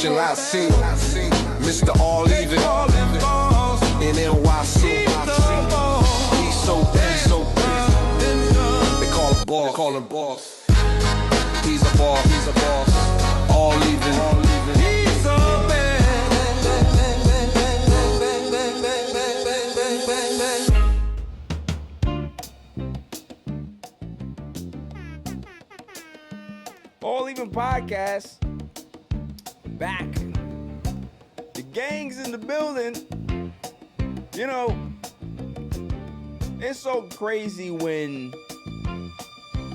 Section Lassie, Mr. All Even, in NYC. He's so big. They call him boss. He's a boss. All even. He's so bad. All Even Podcast. Back. The gang's in the building. You know, it's so crazy when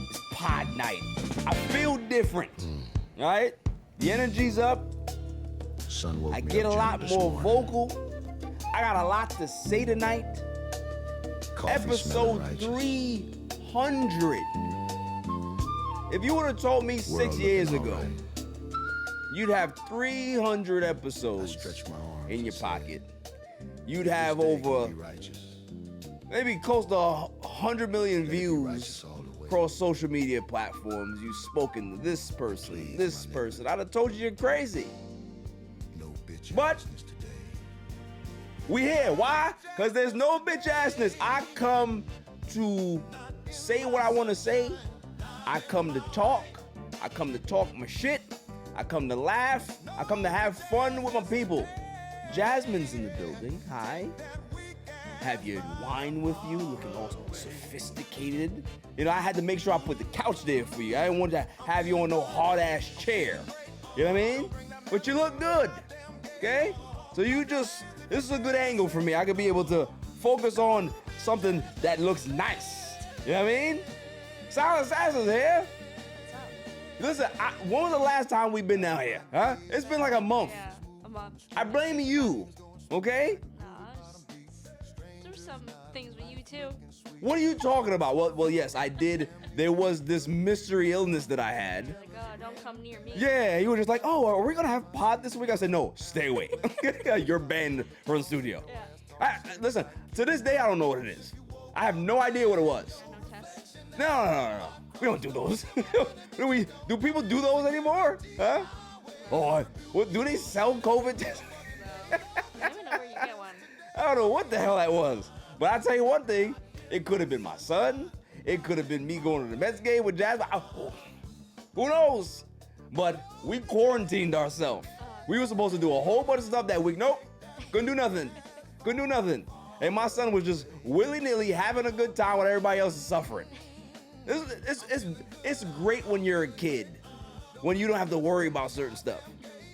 it's pod night. I feel different. Right? The energy's up. I get a lot more vocal. I got a lot to say tonight. Episode 300. If you would have told me 6 years ago, you'd have 300 episodes in your pocket. You'd have over maybe close to 100 million views across social media platforms. You've spoken to this person. I'd have told you you're crazy. But we here. Why? Because there's no bitch assness. I come to say what I want to say. I come to talk. I come to talk my shit. I come to laugh. I come to have fun with my people. Jasmine's in the building. Hi. Have your wine with you, looking all sophisticated. You know, I had to make sure I put the couch there for you. I didn't want to have you on no hard-ass chair. You know what I mean? But you look good, okay? So this is a good angle for me. I could be able to focus on something that looks nice. You know what I mean? Silent Assassin's here. Listen, when was the last time we've been down here? Huh? It's been like a month. Yeah, a month. I blame you, okay? There's some things with you too. What are you talking about? Well, yes, I did. There was this mystery illness that I had. You're like, oh, don't come near me. Yeah, you were just like, oh, are we gonna have pod this week? I said, no, stay away. You're banned from the studio. Yeah. Listen, to this day, I don't know what it is. I have no idea what it was. No tests. No. We don't do those. Do people do those anymore? Huh? Oh, what, do they sell COVID tests? I don't even know where you get one. I don't know what the hell that was. But I'll tell you one thing. It could have been my son. It could have been me going to the Mets game with Jasmine. Who knows? But we quarantined ourselves. We were supposed to do a whole bunch of stuff that week. Nope. Couldn't do nothing. And my son was just willy-nilly having a good time while everybody else is suffering. It's great when you're a kid, when you don't have to worry about certain stuff.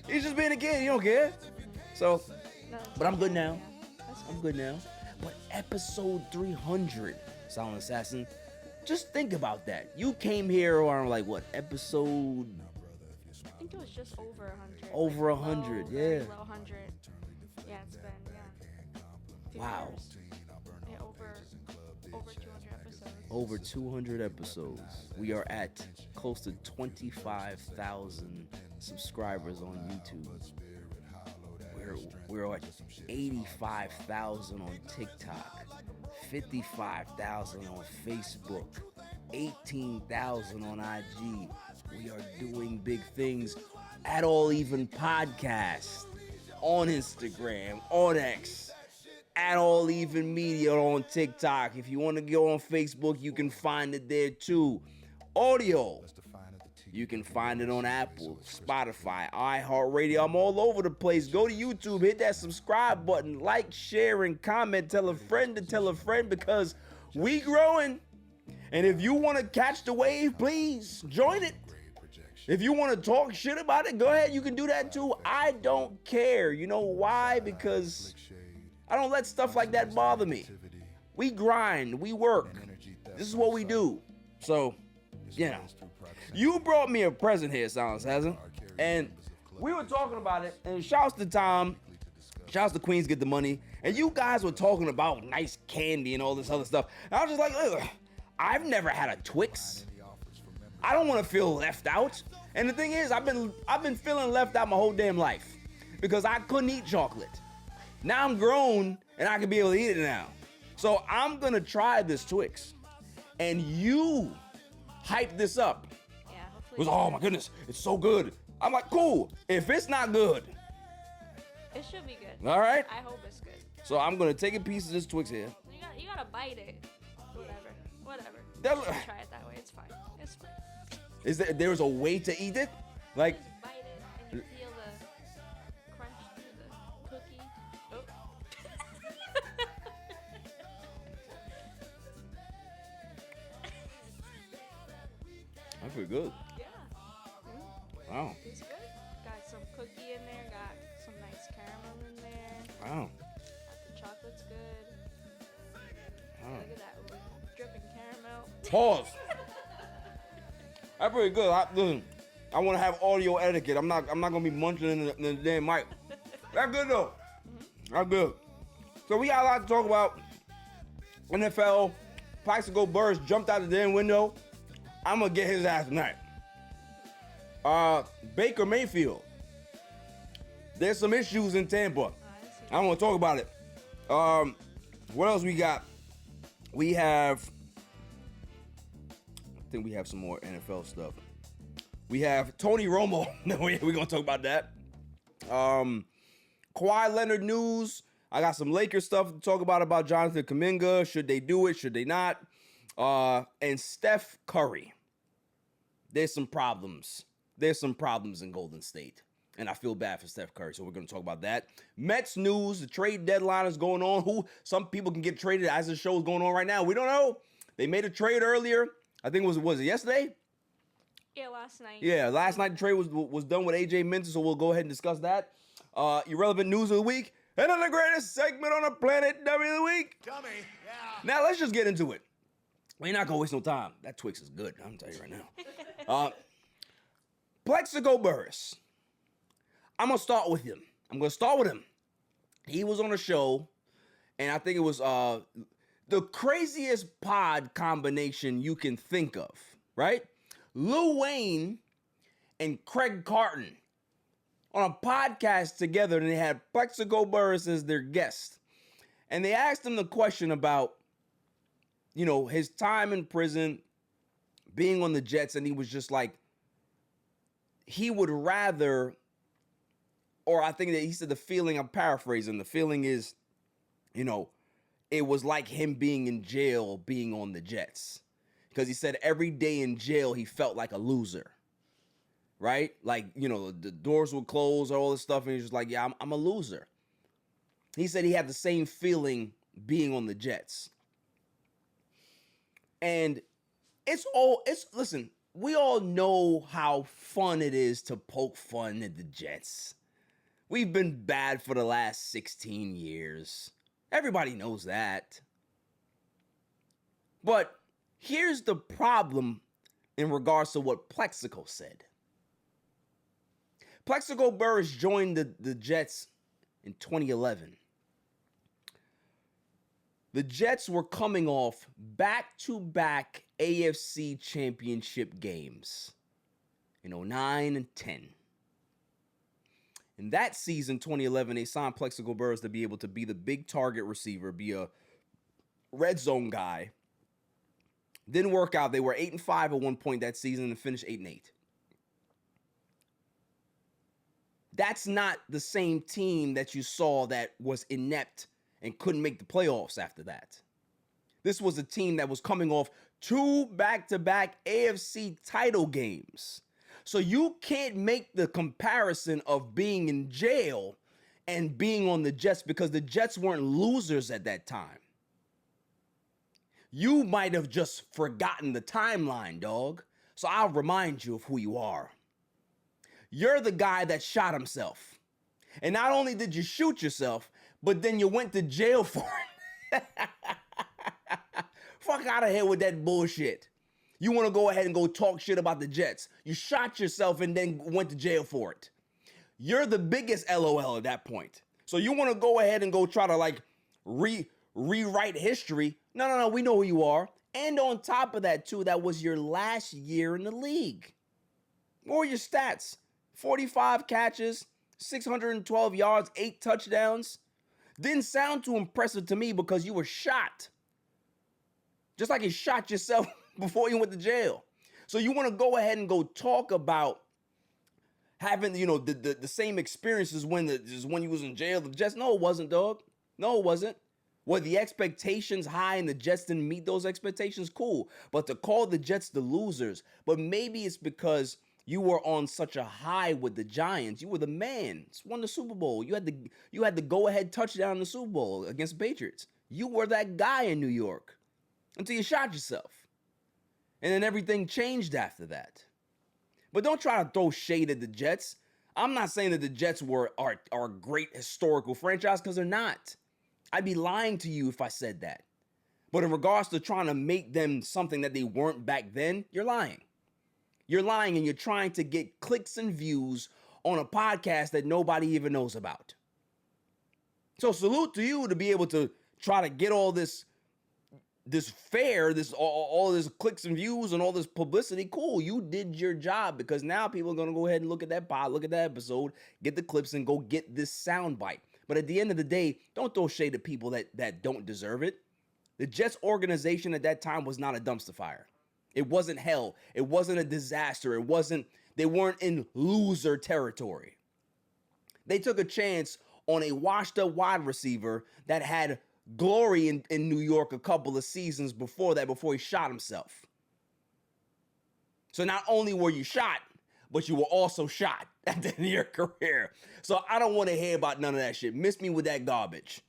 You're just being a kid, you don't care. So, but I'm good now. I'm good now. But episode 300, Silent Assassin, just think about that. You came here on like what, episode? I think it was just over 100. Over 100, yeah. Low 100. Yeah, it's been, Wow. Yeah, over 200 episodes. Over 200 episodes. We are at close to 25,000 subscribers on YouTube. We're at 85,000 on TikTok, 55,000 on Facebook, 18,000 on IG. We are doing big things at All Even Podcast, on Instagram, on X, at All Even Media on TikTok. If you want to go on Facebook, you can find it there too. Audio, you can find it on Apple, Spotify, iHeartRadio. I'm all over the place. Go to YouTube, hit that subscribe button, like, share, and comment. Tell a friend to tell a friend, because we growing. And if you want to catch the wave, please join it. If you want to talk shit about it, go ahead. You can do that too. I don't care. You know why? Because I don't let stuff like that bother me. We grind. We work. This is what we do. So, you know. You brought me a present here, Silence hasn't. And we were talking about it. And shouts to Tom. Shouts to Queens Get the Money. And you guys were talking about nice candy and all this other stuff. And I was just like, ugh, I've never had a Twix. I don't want to feel left out. And the thing is, I've been feeling left out my whole damn life because I couldn't eat chocolate. Now I'm grown and I can be able to eat it now. So I'm gonna try this Twix. And you hype this up. Yeah, hopefully. It was, oh my goodness, it's so good. I'm like, cool. If it's not good, It should be good. all right. I hope it's good. So I'm gonna take a piece of this Twix here. You gotta bite it. Whatever. That- Try it that way. It's fine. It's fine. Is there's a way to eat it? Like, Just bite it and you feel the crunch through the cookie. Oh. that's pretty good. Yeah. Wow. It's good. Got some cookie in there. Got some nice caramel in there. Wow. The chocolate's good. Wow. Look at that. Ooh, dripping caramel. Pause. That's pretty good. Listen, I want to have audio etiquette. I'm not gonna be munching in the damn mic. That's good though. That's good. So we got a lot to talk about. NFL. Plaxico Burress jumped out the damn window. I'm gonna get his ass tonight. Baker Mayfield. There's some issues in Tampa. I want to talk about it. What else we got? We have, I think we have some more NFL stuff. We have Tony Romo. We're going to talk about that. Kawhi Leonard news. I got some Lakers stuff to talk about Jonathan Kuminga. Should they do it? Should they not? And Steph Curry. There's some problems. There's some problems in Golden State. And I feel bad for Steph Curry, so we're going to talk about that. Mets news, the trade deadline is going on. Some people can get traded as the show is going on right now. We don't know. They made a trade earlier. I think was it yesterday? Yeah, last night. Yeah, last night the trade was done with AJ Minton, so we'll go ahead and discuss that. Irrelevant news of the week. And then the greatest segment on the planet, dummy of the week. Dummy, yeah. Now let's just get into it. We're not going to waste no time. That Twix is good, I'm telling you right now. Plaxico Burress. I'm going to start with him. He was on a show, and I think it was the craziest pod combination you can think of, right? Lil Wayne and Craig Carton on a podcast together, and they had Plaxico Burress as their guest. And they asked him the question about, his time in prison, being on the Jets, and he was just like, he would rather, or I think that he said the feeling, I'm paraphrasing, the feeling is, it was like him being in jail, being on the Jets. Because he said every day in jail, he felt like a loser. Right? Like, the doors would close, all this stuff, and he's just like, yeah, I'm a loser. He said he had the same feeling being on the Jets. And listen, we all know how fun it is to poke fun at the Jets. We've been bad for the last 16 years. Everybody knows that. But here's the problem in regards to what Plaxico said. Plaxico Burress joined the Jets in 2011. The Jets were coming off back-to-back AFC championship games in 2009 and 10. In that season, 2011, they signed Plaxico Burress to be able to be the big target receiver, be a red zone guy. Didn't work out. They were 8-5 at one point that season and finished 8-8. That's not the same team that you saw that was inept and couldn't make the playoffs after that. This was a team that was coming off 2 back-to-back AFC title games. So you can't make the comparison of being in jail and being on the Jets because the Jets weren't losers at that time. You might have just forgotten the timeline, dog. So I'll remind you of who you are. You're the guy that shot himself. And not only did you shoot yourself, but then you went to jail for it. Fuck out of here with that bullshit. You want to go ahead and go talk shit about the Jets. You shot yourself and then went to jail for it. You're the biggest LOL at that point. So you want to go ahead and go try to rewrite history. No, we know who you are. And on top of that too, that was your last year in the league. What were your stats? 45 catches, 612 yards, 8 touchdowns. Didn't sound too impressive to me because you were shot. Just like you shot yourself before you went to jail. So you want to go ahead and go talk about having, you know, the same experiences when you was in jail. The Jets, no, it wasn't, dog. No, it wasn't. Were the expectations high and the Jets didn't meet those expectations? Cool. But to call the Jets the losers, but maybe it's because you were on such a high with the Giants. You were the man. It's won the Super Bowl. You had the go-ahead touchdown in the Super Bowl against the Patriots. You were that guy in New York until you shot yourself. And then everything changed after that. But don't try to throw shade at the Jets. I'm not saying that the Jets are a great historical franchise, because they're not. I'd be lying to you if I said that. But in regards to trying to make them something that they weren't back then, you're lying. You're lying, and you're trying to get clicks and views on a podcast that nobody even knows about. So salute to you to be able to try to get all this all this clicks and views and all this publicity. Cool, you did your job, because now people are going to go ahead and look at that pod, look at that episode, get the clips, and go get this soundbite. But at the end of the day, don't throw shade at people that don't deserve it. The Jets organization at that time was not a dumpster fire. It wasn't hell. It wasn't a disaster. They weren't in loser territory. They took a chance on a washed up wide receiver that had glory in New York a couple of seasons before that, before he shot himself. So not only were you shot, but you were also shot at the end of your career. So I don't want to hear about none of that shit. Miss me with that garbage.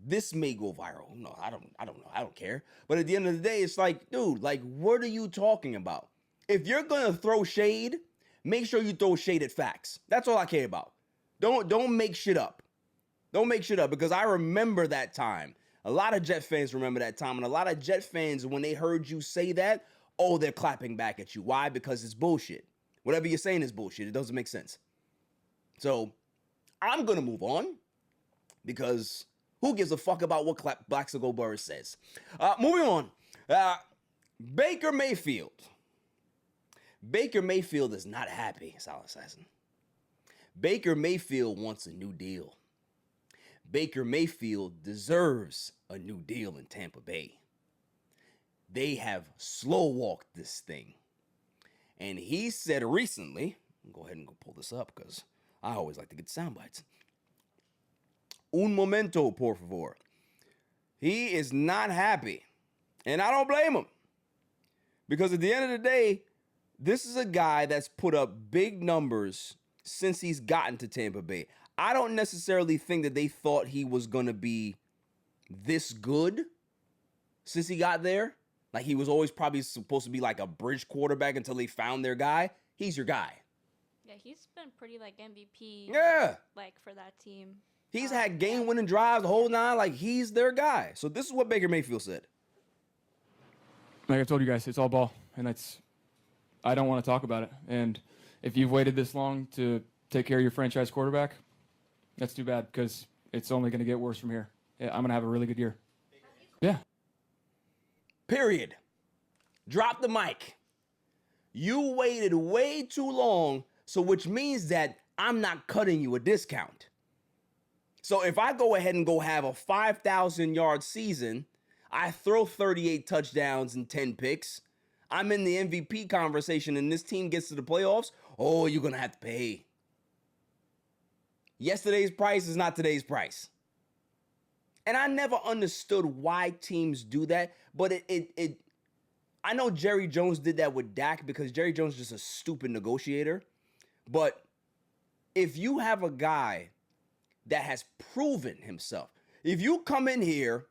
This may go viral. No, I don't know. I don't care. But at the end of the day, it's like, dude, like, what are you talking about? If you're going to throw shade, make sure you throw shade at facts. That's all I care about. Don't make shit up. Don't make shit up, because I remember that time. A lot of Jet fans remember that time. And a lot of Jet fans, when they heard you say that, oh, they're clapping back at you. Why? Because it's bullshit. Whatever you're saying is bullshit. It doesn't make sense. So I'm going to move on, because who gives a fuck about what Plaxico Burress says? Moving on. Baker Mayfield. Baker Mayfield is not happy, Solid Assassin. Baker Mayfield wants a new deal. Baker Mayfield deserves a new deal in Tampa Bay. They have slow walked this thing. And he said recently, go ahead and go pull this up, because I always like to get sound bites. Un momento, por favor. He is not happy. And I don't blame him. Because at the end of the day, this is a guy that's put up big numbers since he's gotten to Tampa Bay. I don't necessarily think that they thought he was going to be this good since he got there. Like, he was always probably supposed to be like a bridge quarterback until they found their guy. He's your guy. Yeah, he's been pretty like MVP. Yeah. Like, for that team. He's had game-winning drives the whole nine. Like, he's their guy. So this is what Baker Mayfield said. Like I told you guys, it's all ball. And I don't want to talk about it. And if you've waited this long to take care of your franchise quarterback, that's too bad, because it's only going to get worse from here. Yeah, I'm going to have a really good year. Yeah. Period. Drop the mic. You waited way too long, so which means that I'm not cutting you a discount. So if I go ahead and go have a 5,000-yard season, I throw 38 touchdowns and 10 picks, I'm in the MVP conversation, and this team gets to the playoffs, oh, you're going to have to pay. Yesterday's price is not today's price. And I never understood why teams do that, but I know Jerry Jones did that with Dak, because Jerry Jones is just a stupid negotiator. But if you have a guy that has proven himself, if you come in here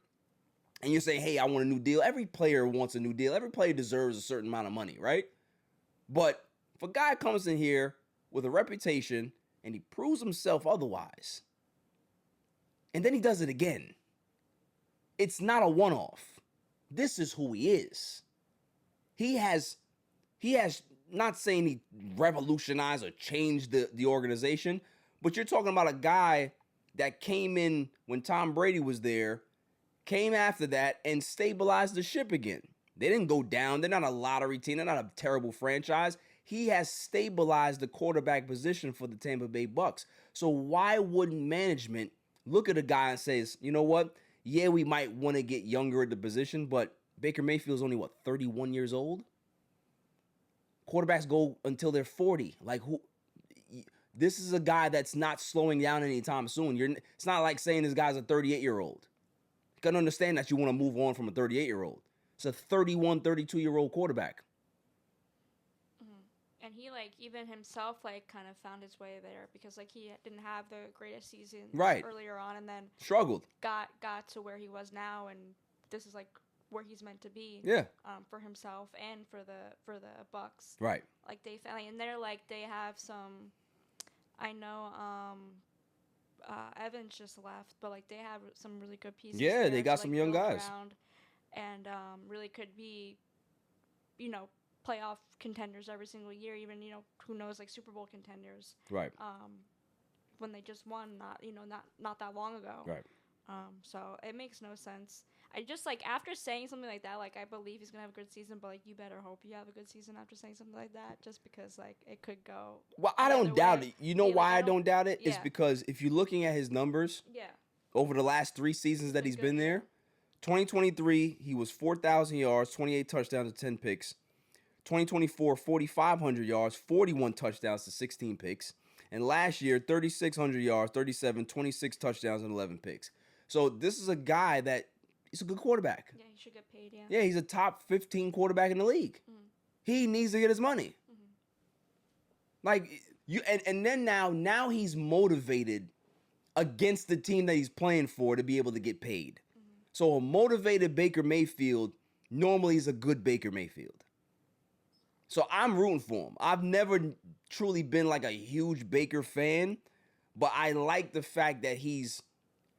and you say, hey, I want a new deal, every player wants a new deal. Every player deserves a certain amount of money, right? But if a guy comes in here with a reputation and he proves himself otherwise, and then he does it again, it's not a one-off. This is who he is. He has not saying he revolutionized or changed the organization, but you're talking about a guy that came in when Tom Brady was there, came after that, and stabilized the ship again. They didn't go down. They're not a lottery team. They're not a terrible franchise. He has stabilized the quarterback position for the Tampa Bay Bucks. So why wouldn't management look at a guy and say, you know what? Yeah, we might want to get younger at the position, but Baker Mayfield's only, 31 years old? Quarterbacks go until they're 40. Like this is a guy that's not slowing down anytime soon. It's not like saying this guy's a 38-year-old. You gotta understand that you want to move on from a 38-year-old. It's a 31, 32-year-old quarterback. And he, like, even himself, like, kind of found his way there because, like, he didn't have the greatest season earlier on and then struggled. Got to where he was now, and this is, like, where he's meant to be. Yeah. For himself and for the Bucks. Right. Like, they and they're, like, they have some, I know, Evans just left, but, like, they have some really good pieces. Yeah, there they got to, some like, young build guys. around and really could be, you know, playoff contenders every single year, even, you know, who knows, like Super Bowl contenders. Right. When they just won not that long ago. Right. So it makes no sense. I just, like, after saying something like that, like, I believe he's gonna have a good season, but, like, you better hope you have a good season after saying something like that, just because, like, it could go. Well, I don't doubt it. You know why I don't doubt it? It's because if you're looking at his numbers over the last 3 seasons that he's been there, 2023, he was 4,000 yards, 28 touchdowns to 10 picks. 2024, 4,500 yards, 41 touchdowns to 16 picks. And last year, 3,600 yards, 37, 26 touchdowns, and 11 picks. So this is a guy that he's a good quarterback. Yeah, he should get paid, Yeah, he's a top 15 quarterback in the league. He needs to get his money. Like, and then now he's motivated against the team that he's playing for to be able to get paid. So a motivated Baker Mayfield normally is a good Baker Mayfield. So I'm rooting for him. I've never truly been like a huge Baker fan, but I like the fact that he's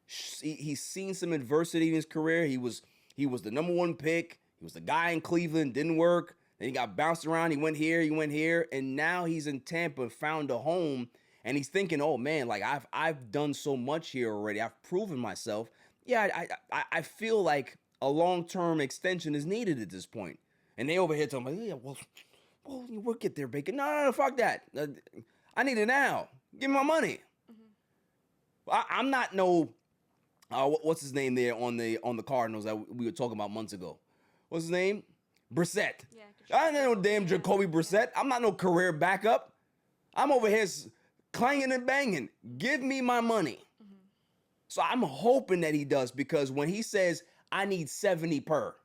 seen some adversity in his career. He was the number 1 pick. He was the guy in Cleveland, didn't work. Then he got bounced around. He went here, and now he's in Tampa, found a home, and he's thinking, oh man, like I've done so much here already. I've proven myself. Yeah, I feel like a long-term extension is needed at this point. And they over here talking about, yeah, well, we'll get there, Baker. No, fuck that. I need it now. Give me my money. I'm not no, what's his name there on the Cardinals that we were talking about months ago. What's his name? Brissett. Yeah, I ain't no damn Jacoby Brissett. I'm not no career backup. I'm over here clanging and banging. Give me my money. So I'm hoping that he does, because when he says, I need 70 per,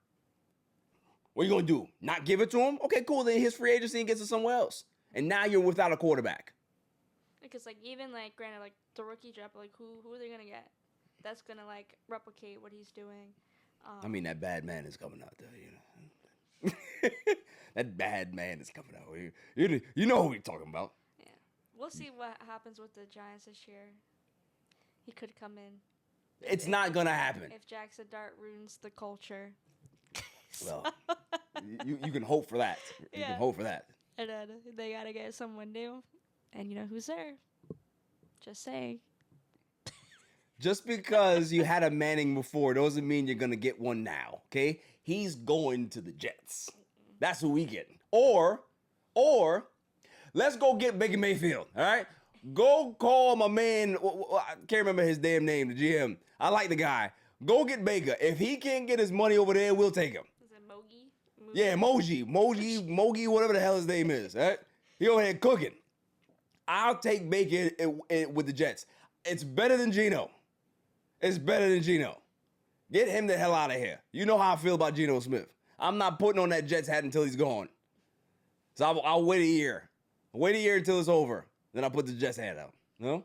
what are you going to do? Not give it to him? Okay, cool. Then his free agency and gets it somewhere else. And now you're without a quarterback. Because, like, even, like, granted, like, the rookie draft, like, who are they going to get? That's going to, like, replicate what he's doing. I mean, that bad man is coming out there, you know. That bad man is coming out. You know who we're talking about. Yeah. We'll see what happens with the Giants this year. He could come in. It's not going to happen. If Jackson Dart ruins the culture. Well, you can hope for that. You can hope for that. And then they got to get someone new. And you know who's there. Just saying. Just because you had a Manning before doesn't mean you're going to get one now, okay? He's going to the Jets. That's who we getting. Or let's go get Baker Mayfield, all right? Go call my man, I can't remember his damn name, the GM. I like the guy. Go get Baker. If he can't get his money over there, we'll take him. Is it Mogi? Yeah, Mogi, whatever the hell his name is, all right? He over here cooking. I'll take Baker with the Jets. It's better than Geno. It's better than Geno. Get him the hell out of here. You know how I feel about Geno Smith. I'm not putting on that Jets hat until he's gone. So I'll wait a year. Wait a year until it's over. Then I'll put the Jets hat out. No?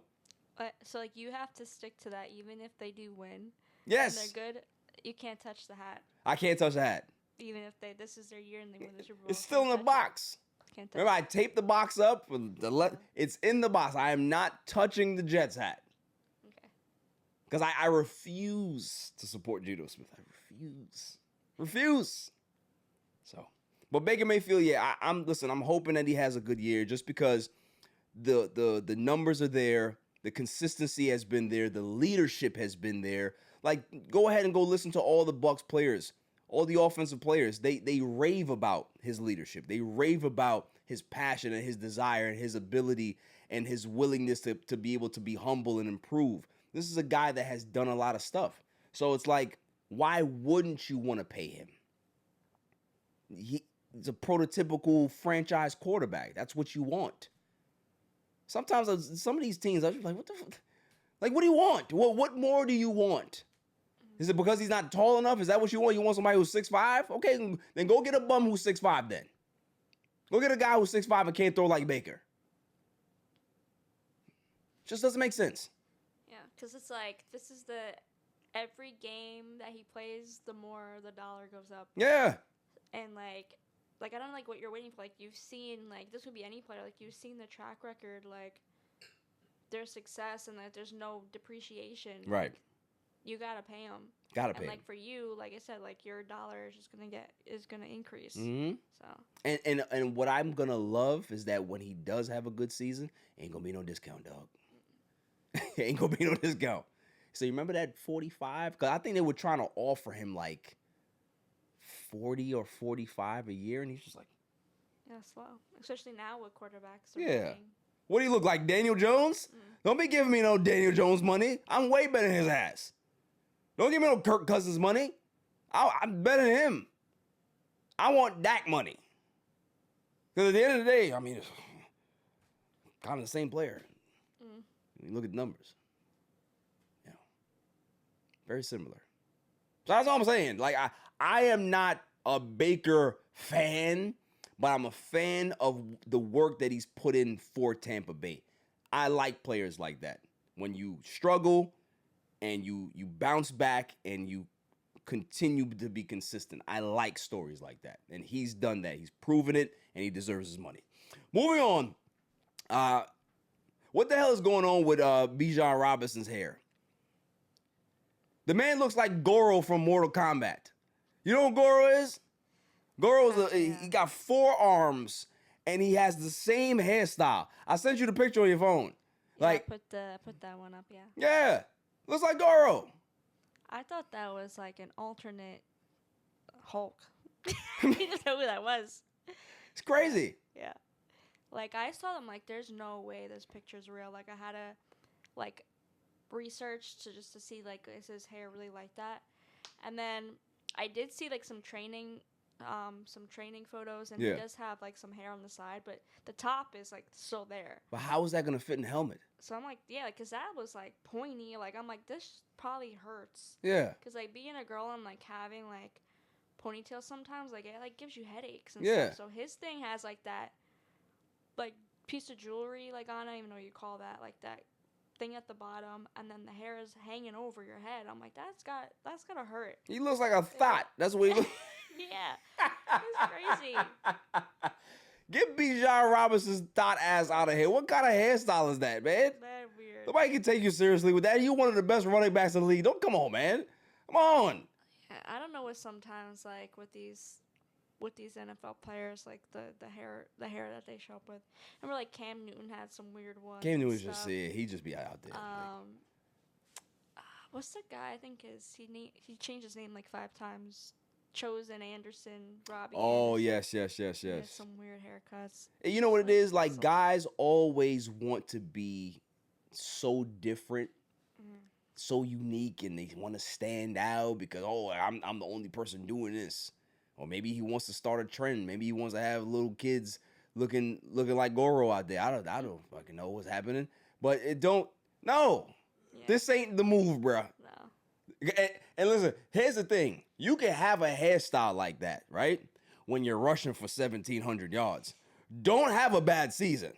So, like, you have to stick to that even if they do win. Yes. And they're good. You can't touch the hat. I can't touch the hat. Even if this is their year and they win the Super Bowl. It's still in the box. Can't touch Remember, I taped the box up. It's in the box. I am not touching the Jets hat. Okay. Because I refuse to support Geno Smith. I refuse. So, but Baker Mayfield, yeah, I'm hoping that he has a good year, just because the numbers are there, the consistency has been there, the leadership has been there. Like, go ahead and go listen to all the Bucs players, all the offensive players. They rave about his leadership. They rave about his passion and his desire and his ability and his willingness to be able to be humble and improve. This is a guy that has done a lot of stuff. So it's like, why wouldn't you want to pay him? a prototypical franchise quarterback. That's what you want. Sometimes some of these teams, I was like, what the fuck? Like, what do you want? What more do you want? Is it because he's not tall enough? Is that what you want? You want somebody who's 6'5"? Okay, then go get a bum who's 6'5" then. Go get a guy who's 6'5" and can't throw like Baker. Just doesn't make sense. Yeah, because it's like, this is every game that he plays, the more the dollar goes up. Yeah. And like I don't know, like, what you're waiting for. Like, you've seen, like, this would be any player. Like, you've seen the track record, like, their success and that there's no depreciation. Right. Like, you gotta pay them. Gotta pay. And like, for you, like I said, like, your dollar is just gonna increase. Mm-hmm. So. And what I'm gonna love is that when he does have a good season, ain't gonna be no discount, dog. Ain't gonna be no discount. So you remember that 45? Because I think they were trying to offer him like 40 or 45 a year, and he's just like, Yeah, slow. Especially now with quarterbacks. Yeah. What do you look like, Daniel Jones? Don't be giving me no Daniel Jones money. I'm way better than his ass. Don't give me no Kirk Cousins money. I'm better than him. I want Dak money. Because at the end of the day, I mean, it's kind of the same player. You look at the numbers. Yeah. Very similar. So that's all I'm saying. Like, I am not a Baker fan, but I'm a fan of the work that he's put in for Tampa Bay. I like players like that. When you struggle and you bounce back and you continue to be consistent. I like stories like that. And he's done that. He's proven it, and he deserves his money. Moving on. What the hell is going on with Bijan Robinson's hair? The man looks like Goro from Mortal Kombat. You know what Goro is? Goro's he got 4 arms and he has the same hairstyle. I sent you the picture on your phone. Yeah, Like, put that one up, yeah. yeah, looks like Goro. I thought that was like an alternate Hulk. I didn't know who that was. It's crazy. Yeah. Like, I saw them, like, there's no way this picture's real. Like, I had to, like, research to see, like, is his hair really like that? And then I did see, like, some training photos, and he does have, like, some hair on the side, but the top is, like, still there. But how is that going to fit in the helmet? So I'm like, yeah, like, because that was, like, pointy. Like, I'm like, this probably hurts. Yeah. Because, like, being a girl and, like, having, like, ponytails sometimes, like, it, like, gives you headaches and stuff. So his thing has, like, that, like, piece of jewelry, like, on, I don't even know what you call that, like, that thing at the bottom, and then the hair is hanging over your head. I'm like, that's gotta hurt. He looks like a thought. That's what he looks. Yeah, it's crazy. Get Bijan Robinson's thought ass out of here. What kind of hairstyle is that, man? That weird. Nobody can take you seriously with that. You're one of the best running backs in the league. Don't come on, man. Come on. Yeah, I don't know what sometimes, like, with these NFL players, like the hair that they show up with. Remember, like, Cam Newton had some weird ones. Cam Newton's just he just be out there. What's the guy? I think he changed his name like 5 times. Chosen Anderson, Robbie. Oh, Anderson. yes. He had some weird haircuts. And you know what it is? Like, guys always want to be so different, so unique, and they want to stand out because, I'm the only person doing this. Or maybe he wants to start a trend. Maybe he wants to have little kids looking like Goro out there. I don't fucking know what's happening. But no. Yeah. This ain't the move, bruh. No. And listen, here's the thing. You can have a hairstyle like that, right? When you're rushing for 1,700 yards. Don't have a bad season.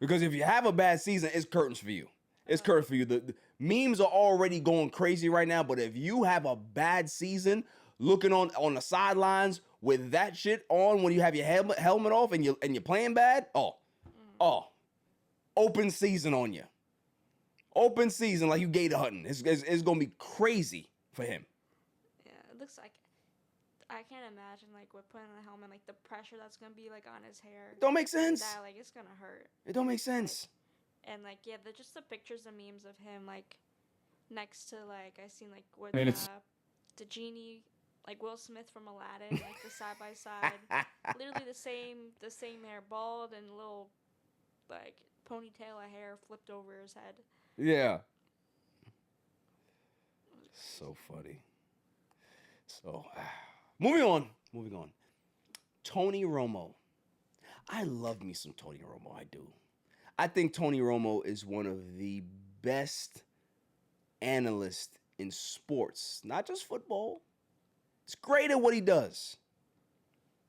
Because if you have a bad season, it's curtains for you. It's curtains for you. The memes are already going crazy right now, but if you have a bad season looking on the sidelines with that shit on when you have your helmet off and you're playing bad, open season on you. Open season like you gator hunting. It's going to be crazy for him. Yeah, it looks like, I can't imagine, like, with putting on a helmet, like, the pressure that's going to be, like, on his hair. Don't make sense. That, like, it's going to hurt. It don't make sense. And, like, yeah, just the pictures and memes of him, like, next to, like, I seen, like, with the genie, like, Will Smith from Aladdin, like, the side by side. Literally the same hair, bald and little, like, ponytail of hair flipped over his head. Yeah. So funny. So, moving on. Tony Romo. I love me some Tony Romo. I do. I think Tony Romo is one of the best analysts in sports, not just football. He's great at what he does.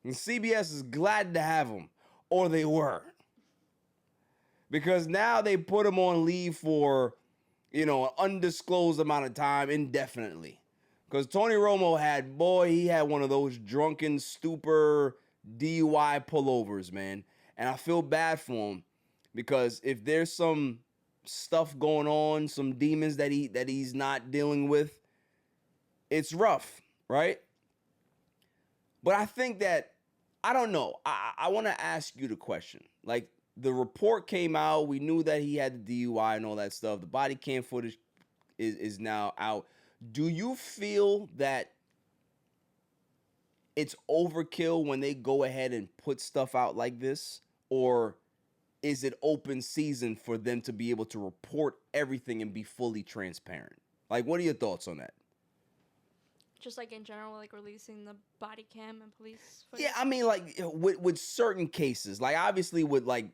And CBS is glad to have him, or they were. Because now they put him on leave for, an undisclosed amount of time indefinitely. Because Tony Romo he had one of those drunken, stupor, DUI pullovers, man. And I feel bad for him because if there's some stuff going on, some demons that he's not dealing with, it's rough, right? But I think that, I don't know. I want to ask you the question. Like, the report came out. We knew that he had the DUI and all that stuff. The body cam footage is now out. Do you feel that it's overkill when they go ahead and put stuff out like this? Or is it open season for them to be able to report everything and be fully transparent? Like, what are your thoughts on that? Just like in general, like releasing the body cam and police footage? Yeah, I mean, like with certain cases, like obviously with like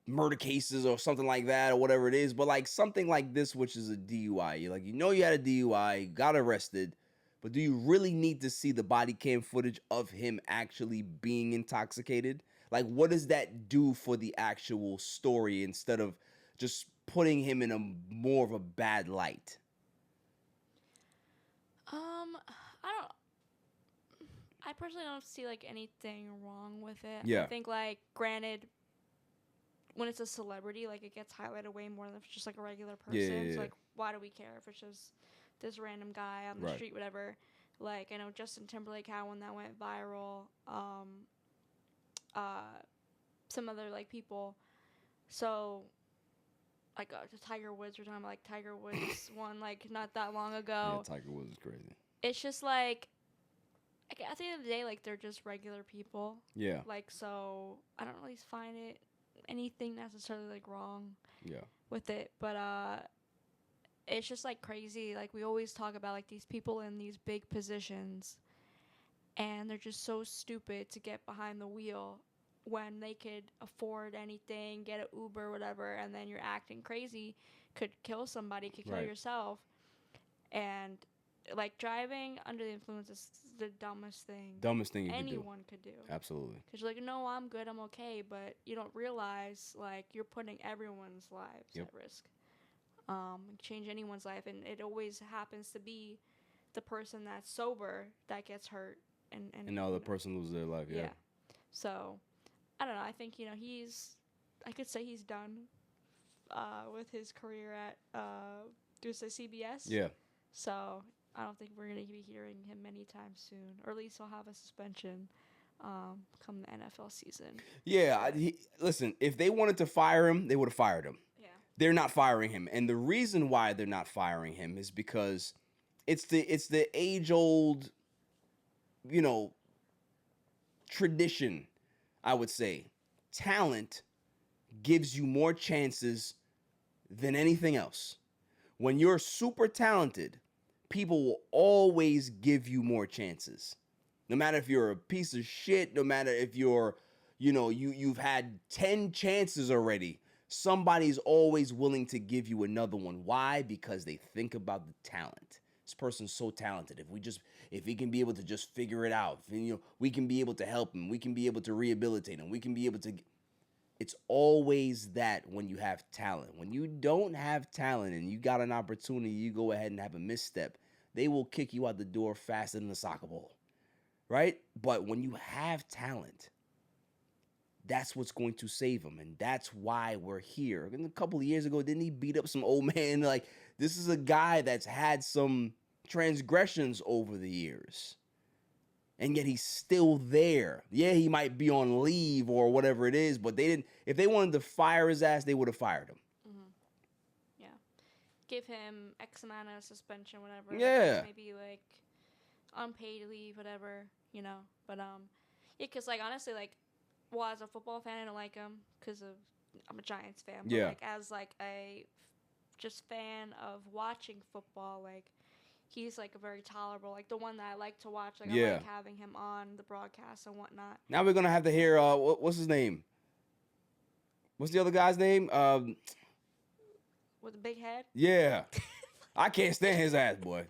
murder cases or something like that or whatever it is, but like something like this, which is a DUI, you had a DUI, got arrested, but do you really need to see the body cam footage of him actually being intoxicated? Like, what does that do for the actual story instead of just putting him in a more of a bad light? I personally don't see like anything wrong with it. Yeah. I think like granted, when it's a celebrity, like it gets highlighted way more than if it's just like a regular person. Yeah. So like, why do we care if it's just this random guy on the street, whatever? Like, I know Justin Timberlake had one that went viral. Some other like people. So like the Tiger Woods, we're talking about like Tiger Woods one like not that long ago. Yeah, Tiger Woods is crazy. It's just like at the end of the day, like they're just regular people. Yeah. Like, so I don't really find anything necessarily like wrong. Yeah. With it, but it's just like crazy. Like we always talk about like these people in these big positions, and they're just so stupid to get behind the wheel when they could afford anything, get an Uber, whatever, and then you're acting crazy, could kill somebody, could kill yourself, and like driving under the influence is the dumbest thing anyone could do. Absolutely. Because you're like, no, I'm good, I'm okay, but you don't realize like you're putting everyone's lives at risk. Change anyone's life, and it always happens to be the person that's sober that gets hurt, and now the person loses their life. Yeah. So I don't know. I think I could say he's done with his career at CBS. Yeah. So I don't think we're going to be hearing him anytime soon, or at least he'll have a suspension come the NFL season. Yeah, listen, if they wanted to fire him, they would have fired him. Yeah. They're not firing him, and the reason why they're not firing him is because it's the age-old, tradition, I would say. Talent gives you more chances than anything else. When you're super talented, people will always give you more chances. No matter if you're a piece of shit, no matter if you're, you've had 10 chances already, somebody's always willing to give you another one. Why? Because they think about the talent. This person's so talented. If he can be able to just figure it out, we can be able to help him. We can be able to rehabilitate him. We can be able to. It's always that when you have talent. When you don't have talent and you got an opportunity, you go ahead and have a misstep, they will kick you out the door faster than a soccer ball, right? But when you have talent, that's what's going to save him, and that's why we're here. And a couple of years ago, didn't he beat up some old man? Like, this is a guy that's had some transgressions over the years, and yet he's still there. Yeah, he might be on leave or whatever it is, but they didn't. If they wanted to fire his ass, they would have fired him. Mm-hmm. Yeah, give him X amount of suspension, whatever. Yeah, maybe like unpaid leave, whatever. But yeah, because like honestly, like, well, as a football fan, I don't like him because I'm a Giants fan. But like as like a just fan of watching football, like he's like a very tolerable, like the one that I like to watch. Like I Yeah. like having him on the broadcast and whatnot. Now we're gonna have to hear what's his name? What's the other guy's name? With a big head. Yeah. I can't stand his ass, boy.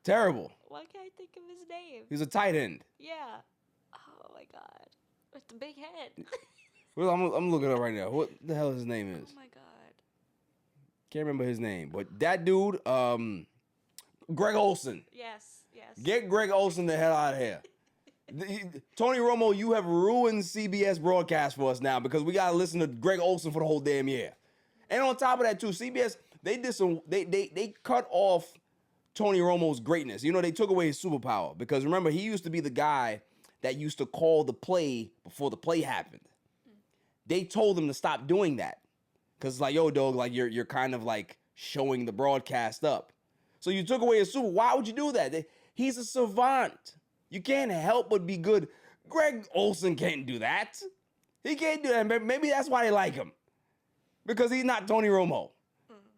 Terrible. Why can't I think of his name? He's a tight end. Yeah. Oh my god. With the big head. Well, I'm looking it up right now. What the hell his name is? Oh my god. Can't remember his name, but that dude, Greg Olson. Yes. Get Greg Olson the hell out of here. Tony Romo, you have ruined CBS broadcast for us now because we gotta listen to Greg Olson for the whole damn year. And on top of that too, CBS they cut off Tony Romo's greatness. You know, they took away his superpower because remember he used to be the guy that used to call the play before the play happened. They told him to stop doing that because it's like, yo, dog, like you're kind of like showing the broadcast up. So you took away his super. Why would you do that? He's a savant. You can't help but be good. Greg Olson can't do that. He can't do that. Maybe that's why they like him. Because he's not Tony Romo.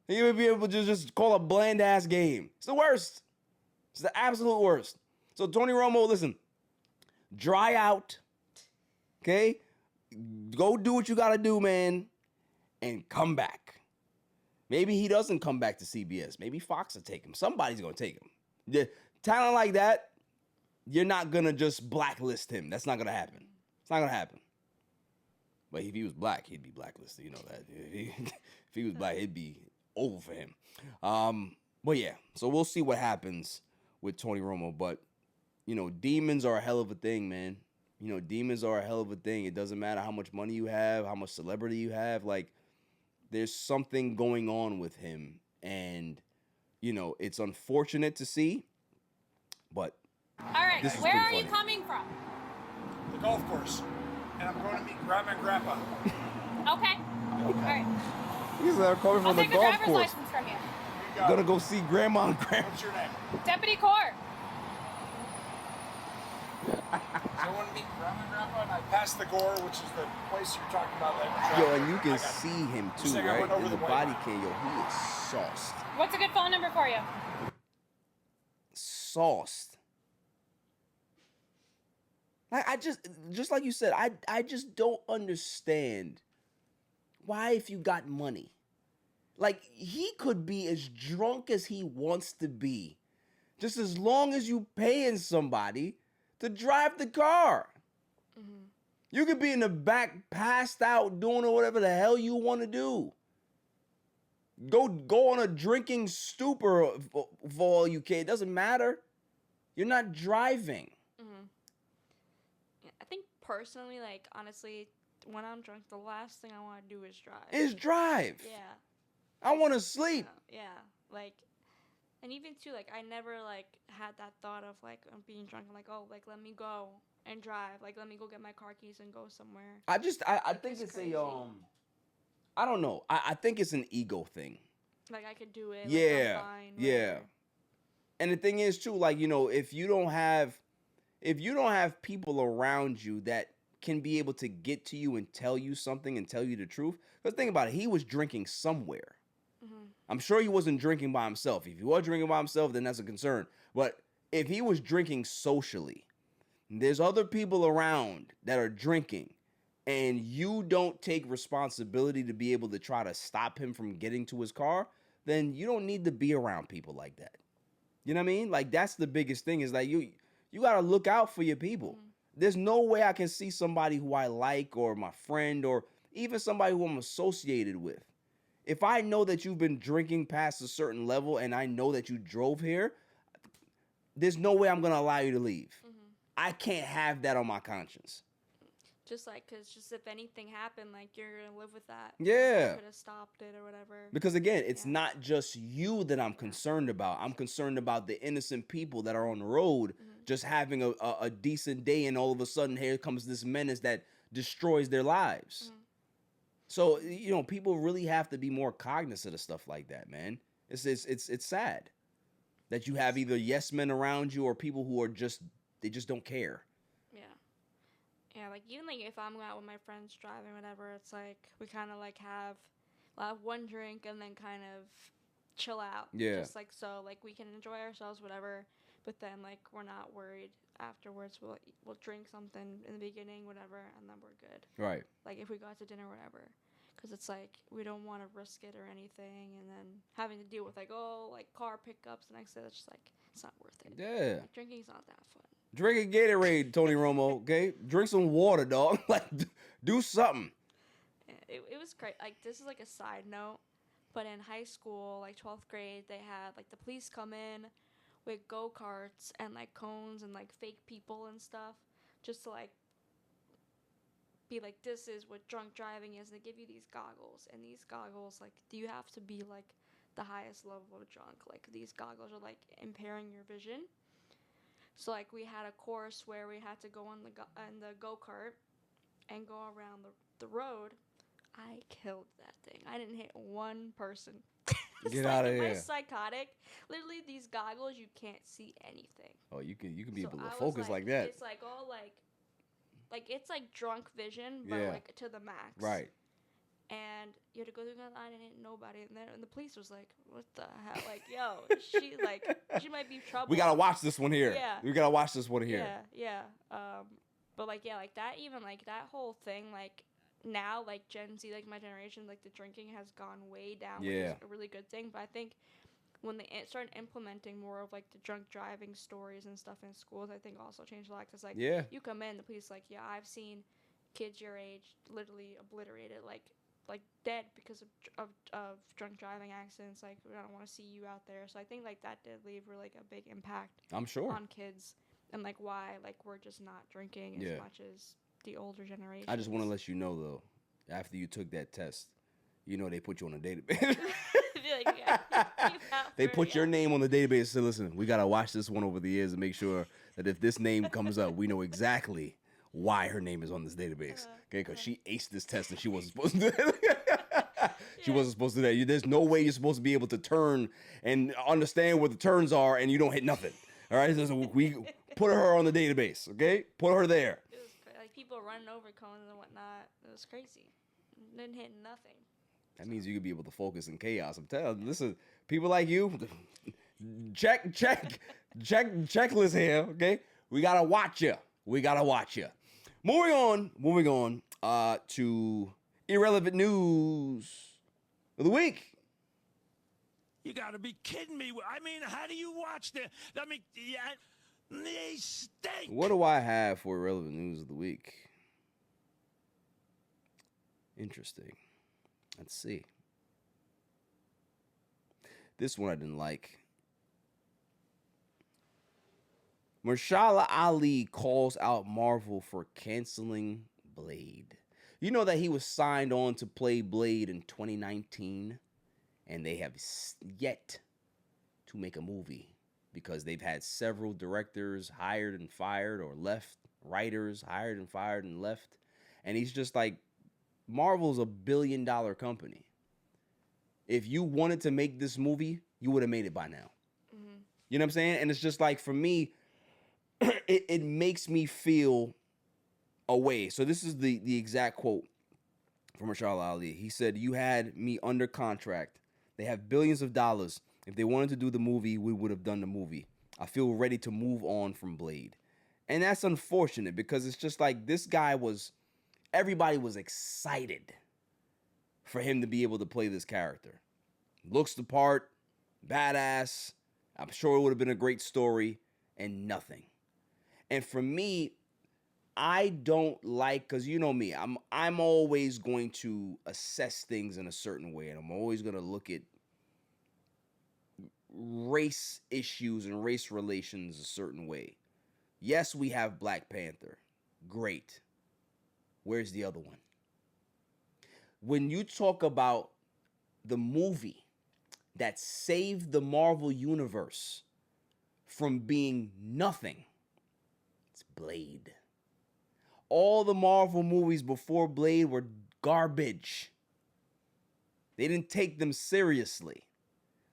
He would be able to just call a bland-ass game. It's the worst. It's the absolute worst. So Tony Romo, listen, dry out, okay? Go do what you got to do, man, and come back. Maybe he doesn't come back to CBS. Maybe Fox will take him. Somebody's going to take him. The talent like that, you're not going to just blacklist him. That's not going to happen. It's not going to happen. But if he was black, he'd be blacklisted. You know that. If he was black, it'd be over for him. But yeah, so we'll see what happens with Tony Romo. But, you know, demons are a hell of a thing, man. You know, demons are a hell of a thing. It doesn't matter how much money you have, how much celebrity you have. Like, there's something going on with him. And, you know, it's unfortunate to see. But all right, where are you coming from? The golf course. And I'm going to meet Grandma and Grandpa. Okay. All right. He's coming from I'll the take a golf driver's course. license from you. Gonna go see Grandma and Grandpa. What's your name? Deputy Court. So I want to meet Grandma and Grandpa, and I passed the Gore, which is the place you're talking about. That Yo, and you can see him too, saying I right? went over In the the body white cam, yo, he is sauced. What's a good phone number for you? Sauced. I just like you said, I just don't understand why if you got money. Like, he could be as drunk as he wants to be, just as long as you paying somebody to drive the car. Mm-hmm. You could be in the back, passed out, doing whatever the hell you want to do. Go on a drinking stupor for all you can. It doesn't matter. You're not driving. Mm-hmm. Yeah, I think personally, like, honestly, when I'm drunk, the last thing I want to do is drive. Yeah. Yeah. I want to sleep. Yeah, like, and even too, like, I never, like, had that thought of, like, I'm being drunk. I'm like, oh, like, let me go and drive. Like, let me go get my car keys and go somewhere. I think it's crazy. I don't know. I think it's an ego thing. Like, I could do it. Yeah, like, I'm fine, yeah. whatever. And the thing is, too, like, you know, if you don't have people around you that can be able to get to you and tell you something and tell you the truth. Because think about it, he was drinking somewhere. Mm-hmm. I'm sure he wasn't drinking by himself. If he was drinking by himself, then that's a concern. But if he was drinking socially, there's other people around that are drinking, and you don't take responsibility to be able to try to stop him from getting to his car, then you don't need to be around people like that. You know what I mean? Like, that's the biggest thing is like you got to look out for your people. Mm-hmm. There's no way I can see somebody who I like or my friend or even somebody who I'm associated with. If I know that you've been drinking past a certain level and I know that you drove here, there's no way I'm going to allow you to leave. Mm-hmm. I can't have that on my conscience. Just like, because just if anything happened, like, you're going to live with that. Yeah. You could have stopped it or whatever. Because, again, it's not just you that I'm concerned about. I'm concerned about the innocent people that are on the road just having a decent day, and all of a sudden here comes this menace that destroys their lives. Mm-hmm. So, you know, people really have to be more cognizant of stuff like that, man. It's sad that you have either yes men around you or people who are just don't care. Yeah, like, even, like, if I'm out with my friends driving, whatever, it's, like, we kind of, like, have one drink and then kind of chill out. Yeah. Just like so, like we can enjoy ourselves, whatever. But then like we're not worried afterwards. We'll drink something in the beginning, whatever, and then we're good. Right. Like if we go out to dinner, whatever. Because it's like we don't want to risk it or anything, and then having to deal with like car pickups the next day. That's just like it's not worth it. Yeah. Like, drinking's not that fun. Drink a Gatorade, Tony Romo. Okay, drink some water, dog. Like, do something. It was great. Like this is like a side note, but in high school, like 12th grade, they had like the police come in with go-karts and like cones and like fake people and stuff, just to like be like, this is what drunk driving is. They give you these goggles, and these goggles, like, you have to be like the highest level of drunk. Like these goggles are like impairing your vision. So like we had a course where we had to go on the go-kart and go around the road. I killed that thing. I didn't hit one person. Get out of Am I here. psychotic? Literally, these goggles, you can't see anything. Oh, you can be So able to I was focus like that. It's like all like it's like drunk vision, but Yeah. like to the max. Right. And you had to go through that line and hit nobody in there. And the police was like, "What the hell? Like, yo, she might be trouble." We gotta watch this one here. Yeah. We gotta watch this one here. Yeah. But like like that, even like that whole thing, like now, like Gen Z, like my generation, like the drinking has gone way down. Which Yeah. is a really good thing. But I think when they started implementing more of like the drunk driving stories and stuff in schools, I think also changed a lot. Cause like you come in, the police like, yeah, I've seen kids your age literally obliterated, like dead because of drunk driving accidents. Like I don't want to see you out there. So I think like that did leave really like a big impact. I'm sure. On kids and like why like we're just not drinking as much as the older generation. I just want to let you know though, after you took that test, you know they put you on a database. They put your name on the database and said, listen, we gotta watch this one over the years and make sure that if this name comes up, we know exactly why her name is on this database. Okay, because she aced this test and she wasn't supposed to. She wasn't supposed to do that. There's no way you're supposed to be able to turn and understand where the turns are and you don't hit nothing. All right, so we put her on the database. Okay, put her there. It was like people running over cones and whatnot. It was crazy. Didn't hit nothing. That means you could be able to focus in chaos. I'm telling you, listen, people like you, checklist here. Okay, we gotta watch you. Moving on to irrelevant news of the week. You gotta be kidding me. I mean, how do you watch the? I mean, they stink. What do I have for irrelevant news of the week? Interesting. Let's see. This one I didn't like. Mahershala Ali calls out Marvel for canceling Blade. You know that he was signed on to play Blade in 2019, and they have yet to make a movie because they've had several directors hired and fired or left, writers hired and fired and left, and he's just like, Marvel's $1 billion company. If you wanted to make this movie, you would have made it by now. Mm-hmm. You know what I'm saying? And it's just like, for me, it makes me feel a way. So this is the exact quote from Mahershala Ali. He said, "You had me under contract. They have billions of dollars. If they wanted to do the movie, we would have done the movie. I feel ready to move on from Blade." And that's unfortunate because it's just like this guy everybody was excited for him to be able to play this character. Looks the part, badass. I'm sure it would have been a great story, and nothing. And for me, I don't like, because you know me, I'm always going to assess things in a certain way, and I'm always going to look at race issues and race relations a certain way. Yes, we have Black Panther. Great. Where's the other one? When you talk about the movie that saved the Marvel Universe from being nothing, it's Blade. All the Marvel movies before Blade were garbage. They didn't take them seriously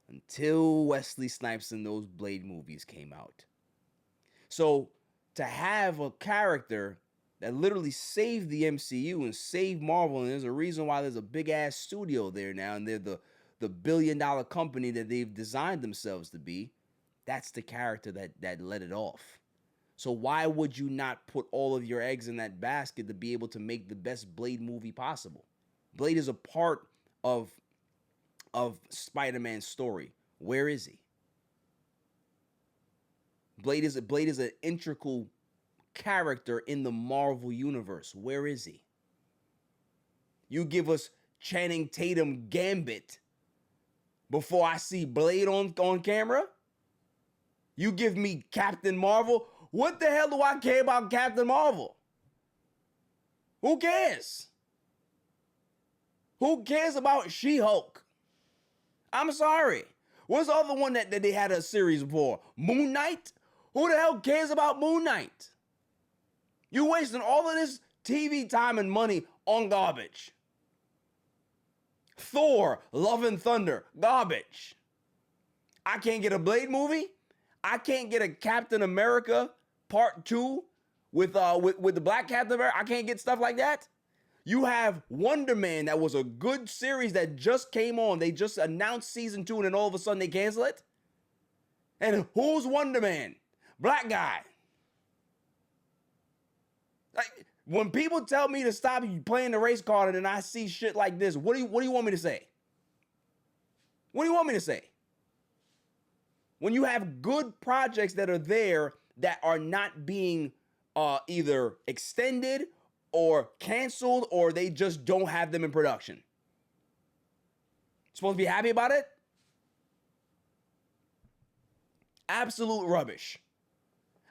until Wesley Snipes and those Blade movies came out. So to have a character that literally saved the MCU and saved Marvel, and there's a reason why there's a big-ass studio there now, and they're the the billion-dollar company that they've designed themselves to be, that's the character that let it off. So why would you not put all of your eggs in that basket to be able to make the best Blade movie possible? Blade is a part of Spider-Man's story. Where is he? Blade is an integral character in the Marvel universe. Where is he? You give us Channing Tatum Gambit before I see Blade on camera? You give me Captain Marvel? What the hell do I care about Captain Marvel? Who cares? Who cares about She-Hulk? I'm sorry. What's the other one that they had a series for? Moon Knight? Who the hell cares about Moon Knight? You're wasting all of this TV time and money on garbage. Thor, Love and Thunder, garbage. I can't get a Blade movie. I can't get a Captain America Part 2 with the Black Captain America. I can't get stuff like that. You have Wonder Man, that was a good series that just came on. They just announced season 2 and then all of a sudden they cancel it. And who's Wonder Man? Black guy. Like, when people tell me to stop playing the race card and then I see shit like this, what do you want me to say? What do you want me to say? When you have good projects that are there that are not being either extended or canceled, or they just don't have them in production. Supposed to be happy about it? Absolute rubbish.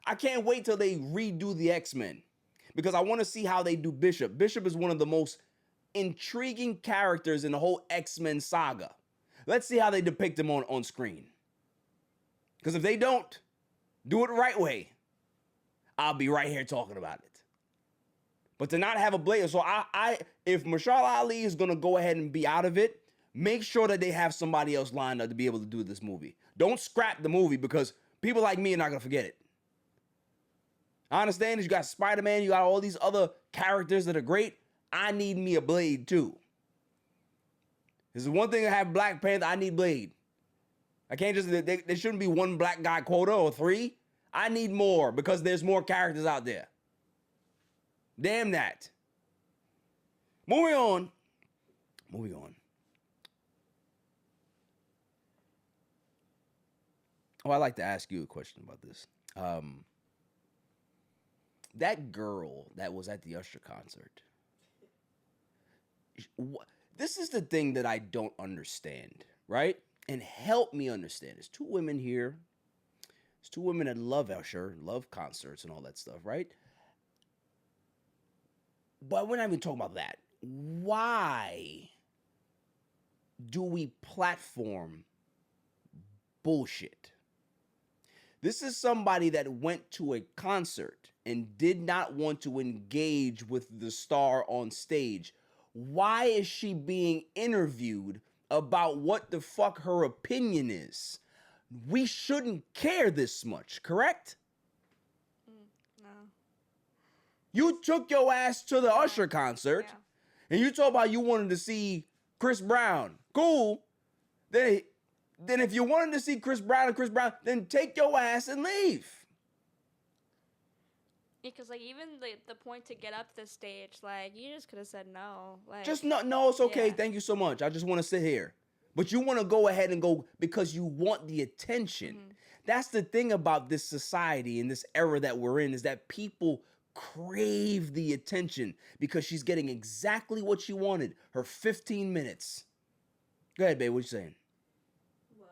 I can't wait till they redo the X-Men because I want to see how they do Bishop. Bishop is one of the most intriguing characters in the whole X-Men saga. Let's see how they depict him on screen. Because if they don't do it the right way, I'll be right here talking about it. But to not have a Blade, so if Mahershala Ali is gonna go ahead and be out of it, make sure that they have somebody else lined up to be able to do this movie. Don't scrap the movie because people like me are not gonna forget it. I understand that you got Spider-Man, you got all these other characters that are great. I need me a Blade too. This is one thing to have Black Panther. I need Blade. I can't just, there shouldn't be one black guy quota or 3. I need more because there's more characters out there. Damn that. Moving on. Oh, I'd like to ask you a question about this. That girl that was at the Usher concert. This is the thing that I don't understand, right? And help me understand. There's 2 women here. There's 2 women that love Usher, love concerts and all that stuff, right? But we're not even talking about that. Why do we platform bullshit? This is somebody that went to a concert and did not want to engage with the star on stage. Why is she being interviewed about what the fuck her opinion is? We shouldn't care this much, correct? No. You took your ass to the Usher concert, and you talk about you wanted to see Chris Brown. Cool. Then if you wanted to see Chris Brown, then take your ass and leave. Because like even the point to get up the stage, like you just could have said no. Like just no, it's okay. Yeah. Thank you so much. I just want to sit here. But you want to go ahead and go because you want the attention. Mm-hmm. That's the thing about this society and this era that we're in, is that people crave the attention because she's getting exactly what she wanted. Her 15 minutes. Go ahead, babe. What you saying? Well,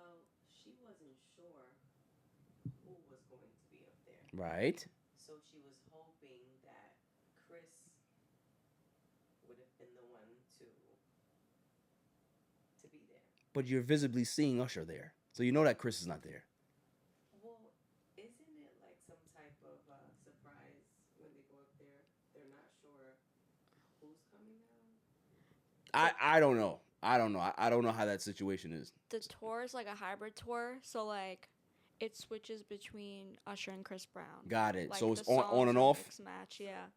she wasn't sure who was going to be up there. Right. So she was hoping that Chris would have been the one to be there. But you're visibly seeing Usher there. So you know that Chris is not there. Well, isn't it like some type of surprise when they go up there? They're not sure who's coming out? I don't know. I don't know how that situation is. The tour is like a hybrid tour, so like it switches between Usher and Chris Brown. Got it. Like so it's on and off? Mix match, yeah.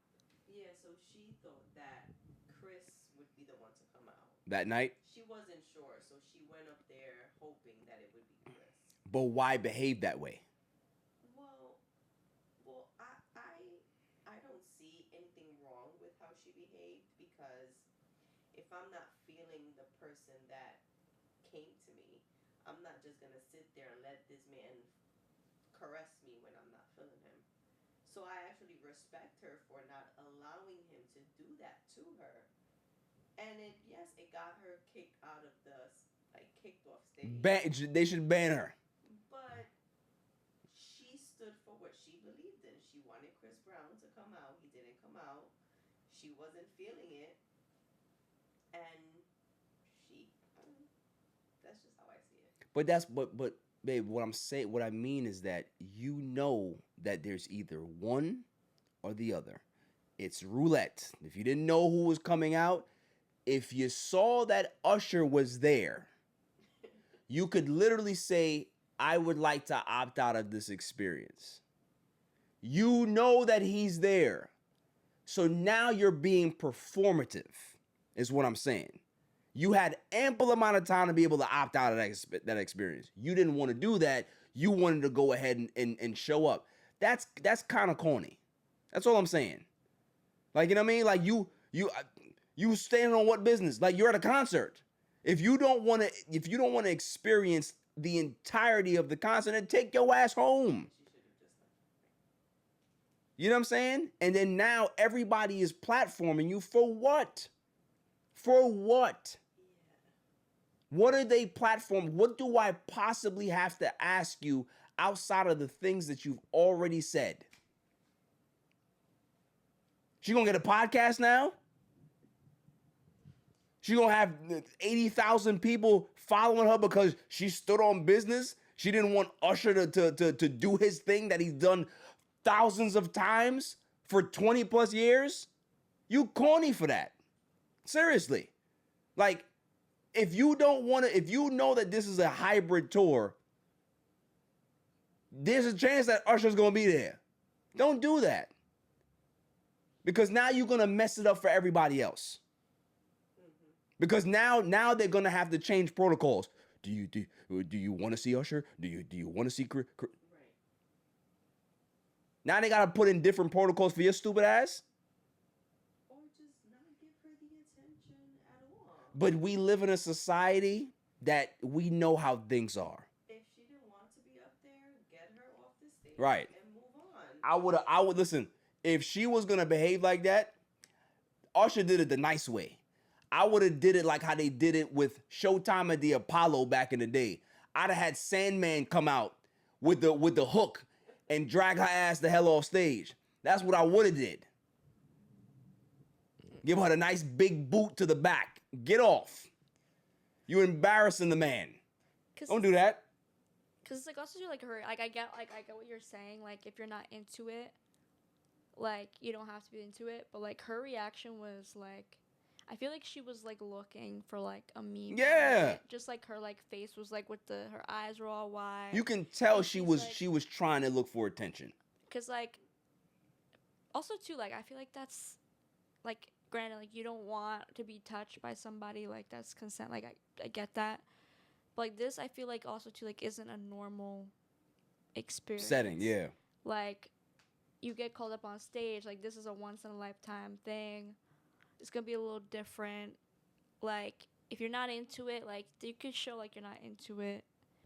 Yeah, so she thought that Chris would be the one to come out. That night? She wasn't sure, so she went up there hoping that it would be Chris. But why behave that way? Well, I don't see anything wrong with how she behaved, because if I'm not feeling the person that came to me, I'm not just gonna sit there and let this man caress me when I'm not feeling him. So I actually respect her for not allowing him to do that to her. And it got her kicked out of kicked off stage. They should ban her. But she stood for what she believed in. She wanted Chris Brown to come out. He didn't come out. She wasn't feeling it. And that's just how I see it. But babe, what I mean is that you know that there's either one or the other. It's roulette. If you didn't know who was coming out, if you saw that Usher was there, you could literally say, I would like to opt out of this experience. You know that he's there. So now you're being performative, is what I'm saying. You had ample amount of time to be able to opt out of that experience. You didn't want to do that. You wanted to go ahead and show up. That's kind of corny. That's all I'm saying. Like, you know what I mean? Like, you stand on what business? Like, you're at a concert. If you don't want to experience the entirety of the concert, then take your ass home. You know what I'm saying? And then now everybody is platforming you for what? For what? What are they platform? What do I possibly have to ask you outside of the things that you've already said? She gonna get a podcast now? She gonna have 80,000 people following her because she stood on business? She didn't want Usher to do his thing that he's done thousands of times for 20 plus years? You corny for that. Seriously. Like, if you know that this is a hybrid tour, there's a chance that Usher's gonna be there. Don't do that. Because now you're gonna mess it up for everybody else. Because now they're gonna have to change protocols. Do you want to see Usher? Do you want to see Chris? Right. Now they gotta put in different protocols for your stupid ass. Or just not give her the attention at all. But we live in a society that we know how things are. If she didn't want to be up there, get her off the stage. Right. And move on. I would listen. If she was gonna behave like that, Usher did it the nice way. I would have did it like how they did it with Showtime at the Apollo back in the day. I'd have had Sandman come out with the hook and drag her ass the hell off stage. That's what I would have did. Give her a nice big boot to the back. Get off. You're embarrassing the man. Don't do that. Cause it's like also like her. I get what you're saying. Like, if you're not into it, like, you don't have to be into it. But like, her reaction was like, I feel like she was like looking for like a meme. Yeah. Just like her like face was like with her eyes were all wide. You can tell and she was trying to look for attention. Cause like, also too, like, I feel like that's like, granted, like, you don't want to be touched by somebody, like, that's consent. Like, I get that. But like, this, I feel like also too, like, isn't a normal experience. Setting, yeah. Like, you get called up on stage, like, this is a once in a lifetime thing. It's gonna be a little different. Like, if you're not into it, like, you could show like you're not into it.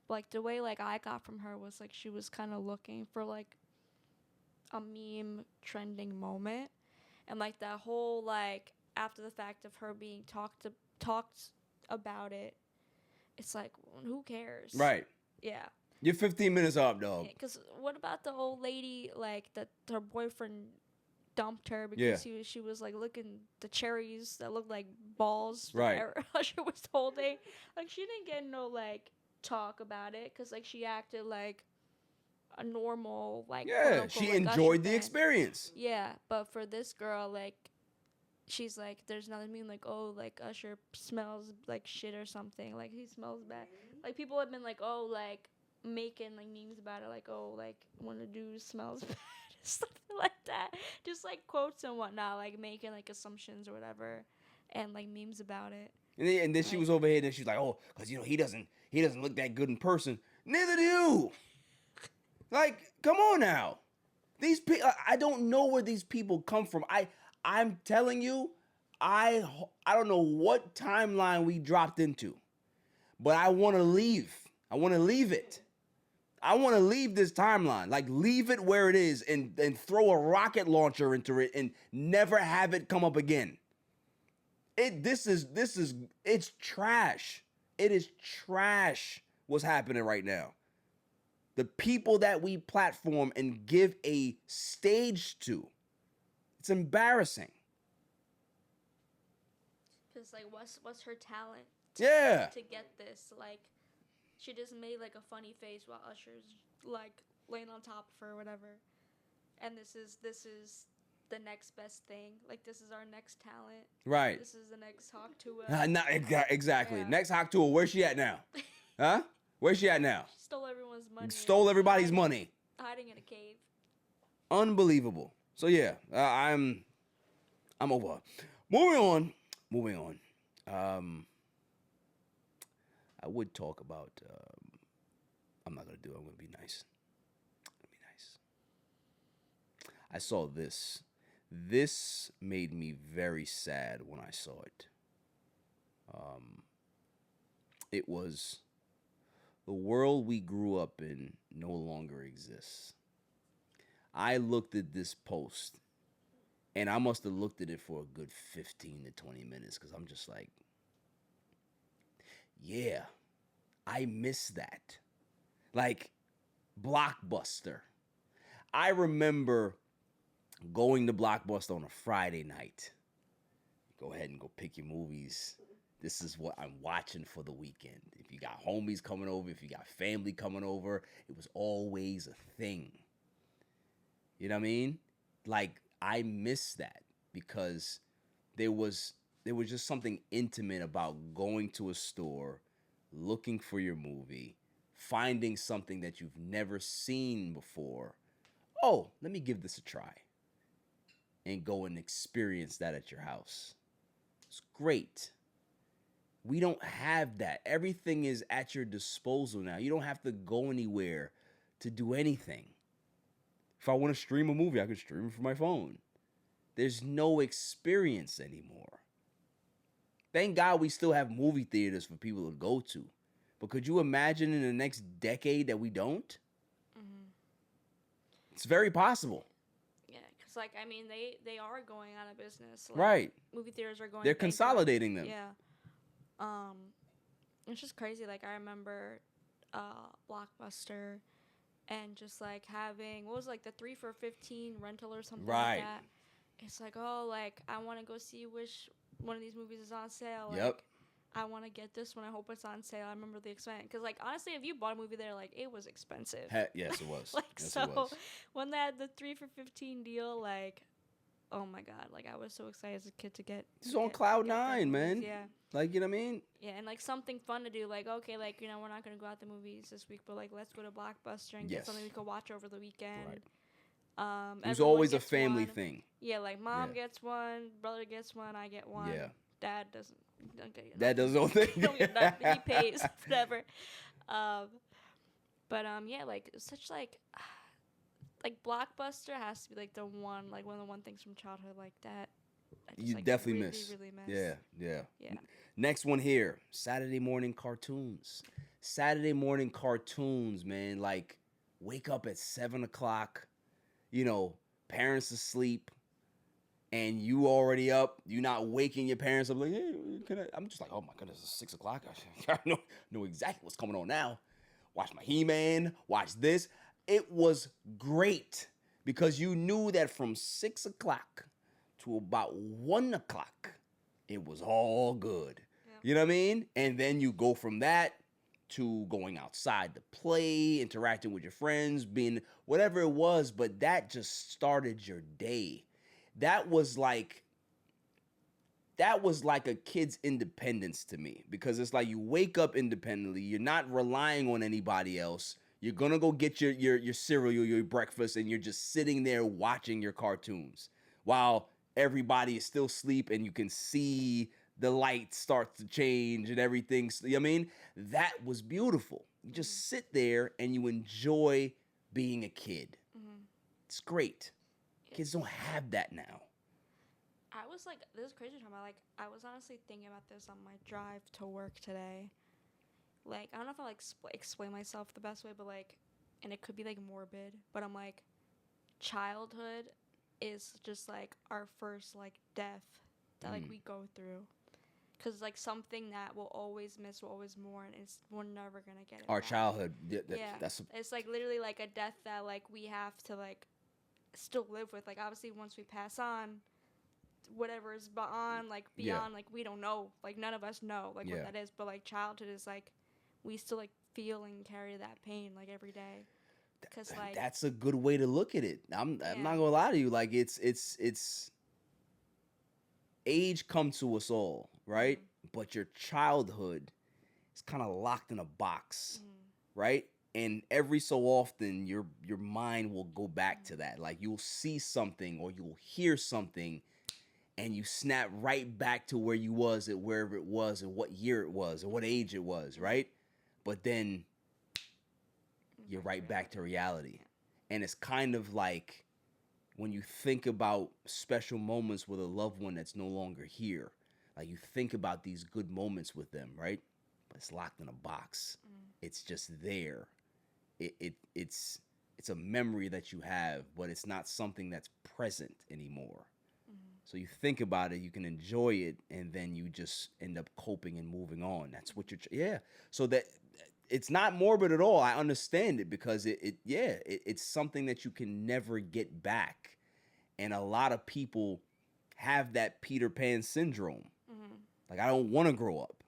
But like, the way like I got from her was like she was kind of looking for like a meme trending moment, and like that whole like after the fact of her being talked about it, it's like, who cares? Right. Yeah. You're 15 minutes up, dog. Because what about the old lady, like, that her boyfriend dumped her because she was like looking the cherries that looked like balls. Right. Usher was holding. Like, she didn't get no like talk about it because like she acted like a normal like. Yeah, she like, enjoyed the experience. Yeah, but for this girl, like, she's like, there's nothing mean like, oh, like Usher smells like shit or something. Like, he smells bad. Like, people have been like, oh, like making like memes about it, like, oh, like when a dude smells bad. Something like that, just like quotes and whatnot, like making like assumptions or whatever, and like memes about it. And then she was over here, and she's like, oh, because, he doesn't look that good in person. Neither do you. Like, come on now. These people, I don't know where these people come from. I'm telling you, I don't know what timeline we dropped into, but I want to leave. I want to leave it. I want to leave this timeline. Like, leave it where it is and throw a rocket launcher into it and never have it come up again. It's trash. It is trash what's happening right now. The people that we platform and give a stage to, it's embarrassing. Because, like, what's her talent? To get this, like, she just made, like, a funny face while Usher's, like, laying on top of her or whatever. And this is the next best thing. Like, this is our next talent. Right. This is the next Hawk Tua. Exactly. Yeah. Next Hawk Tua, where's she at now? Huh? Where's she at now? She stole everyone's money. Stole everybody's money. Hiding in a cave. Unbelievable. So yeah, I'm over. Moving on. I would talk about. I'm not gonna do it. I'm gonna be nice. I saw this. This made me very sad when I saw it. It was, the world we grew up in no longer exists. I looked at this post, and I must have looked at it for a good 15 to 20 minutes, because I'm just like, yeah, I miss that. Like, Blockbuster. I remember going to Blockbuster on a Friday night. Go ahead and go pick your movies. This is what I'm watching for the weekend. If you got homies coming over, if you got family coming over, it was always a thing. You know what I mean? Like, I miss that, because there was just something intimate about going to a store, looking for your movie, finding something that you've never seen before. Oh, let me give this a try. And go and experience that at your house. It's great. We don't have that. Everything is at your disposal now. You don't have to go anywhere to do anything. If I want to stream a movie, I can stream it from my phone. There's no experience anymore. Thank God we still have movie theaters for people to go to. But could you imagine in the next decade that we don't? Mm-hmm. It's very possible. Yeah, because, like, I mean, they are going out of business. Like, right. Movie theaters are going They're bankrupt. consolidating them. Yeah. It's just crazy. Like, I remember Blockbuster and just, like, having, what was, like, the 3 for $15 rental or something like that. It's like, oh, like, I want to go see which one of these movies is on sale. Like, yep. I want to get this one. I hope it's on sale. I remember the expense. Because, like, honestly, if you bought a movie there, like, it was expensive. Yes, it was. Like, yes, so, it was. when they had the 3 for $15 deal, like, oh, my God. Like, I was so excited as a kid to get. It's on cloud nine, man. Yeah. Like, you know what I mean? Yeah, and, like, something fun to do. Like, okay, like, you know, we're not going to go out to movies this week, but, like, let's go to Blockbuster and get something we could watch over the weekend. Right. It was always a family thing. Yeah, like, mom gets one, brother gets one, I get one. Yeah. Dad doesn't. Dad does his own thing. He pays, whatever. Yeah, like, such, like Blockbuster has to be, like, one of the one things from childhood like that. You like, definitely really, miss. really miss. Yeah. Next one here, Saturday morning cartoons. Saturday morning cartoons, man. Like, wake up at 7 o'clock, you know, parents asleep, and you already up. You not waking your parents up like, hey, I'm just like, oh my goodness, it's 6 o'clock. I know exactly what's coming on now. Watch my He-Man, watch this. It was great because you knew that from 6 o'clock to about 1 o'clock, it was all good. Yep. You know what I mean? And then you go from that to going outside to play, interacting with your friends, being whatever it was, but that just started your day. That was like a kid's independence to me, because it's like you wake up independently. You're not relying on anybody else. You're going to go get your cereal, your breakfast, and you're just sitting there watching your cartoons while everybody is still asleep and you can see the light starts to change and everything. I mean, that was beautiful. You just sit there and you enjoy being a kid. It's great. Kids don't have that now. I was like, this is crazy talking about, like, I was honestly thinking about this on my drive to work today. Like, I don't know if I'll, like, explain myself the best way, but, like, and it could be, like, morbid, but I'm like, childhood is just, like, our first, like, death that, like, we go through. Because, like, something that we'll always miss, we'll always mourn, is we're never going to get it Our back. childhood. It's, like, literally, like, a death that, like, we have to, like, still live with. Like, obviously, once we pass on, whatever is beyond, like, like, we don't know. Like, none of us know, like, what that is. But, like, childhood is, like, we still, like, feel and carry that pain, like, every day. Because, like, that's a good way to look at it. I'm not gonna lie to you. Like, it's age comes to us all, right? But your childhood is kind of locked in a box, right? And every so often, your mind will go back to that. Like, you'll see something or you'll hear something, and you snap right back to where you was at wherever it was and what year it was or what age it was, right? But then you're right back to reality. And it's kind of like when you think about special moments with a loved one that's no longer here. Like, you think about these good moments with them, right? But it's locked in a box. It's just there. It's a memory that you have, but it's not something that's present anymore. So you think about it, you can enjoy it, and then you just end up coping and moving on. That's what you're, So that it's not morbid at all. I understand it because it's something that you can never get back. And a lot of people have that Peter Pan syndrome. Like, I don't want to grow up.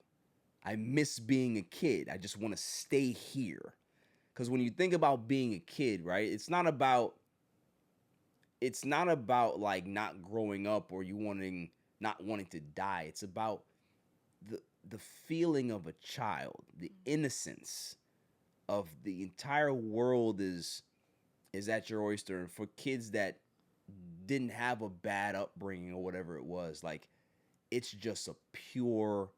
I miss being a kid. I just want to stay here. Because when you think about being a kid, right, it's not about like not growing up or not wanting to die. It's about the feeling of a child, the innocence of the entire world is at your oyster. And for kids that didn't have a bad upbringing or whatever it was, like, it's just a pure,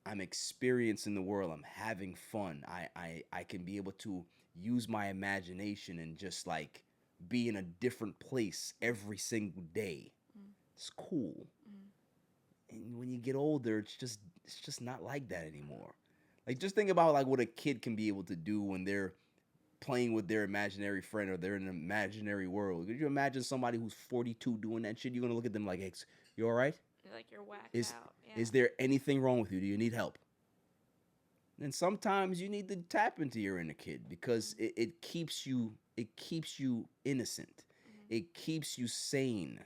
I'm experiencing the world. I'm having fun. I can be able to use my imagination and just, like, be in a different place every single day. It's cool. And when you get older, it's just not like that anymore. Like, just think about, like, what a kid can be able to do when they're playing with their imaginary friend or they're in an imaginary world. Could you imagine somebody who's 42 doing that shit? You're gonna look at them like, hey, you all right? Like, you're whacked out. Is there anything wrong with you? Do you need help? And sometimes you need to tap into your inner kid because it keeps you innocent. It keeps you sane.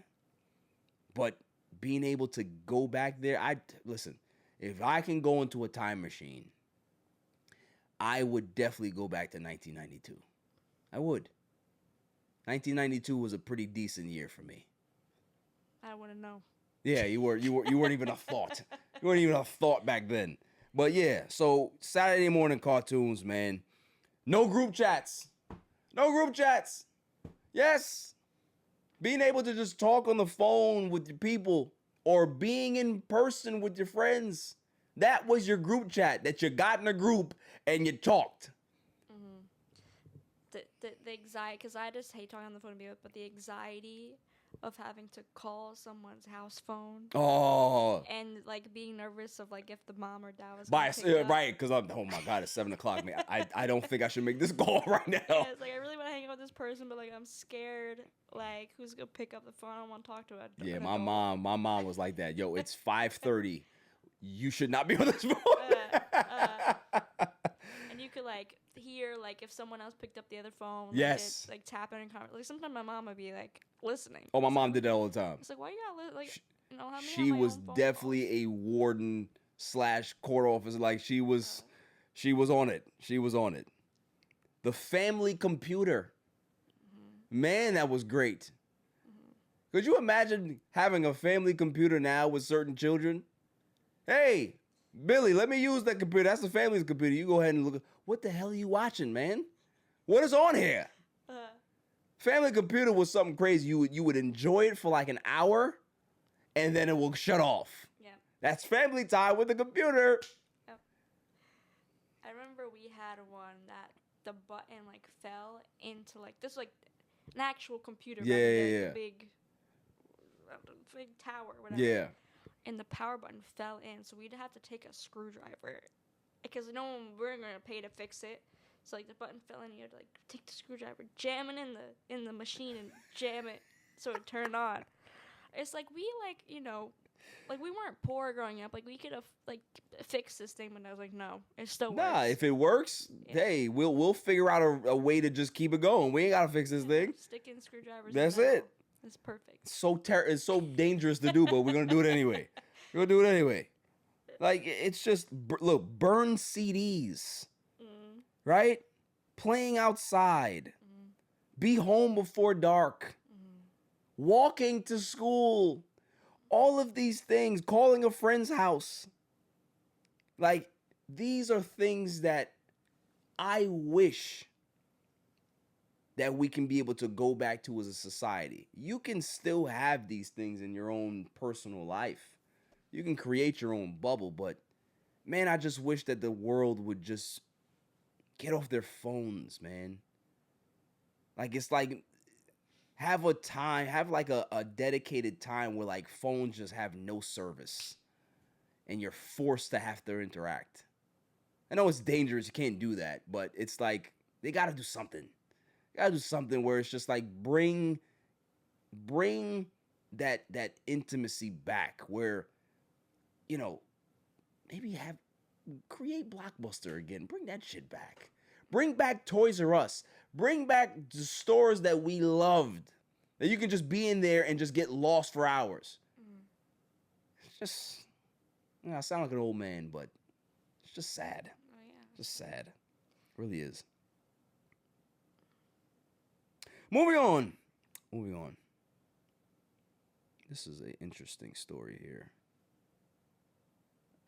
But being able to go back there, listen, if I can go into a time machine, I would definitely go back to 1992. I would. 1992 was a pretty decent year for me. I wouldn't know. Yeah, you weren't even a thought. You weren't even a thought back then. But yeah, so Saturday morning cartoons, man. No group chats. No group chats. Yes. Being able to just talk on the phone with your people or being in person with your friends. That was your group chat, that you got in a group and you talked. The anxiety, because I just hate talking on the phone to be with, but the anxiety of having to call someone's house phone. Oh. And, like, being nervous of, like, if the mom or dad was right, because oh my God, it's 7 o'clock, man. I don't think I should make this call right now. Yeah, it's like, I really want to hang out with this person, but, like, I'm scared, like, who's going to pick up the phone? I don't want to talk to her. Yeah, my mom was like that. Yo, it's 5:30. You should not be on this phone. And you could, like, hear, like, if someone else picked up the other phone. Yes. Like, tapping and conversation. Like, sometimes my mom would be, like, listening. Oh, my mom did that all the time. It's like, why you gotta, like, you know, she was definitely a warden / court officer. Like, she was on it. She was on it. The family computer. Man, that was great. Could you imagine having a family computer now with certain children? Hey, Billy, let me use that computer. That's the family's computer. You go ahead and look. What the hell are you watching, man? What is on here? Family computer was something crazy. You would enjoy it for like an hour, and then it will shut off. Yeah. That's family time with the computer. Yep. I remember we had one that the button like fell into like this like an actual computer. Yeah, right? yeah. The big tower, whatever. Yeah. And the power button fell in, so we'd have to take a screwdriver because no one we're gonna pay to fix it. So like the button fell in, you had to like take the screwdriver, jam it in the machine, and jam it so it turned on. It's like we like like we weren't poor growing up. Like we could have like fixed this thing, but I was like, no, it still works. Nah, if it works, hey, we'll figure out a way to just keep it going. We ain't gotta fix this thing. Stick in screwdrivers. That's it. It's perfect. It's so dangerous to do, but we're gonna do it anyway. We're gonna do it anyway. Like it's just look, burn CDs, right? Playing outside, be home before dark, walking to school, all of these things, calling a friend's house. Like these are things that I wish that we can be able to go back to as a society. You can still have these things in your own personal life. You can create your own bubble, but man, I just wish that the world would just get off their phones, man. Like it's like have like a dedicated time where like phones just have no service and you're forced to have to interact. I know it's dangerous, you can't do that, but it's like they gotta do something. Gotta do something where it's just like bring that intimacy back where, maybe create Blockbuster again. Bring that shit back. Bring back Toys R Us. Bring back the stores that we loved. That you can just be in there and just get lost for hours. It's just, I sound like an old man, but it's just sad. Oh yeah. Just sad. It really is. Moving on. This is an interesting story here.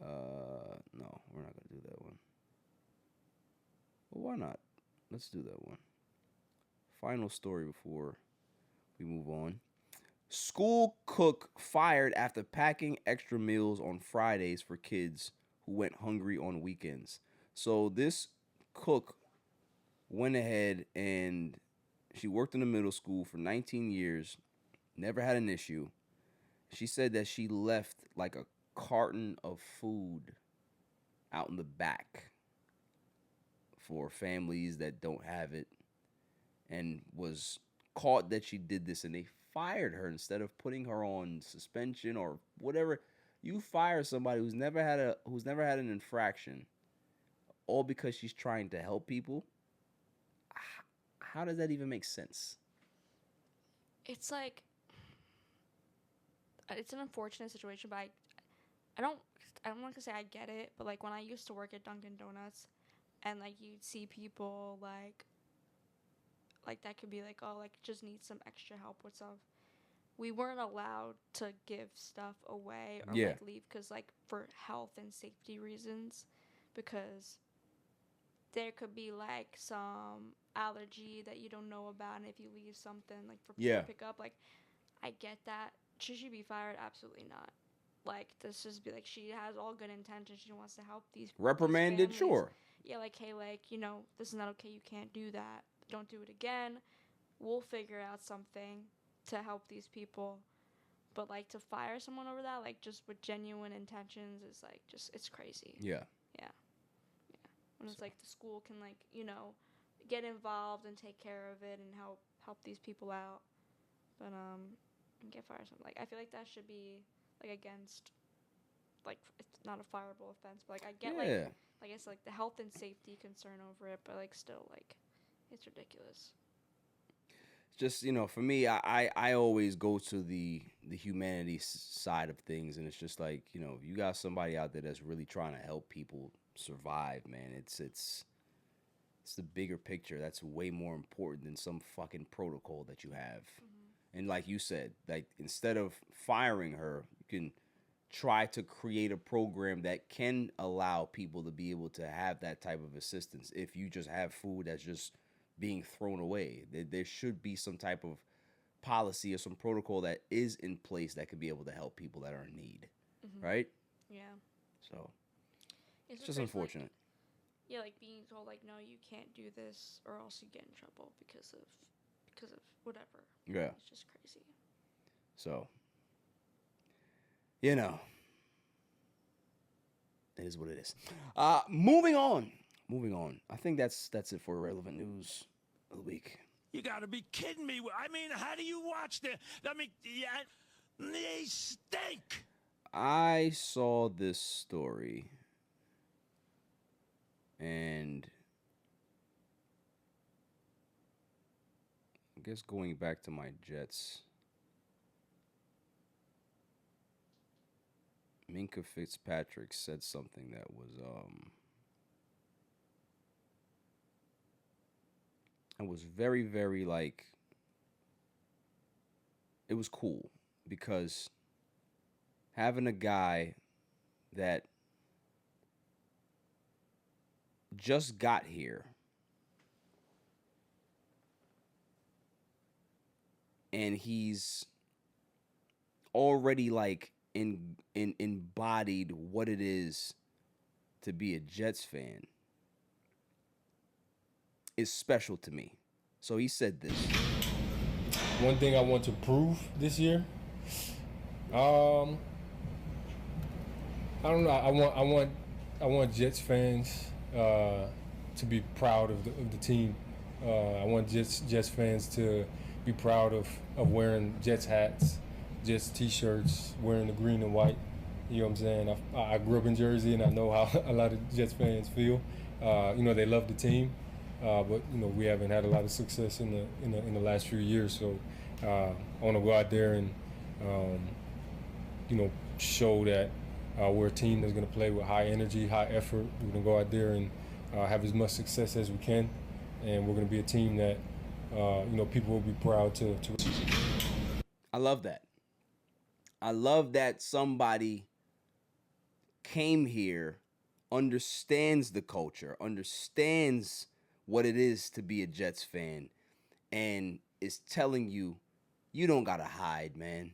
No, we're not going to do that one. Well, why not? Let's do that one. Final story before we move on. School cook fired after packing extra meals on Fridays for kids who went hungry on weekends. So this cook went ahead and she worked in a middle school for 19 years, never had an issue. She said that she left like a carton of food out in the back for families that don't have it and was caught that she did this, and they fired her instead of putting her on suspension or whatever. You fire somebody who's never had an infraction all because she's trying to help people. How does that even make sense? It's like it's an unfortunate situation, but I'm not gonna say I get it, but like when I used to work at Dunkin' Donuts, and like you'd see people like that could be like, oh, like just need some extra help with stuff. We weren't allowed to give stuff away or like leave because like for health and safety reasons, because there could be like some allergy that you don't know about, and if you leave something like for people to pick up, like I get that. Should she be fired? Absolutely not. Like this just be like she has all good intentions. She wants to help these reprimanded, these sure. Yeah, like hey, like this is not okay. You can't do that. Don't do it again. We'll figure out something to help these people. But like to fire someone over that, like just with genuine intentions, is like just it's crazy. Yeah. When it's like the school can like get involved and take care of it and help these people out, but and get fired something like I feel like that should be like against like it's not a fireable offense, but like I get like I said, like the health and safety concern over it, but like still like it's ridiculous. Just for me, I always go to the humanity side of things, and it's just like if you got somebody out there that's really trying to help people survive, man, it's the bigger picture that's way more important than some fucking protocol that you have. And like you said, like instead of firing her, you can try to create a program that can allow people to be able to have that type of assistance. If you just have food that's just being thrown away, there should be some type of policy or some protocol that is in place that could be able to help people that are in need, right? Yeah. So it's It's just unfortunate. Yeah, like being told like, no, you can't do this, or else you get in trouble because of whatever. Yeah. It's just crazy. So, you know, it is what it is. Moving on. I think that's it for relevant news of the week. You gotta be kidding me. I mean, how do you watch the? I mean, yeah, they stink. I saw this story, and I guess going back to my Jets, Minkah Fitzpatrick said something that was it was very, very like, it was cool because having a guy that just got here and he's already like embodied what it is to be a Jets fan is special to me. So he said this. One thing I want to prove this year, I don't know. I want Jets fans to be proud of the team. I want Jets fans to be proud of wearing Jets hats, Jets t-shirts, wearing the green and white. You know what I'm saying? I grew up in Jersey, and I know how a lot of Jets fans feel. They love the team, but we haven't had a lot of success in the last few years. So I want to go out there and show that we're a team that's going to play with high energy, high effort. We're going to go out there and have as much success as we can, and we're going to be a team that people will be proud to. I love that. I love that somebody came here, understands the culture, understands what it is to be a Jets fan, and is telling you, you don't gotta hide, man.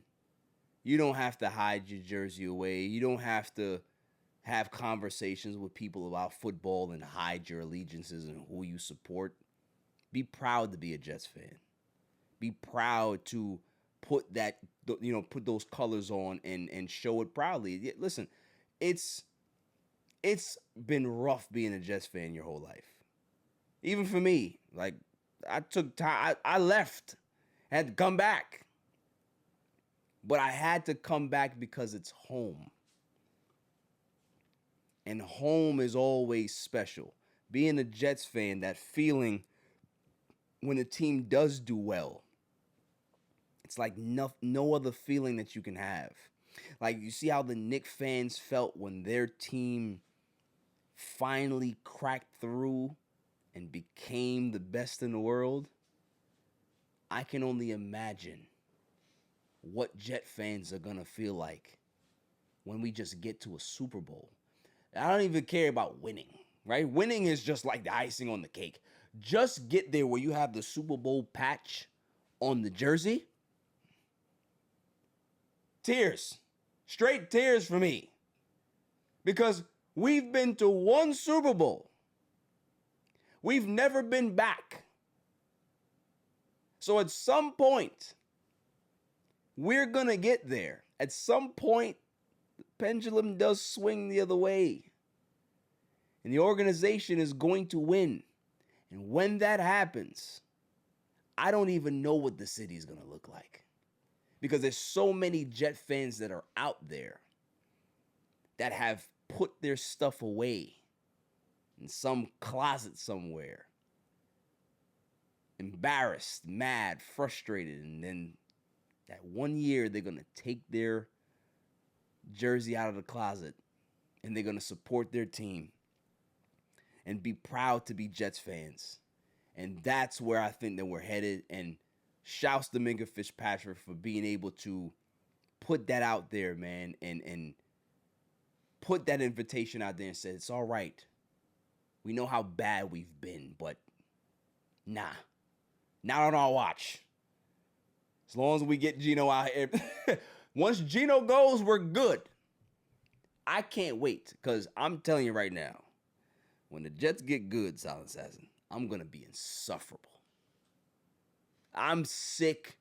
You don't have to hide your jersey away. You don't have to have conversations with people about football and hide your allegiances and who you support. Be proud to be a Jets fan. Be proud to put those colors on and show it proudly. Listen, it's been rough being a Jets fan your whole life. Even for me, like, I took time. I left, had to come back, but I had to come back because it's home, and home is always special. Being a Jets fan, that feeling when the team does do well, it's like no other feeling that you can have. Like, you see how the Knicks fans felt when their team finally cracked through and became the best in the world? I can only imagine what Jet fans are going to feel like when we just get to a Super Bowl. I don't even care about winning, right? Winning is just like the icing on the cake. Just get there where you have the Super Bowl patch on the jersey. Tears. Straight tears for me. Because we've been to one Super Bowl. We've never been back. So at some point, we're going to get there. At some point, the pendulum does swing the other way. And the organization is going to win. And when that happens, I don't even know what the city is going to look like. Because there's so many Jet fans that are out there that have put their stuff away in some closet somewhere. Embarrassed, mad, frustrated. And then that one year they're going to take their jersey out of the closet and they're going to support their team and be proud to be Jets fans. And that's where I think that we're headed. And shouts to Minka Fitzpatrick for being able to put that out there, man, and put that invitation out there and say, it's all right. We know how bad we've been, but nah, not on our watch. As long as we get Geno out here. Once Geno goes, we're good. I can't wait because I'm telling you right now, when the Jets get good, Silent Assassin, I'm going to be insufferable. I'm sick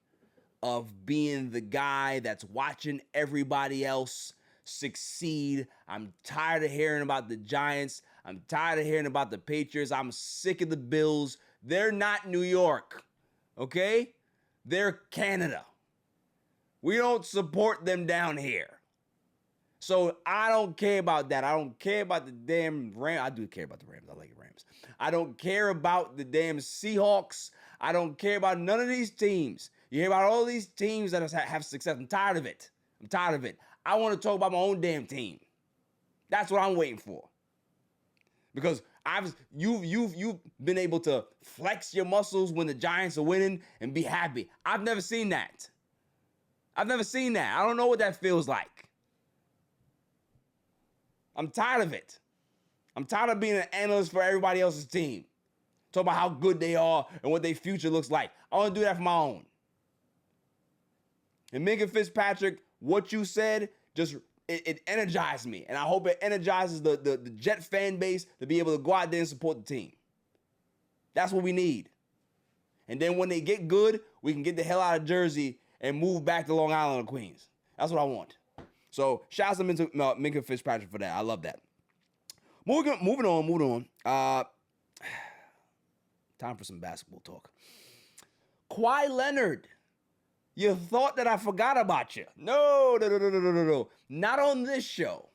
of being the guy that's watching everybody else succeed. I'm tired of hearing about the Giants. I'm tired of hearing about the Patriots. I'm sick of the Bills. They're not New York, okay? They're Canada. We don't support them down here. So I don't care about that. I don't care about the damn Rams. I do care about the Rams. I like the Rams. I don't care about the damn Seahawks. I don't care about none of these teams. You hear about all these teams that have success. I'm tired of it. I want to talk about my own damn team. That's what I'm waiting for. Because you've been able to flex your muscles when the Giants are winning and be happy. I've never seen that. I don't know what that feels like. I'm tired of it. I'm tired of being an analyst for everybody else's team. Talk about how good they are and what their future looks like. I want to do that for my own. And Minkah Fitzpatrick, what you said, just it energized me. And I hope it energizes the Jet fan base to be able to go out there and support the team. That's what we need. And then when they get good, we can get the hell out of Jersey and move back to Long Island or Queens. That's what I want. So shout out to Minkah Fitzpatrick for that. I love that. Moving on. Time for some basketball talk. Kawhi Leonard. You thought that I forgot about you. No. Not on this show.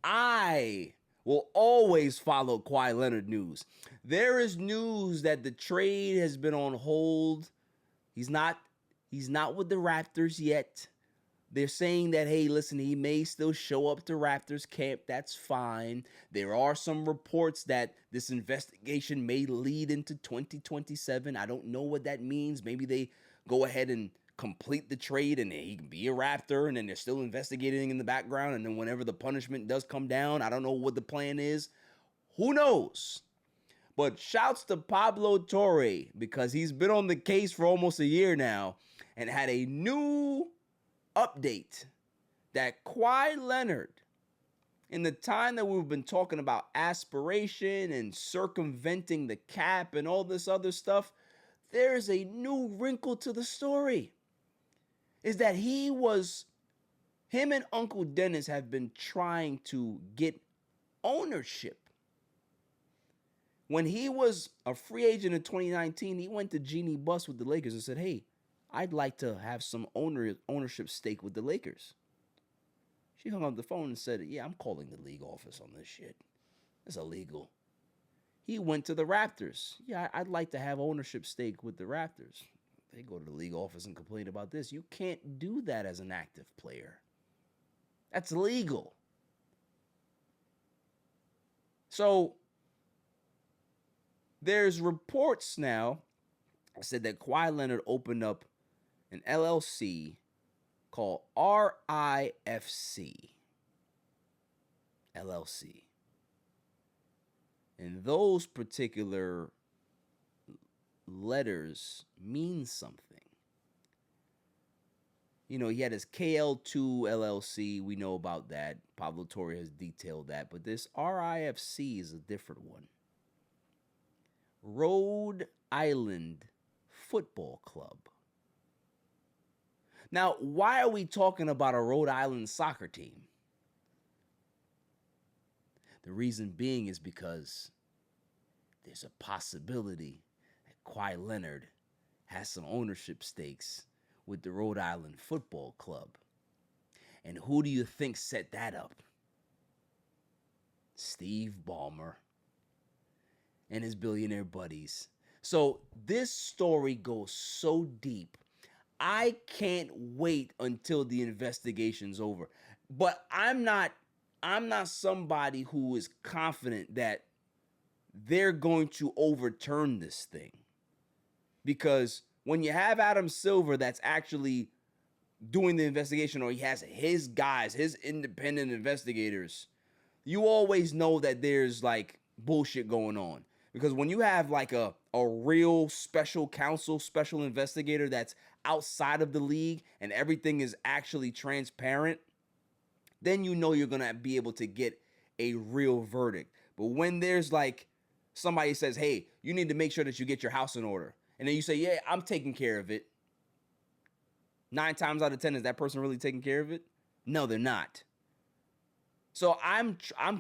I will always follow Kawhi Leonard news. There is news that the trade has been on hold. He's not with the Raptors yet. They're saying that, hey, listen, he may still show up to Raptors camp. That's fine. There are some reports that this investigation may lead into 2027. I don't know what that means. Maybe they go ahead and complete the trade and he can be a Raptor and then they're still investigating in the background. And then whenever the punishment does come down, I don't know what the plan is. Who knows? But shouts to Pablo Torre because he's been on the case for almost a year now and had a new update that Kawhi Leonard, in the time that we've been talking about aspiration and circumventing the cap and all this other stuff, there's a new wrinkle to the story. Is that him and Uncle Dennis have been trying to get ownership. When he was a free agent in 2019, he went to Jeannie Buss with the Lakers and said, hey, I'd like to have some ownership stake with the Lakers. She hung up the phone and said, yeah, I'm calling the league office on this shit. It's illegal. He went to the Raptors. Yeah, I'd like to have ownership stake with the Raptors. They go to the league office and complain about this. You can't do that as an active player. That's illegal. So there's reports now said that Kawhi Leonard opened up an LLC called RIFC LLC. And those particular letters mean something. You know, he had his KL2 LLC. We know about that. Pablo Torre has detailed that. But this RIFC is a different one. Rhode Island Football Club. Now, why are we talking about a Rhode Island soccer team? The reason being is because there's a possibility that Kawhi Leonard has some ownership stakes with the Rhode Island Football Club. And who do you think set that up? Steve Ballmer and his billionaire buddies. So this story goes so deep. I can't wait until the investigation's over. But I'm not somebody who is confident that they're going to overturn this thing. Because when you have Adam Silver that's actually doing the investigation, or he has his guys, his independent investigators, you always know that there's like bullshit going on. Because when you have like a real special counsel, special investigator that's outside of the league and everything is actually transparent, then you know you're going to be able to get a real verdict. But when there's like somebody says, hey, you need to make sure that you get your house in order. And then you say, yeah, I'm taking care of it. 9 times out of 10, is that person really taking care of it? No, they're not. So I'm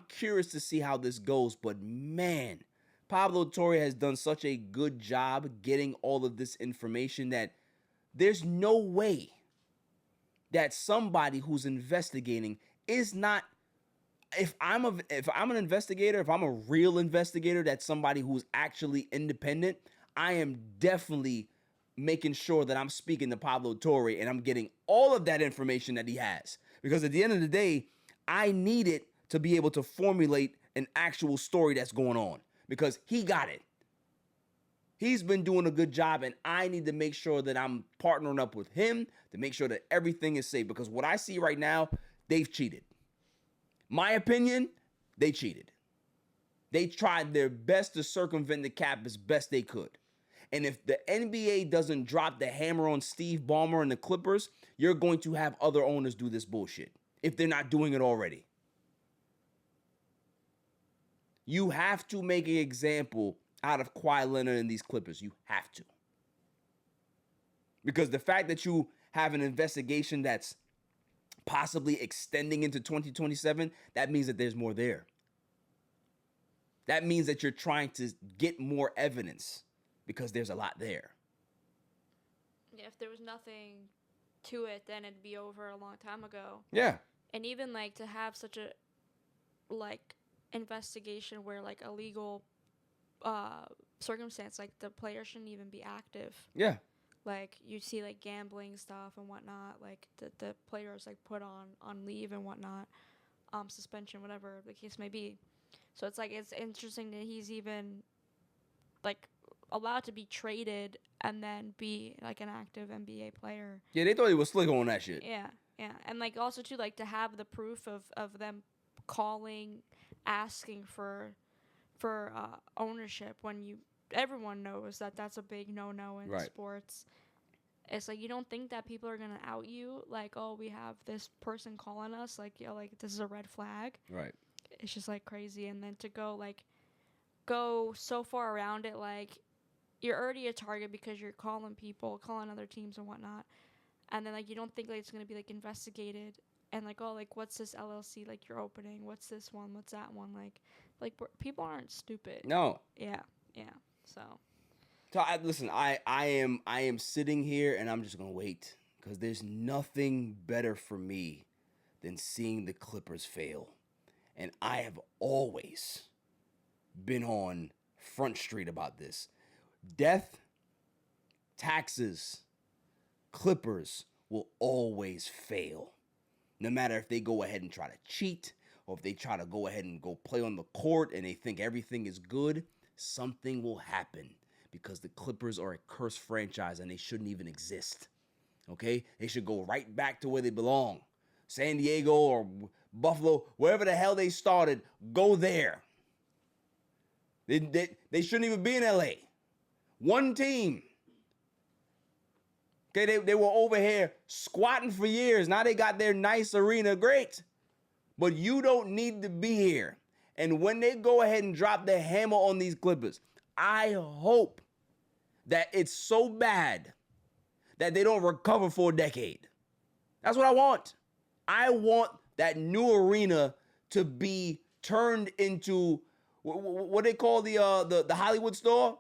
curious to see how this goes. But man, Pablo Torre has done such a good job getting all of this information that there's no way that somebody who's investigating is not. If I'm an investigator, if I'm a real investigator, that's somebody who's actually independent, I am definitely making sure that I'm speaking to Pablo Torre and I'm getting all of that information that he has. Because at the end of the day, I need it to be able to formulate an actual story that's going on. Because he got it. He's been doing a good job, and I need to make sure that I'm partnering up with him to make sure that everything is safe. Because what I see right now, they've cheated. My opinion, they cheated. They tried their best to circumvent the cap as best they could. And if the NBA doesn't drop the hammer on Steve Ballmer and the Clippers, you're going to have other owners do this bullshit if they're not doing it already. You have to make an example out of Kawhi Leonard and these Clippers. You have to. Because the fact that you have an investigation that's possibly extending into 2027, that means that there's more there. That means that you're trying to get more evidence because there's a lot there. Yeah, if there was nothing to it, then it'd be over a long time ago. Yeah. And even like to have such a like investigation where like a legal circumstance, like the player shouldn't even be active. Yeah. Like you see like gambling stuff and whatnot, like the players like put on leave and whatnot, suspension, whatever the case may be. So it's like it's interesting that he's even like allowed to be traded and then be like an active NBA player. Yeah, they thought he was slick on that shit. Yeah, yeah. And like also too, like to have the proof of them calling, asking for ownership when everyone knows that that's a big no-no in sports. It's like you don't think that people are gonna out you, like, oh, we have this person calling us, like, you know, like this is a red flag. Right. It's just like crazy. And then to go so far around it, like you're already a target because you're calling other teams and whatnot, and then like you don't think like it's gonna be like investigated and like, oh, like what's this LLC like you're opening, what's this one, what's that one, like people aren't stupid. No. Yeah. So listen, I am sitting here and I'm just gonna wait because there's nothing better for me than seeing the Clippers fail. And I have always been on Front Street about this. Death, taxes, Clippers will always fail. No matter if they go ahead and try to cheat or if they try to go ahead and go play on the court and they think everything is good, something will happen because the Clippers are a cursed franchise and they shouldn't even exist. Okay? They should go right back to where they belong. San Diego or Buffalo, wherever the hell they started, go there. They shouldn't even be in LA. One team. Okay, they were over here squatting for years. Now they got their nice arena. Great. But you don't need to be here. And when they go ahead and drop the hammer on these Clippers, I hope that it's so bad that they don't recover for a decade. That's what I want. I want that new arena to be turned into what they call the Hollywood store?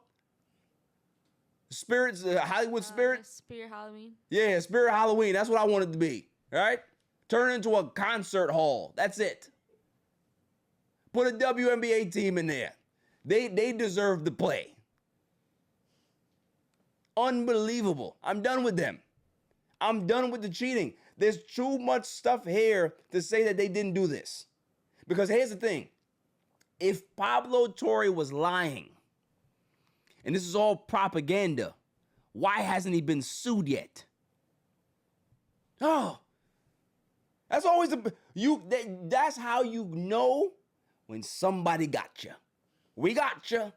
Spirits, Hollywood Spirit? Spirit Halloween. Yeah, Spirit Halloween. That's what I want it to be. All right? Turn it into a concert hall. That's it. Put a WNBA team in there. They deserve to play. Unbelievable. I'm done with them. I'm done with the cheating. There's too much stuff here to say that they didn't do this. Because here's the thing. If Pablo Torre was lying, and this is all propaganda, why hasn't he been sued yet? Oh, that's always that's how you know when somebody got you. We got you.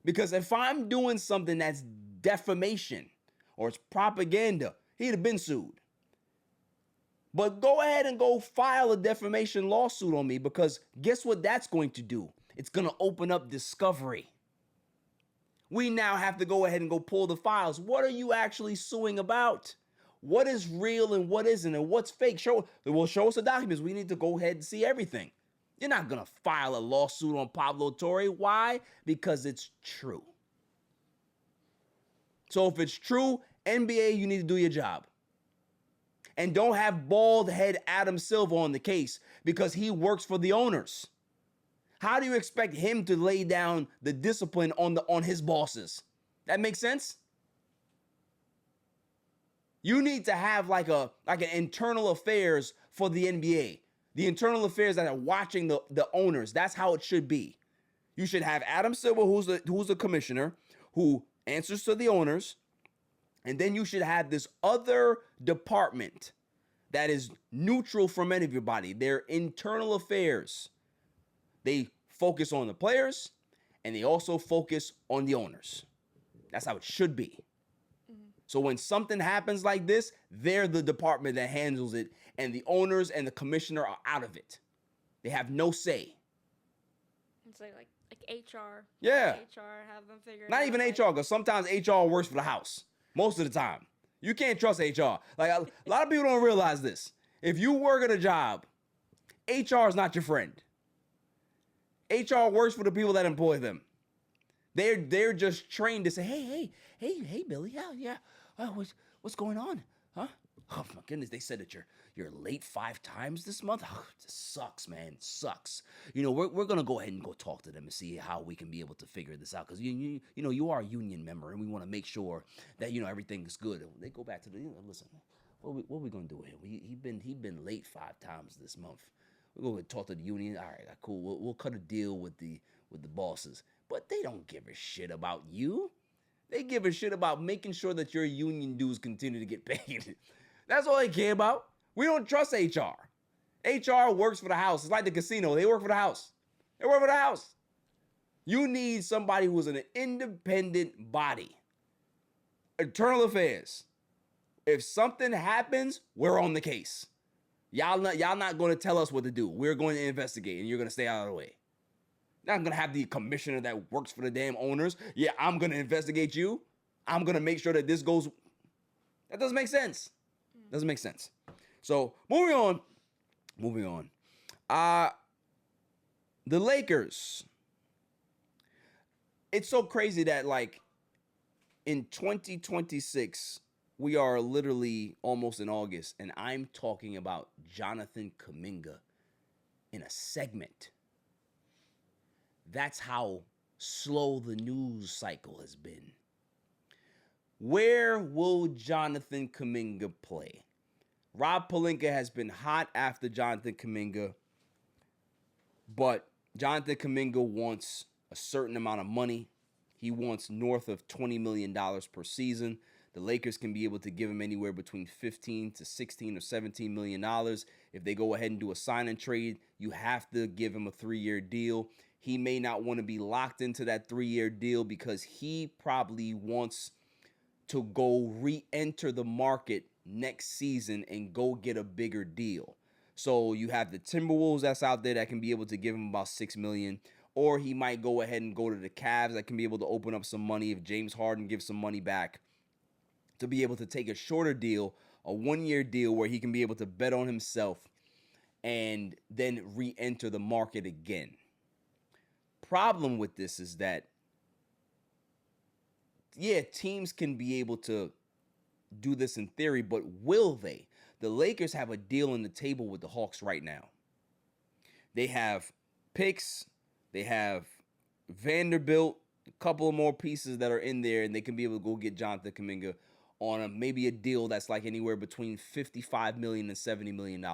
Because if I'm doing something that's defamation or it's propaganda, he'd have been sued. But go ahead and go file a defamation lawsuit on me, because guess what that's going to do? It's going to open up discovery. We now have to go ahead and go pull the files. What are you actually suing about? What is real and what isn't, and what's fake? Show us the documents. We need to go ahead and see everything. You're not going to file a lawsuit on Pablo Torre. Why? Because it's true. So if it's true, NBA, you need to do your job. And don't have bald head Adam Silver on the case, because he works for the owners. How do you expect him to lay down the discipline on his bosses? That makes sense? You need to have like an internal affairs for the NBA. The internal affairs that are watching the owners. That's how it should be. You should have Adam Silver, who's the commissioner, who answers to the owners. And then you should have this other department that is neutral from everybody. Their internal affairs. They focus on the players, and they also focus on the owners. That's how it should be. So when something happens like this, they're the department that handles it, and the owners and the commissioner are out of it. They have no say. It's like HR. Yeah. HR, have them figure it Not out. even HR, because sometimes HR works for the house. Most of the time. You can't trust HR. Like, a lot of people don't realize this. If you work at a job, HR is not your friend. HR works for the people that employ them. They're just trained to say, hey, Billy, yeah. What's going on? Huh? Oh my goodness, they said that you're late 5 times this month. Oh, this sucks, man. Sucks. You know, we're gonna go ahead and go talk to them and see how we can be able to figure this out, because you know you are a union member, and we want to make sure that everything is good. They go back to listen. What we gonna do here? He been late 5 times this month. We're going to talk to the union. All right, cool. We'll cut a deal with the bosses. But they don't give a shit about you. They give a shit about making sure that your union dues continue to get paid. That's all they care about. We don't trust HR. HR works for the house. It's like the casino. They work for the house. They work for the house. You need somebody who's an independent body. Internal affairs. If something happens, we're on the case. Y'all not going to tell us what to do. We're going to investigate, and you're going to stay out of the way. Not going to have the commissioner that works for the damn owners. Yeah, I'm going to investigate you. I'm going to make sure that this goes. That doesn't make sense. Doesn't make sense. So, moving on. The Lakers. It's so crazy that, like, in 2026, we are literally almost in August, and I'm talking about Jonathan Kuminga in a segment. That's how slow the news cycle has been. Where will Jonathan Kuminga play? Rob Pelinka has been hot after Jonathan Kuminga, but Jonathan Kuminga wants a certain amount of money. He wants north of $20 million per season. The Lakers can be able to give him anywhere between $15 to $16 or $17 million. If they go ahead and do a sign and trade, you have to give him a 3-year deal. He may not want to be locked into that 3-year deal because he probably wants to go re-enter the market next season and go get a bigger deal. So you have the Timberwolves that's out there that can be able to give him about $6 million. Or he might go ahead and go to the Cavs that can be able to open up some money if James Harden gives some money back, to be able to take a shorter deal, a 1-year deal where he can be able to bet on himself and then re-enter the market again. Problem with this is that, yeah, teams can be able to do this in theory, but will they? The Lakers have a deal on the table with the Hawks right now. They have picks, they have Vanderbilt, a couple of more pieces that are in there, and they can be able to go get Jonathan Kuminga on maybe a deal that's like anywhere between $55 million and $70 million.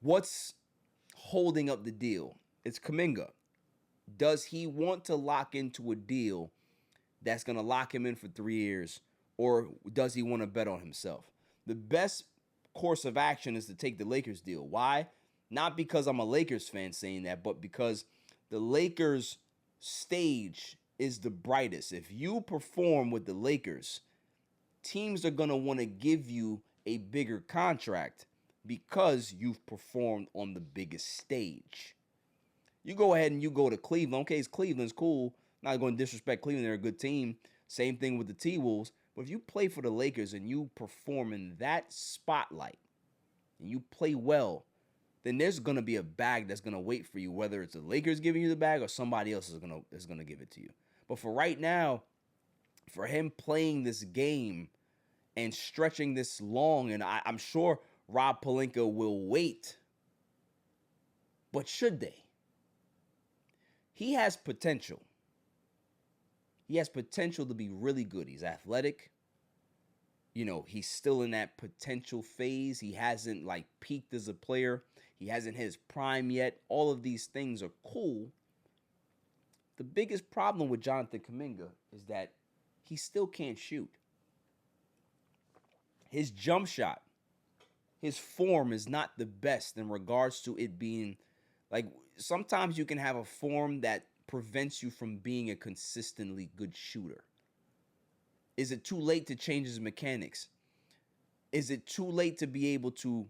What's holding up the deal? It's Kuminga. Does he want to lock into a deal that's going to lock him in for 3 years, or does he want to bet on himself? The best course of action is to take the Lakers deal. Why? Not because I'm a Lakers fan saying that, but because the Lakers stage is the brightest. If you perform with the Lakers, teams are going to want to give you a bigger contract because you've performed on the biggest stage. You go ahead and you go to Cleveland. Okay, Cleveland's cool. Not going to disrespect Cleveland. They're a good team. Same thing with the T-Wolves. But if you play for the Lakers and you perform in that spotlight and you play well, then there's going to be a bag that's going to wait for you, whether it's the Lakers giving you the bag or somebody else is going to give it to you. But for right now, for him playing this game and stretching this long, and I'm sure Rob Pelinka will wait. But should they? He has potential. He has potential to be really good. He's athletic. You know, he's still in that potential phase. He hasn't like peaked as a player. He hasn't hit his prime yet. All of these things are cool. The biggest problem with Jonathan Kuminga is that he still can't shoot. His jump shot, his form is not the best in regards to it being like, sometimes you can have a form that prevents you from being a consistently good shooter. Is it too late to change his mechanics? Is it too late to be able to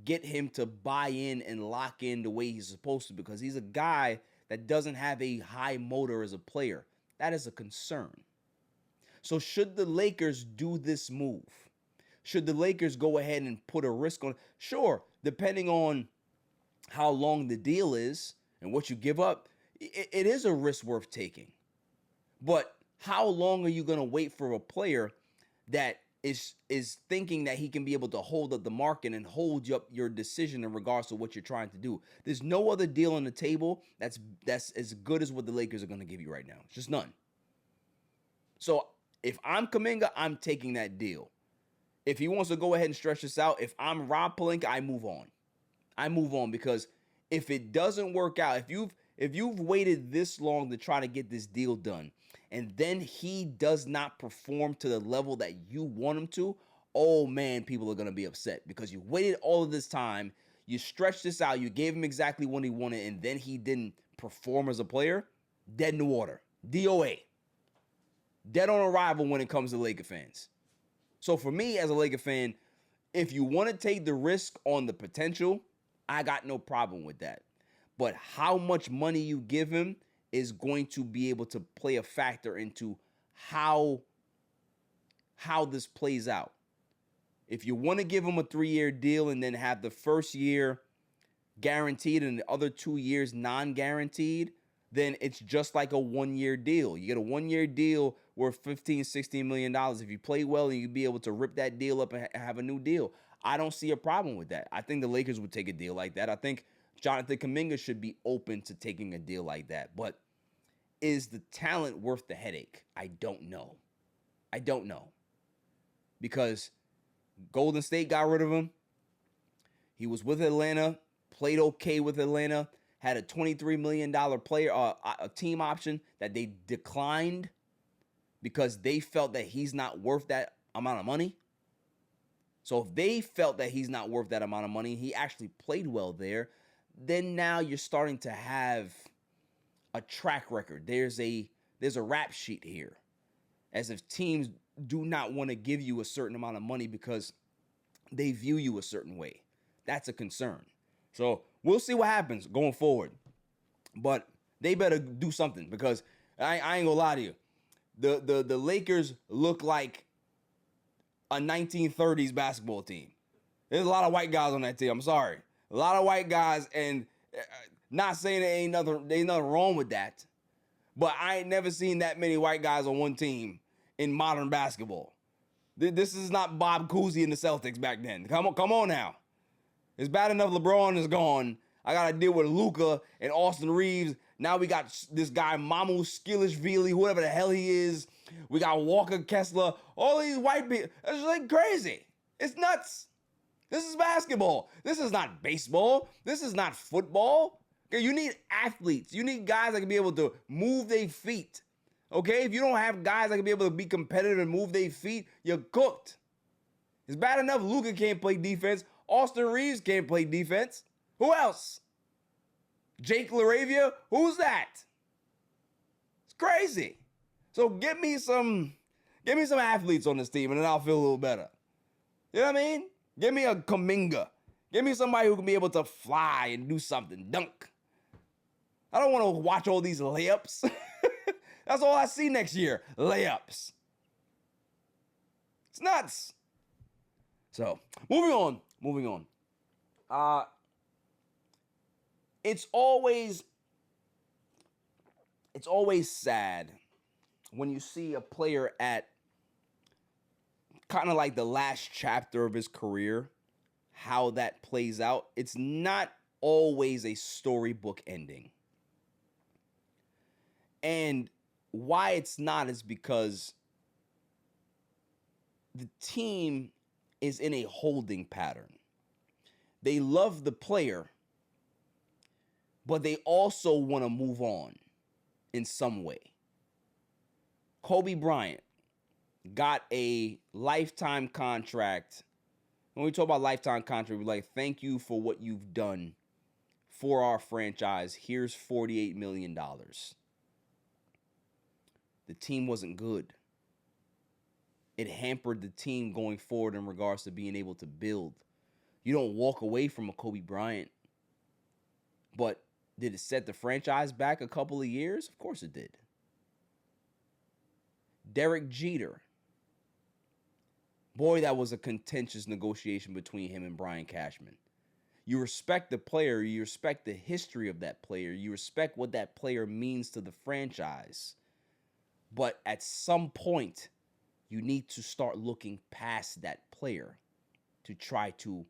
get him to buy in and lock in the way he's supposed to? Because he's a guy that doesn't have a high motor as a player. That is a concern. So should the Lakers do this move? Should the Lakers go ahead and put a risk on? Sure, depending on how long the deal is and what you give up, it is a risk worth taking. But how long are you going to wait for a player that is thinking that he can be able to hold up the market and hold up your decision in regards to what you're trying to do? There's no other deal on the table that's as good as what the Lakers are going to give you right now. It's just none. So if I'm Kuminga, I'm taking that deal. If he wants to go ahead and stretch this out, if I'm Rob Pelinka, I move on. I move on, because if it doesn't work out, if you've waited this long to try to get this deal done, and then he does not perform to the level that you want him to, oh man, people are going to be upset, because you waited all of this time, you stretched this out, you gave him exactly what he wanted, and then he didn't perform as a player. Dead in the water. DOA. Dead on arrival when it comes to Laker fans. So for me as a Laker fan, if you want to take the risk on the potential, I got no problem with that. But how much money you give him is going to be able to play a factor into how this plays out. If you want to give him a 3-year deal and then have the first year guaranteed and the other 2 years non-guaranteed, then it's just like a 1-year deal. You get a 1-year deal worth $15-16 million. If you play well, and you be able to rip that deal up and have a new deal. I don't see a problem with that. I think the Lakers would take a deal like that. I think Jonathan Kuminga should be open to taking a deal like that. But is the talent worth the headache? I don't know. I don't know. Because Golden State got rid of him. He was with Atlanta, played okay with Atlanta, had a $23 million player, a team option that they declined because they felt that he's not worth that amount of money. So if they felt that he's not worth that amount of money, he actually played well there, then now you're starting to have a track record. There's a rap sheet here, as if teams do not want to give you a certain amount of money because they view you a certain way. That's a concern. So we'll see what happens going forward. But they better do something, because I ain't gonna lie to you. The Lakers look like a 1930s basketball team. There's a lot of white guys on that team. I'm sorry. A lot of white guys, and not saying there ain't nothing wrong with that, but I ain't never seen that many white guys on one team in modern basketball. This is not Bob Cousy and the Celtics back then. Come on now. It's bad enough LeBron is gone. I got to deal with Luka and Austin Reeves. Now we got this guy, Mamu Skilishvili, whoever the hell he is. We got Walker Kessler. All these white people. It's like crazy. It's nuts. This is basketball. This is not baseball. This is not football. Okay, you need athletes. You need guys that can be able to move their feet. Okay, if you don't have guys that can be able to be competitive and move their feet, you're cooked. It's bad enough Luka can't play defense. Austin Reeves can't play defense. Who else? Jake LaRavia? Who's that? It's crazy. So give me some athletes on this team, and then I'll feel a little better. You know what I mean? Give me a Kuminga. Give me somebody who can be able to fly and do something, dunk. I don't want to watch all these layups. That's all I see next year, layups. It's nuts. So, moving on. It's always sad when you see a player at kind of like the last chapter of his career, how that plays out. It's not always a storybook ending. And why it's not is because the team is in a holding pattern. They love the player, but they also want to move on in some way. Kobe Bryant got a lifetime contract. When we talk about lifetime contract, we're like, thank you for what you've done for our franchise. Here's $48 million. The team wasn't good. It hampered the team going forward in regards to being able to build. You don't walk away from a Kobe Bryant. But did it set the franchise back a couple of years? Of course it did. Derek Jeter. Boy, that was a contentious negotiation between him and Brian Cashman. You respect the player. You respect the history of that player. You respect what that player means to the franchise. But at some point, you need to start looking past that player to try to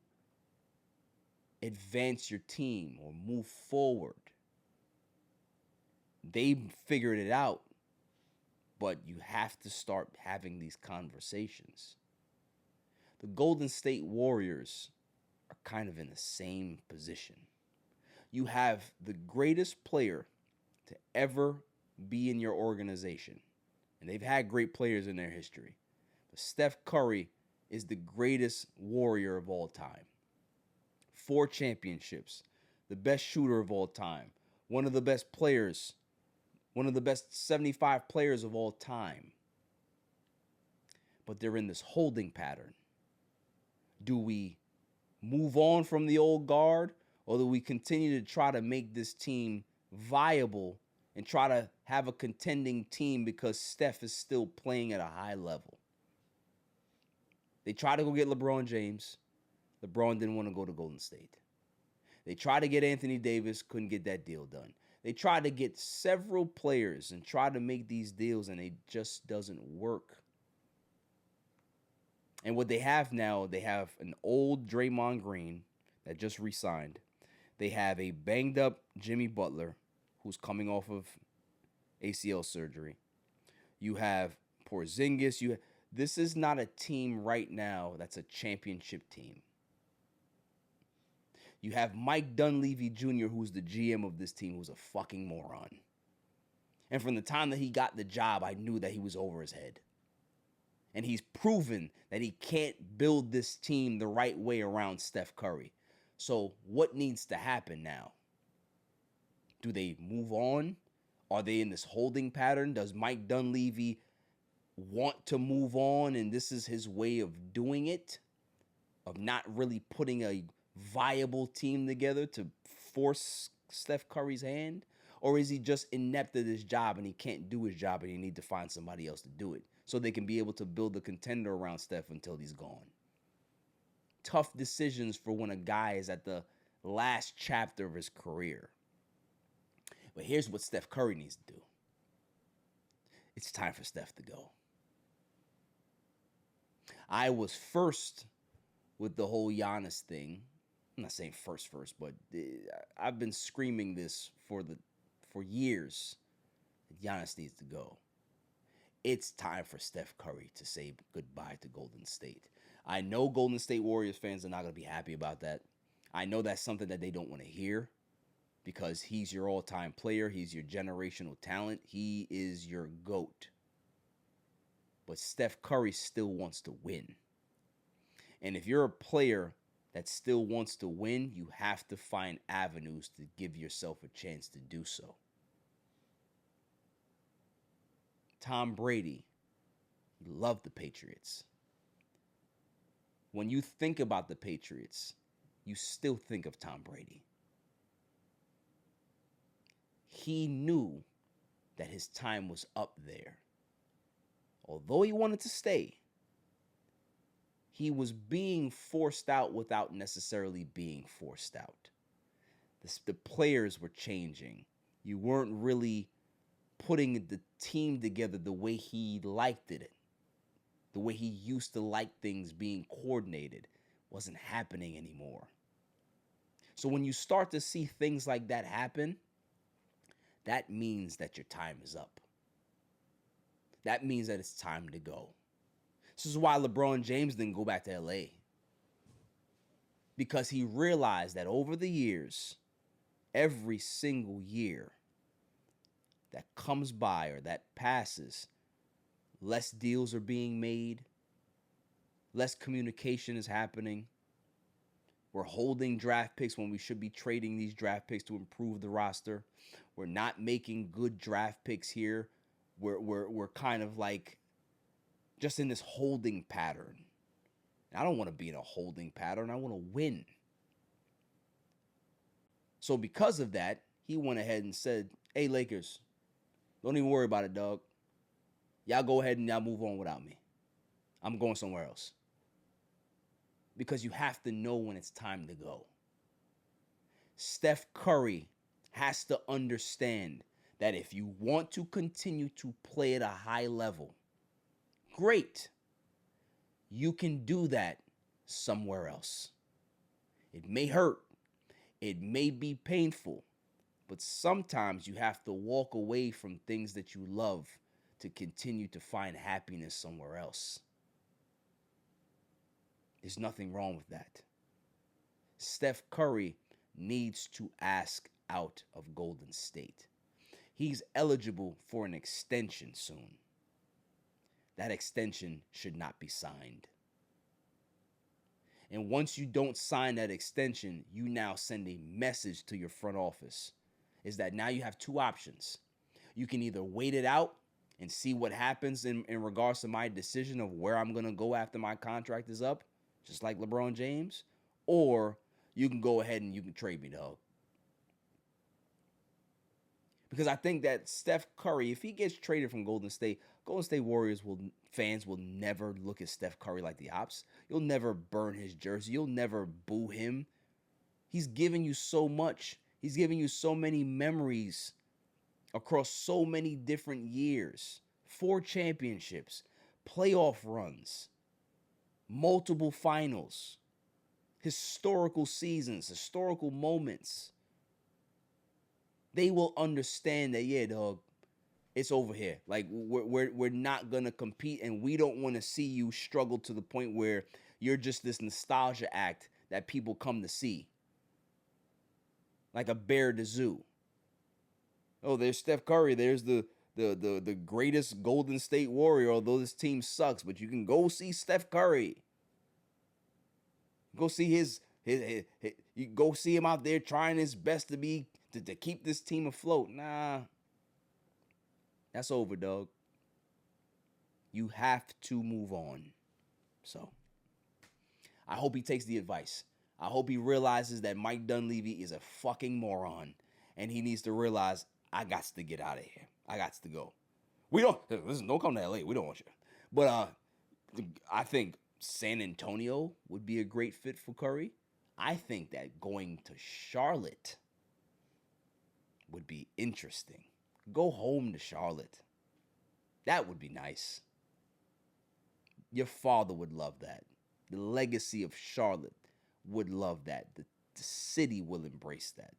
advance your team or move forward. They figured it out, but you have to start having these conversations. The Golden State Warriors are kind of in the same position. You have the greatest player to ever be in your organization. And they've had great players in their history. But Steph Curry is the greatest warrior of all time. 4 championships. The best shooter of all time. One of the best players. One of the best 75 players of all time. But they're in this holding pattern. Do we move on from the old guard? Or do we continue to try to make this team viable and try to have a contending team because Steph is still playing at a high level? They tried to go get LeBron James. LeBron didn't want to go to Golden State. They tried to get Anthony Davis, couldn't get that deal done. They tried to get several players and tried to make these deals, and it just doesn't work. And what they have now, they have an old Draymond Green that just re-signed. They have a banged-up Jimmy Butler, who's coming off of ACL surgery. You have Porzingis. This is not a team right now that's a championship team. You have Mike Dunleavy Jr., who's the GM of this team, who's a fucking moron. And from the time that he got the job, I knew that he was over his head. And he's proven that he can't build this team the right way around Steph Curry. So what needs to happen now? Do they move on? Are they in this holding pattern? Does Mike Dunleavy want to move on and this is his way of doing it? Of not really putting a viable team together to force Steph Curry's hand? Or is he just inept at his job and he can't do his job and he need to find somebody else to do it so they can be able to build a contender around Steph until he's gone? Tough decisions for when a guy is at the last chapter of his career. But here's what Steph Curry needs to do. It's time for Steph to go. I was first with the whole Giannis thing. I'm not saying first, but I've been screaming this for years. Giannis needs to go. It's time for Steph Curry to say goodbye to Golden State. I know Golden State Warriors fans are not going to be happy about that. I know that's something that they don't want to hear because he's your all-time player. He's your generational talent. He is your GOAT. But Steph Curry still wants to win. And if you're a player that still wants to win, you have to find avenues to give yourself a chance to do so. Tom Brady, he loved the Patriots. when you think about the Patriots, you still think of Tom Brady. He knew that his time was up there. Although he wanted to stay, he was being forced out without necessarily being forced out. The players were changing. You weren't really putting the team together the way he liked it. The way he used to like things being coordinated wasn't happening anymore. So when you start to see things like that happen, that means that your time is up. That means that it's time to go. This is why LeBron James didn't go back to LA. Because he realized that over the years, every single year that comes by or that passes, less deals are being made, less communication is happening. We're holding draft picks when we should be trading these draft picks to improve the roster. We're not making good draft picks here. We're kind of like just in this holding pattern. I don't want to be in a holding pattern. I want to win. So because of that, he went ahead and said, hey, Lakers, don't even worry about it, dog. Y'all go ahead and y'all move on without me. I'm going somewhere else. Because you have to know when it's time to go. Steph Curry has to understand that if you want to continue to play at a high level, great. You can do that somewhere else. It may hurt. It may be painful. But sometimes you have to walk away from things that you love to continue to find happiness somewhere else. There's nothing wrong with that. Steph Curry needs to ask out of Golden State. He's eligible for an extension soon. That extension should not be signed. And once you don't sign that extension, you now send a message to your front office. Is that now you have two options. You can either wait it out and see what happens in regards to my decision of where I'm going to go after my contract is up, just like LeBron James, or you can go ahead and you can trade me, dog. Because I think that Steph Curry, if he gets traded from Golden State Warriors fans will never look at Steph Curry like the ops. You'll never burn his jersey. You'll never boo him. He's giving you so much. He's giving you so many memories across so many different years. 4 championships, playoff runs, multiple finals, historical seasons, historical moments. They will understand that, yeah, dog, it's over here. Like, we're not going to compete, and we don't want to see you struggle to the point where you're just this nostalgia act that people come to see. Like a bear at the zoo. Oh, there's Steph Curry. There's the greatest Golden State Warrior, although this team sucks. But you can go see Steph Curry. Go see you go see him out there trying his best to keep this team afloat. Nah. That's over, dog. You have to move on. So, I hope he takes the advice. I hope he realizes that Mike Dunleavy is a fucking moron. And he needs to realize, I got to get out of here. I got to go. Listen, don't come to LA. We don't want you. But I think San Antonio would be a great fit for Curry. I think that going to Charlotte would be interesting. Go home to Charlotte. That would be nice. Your father would love that. The legacy of Charlotte would love that. The city will embrace that.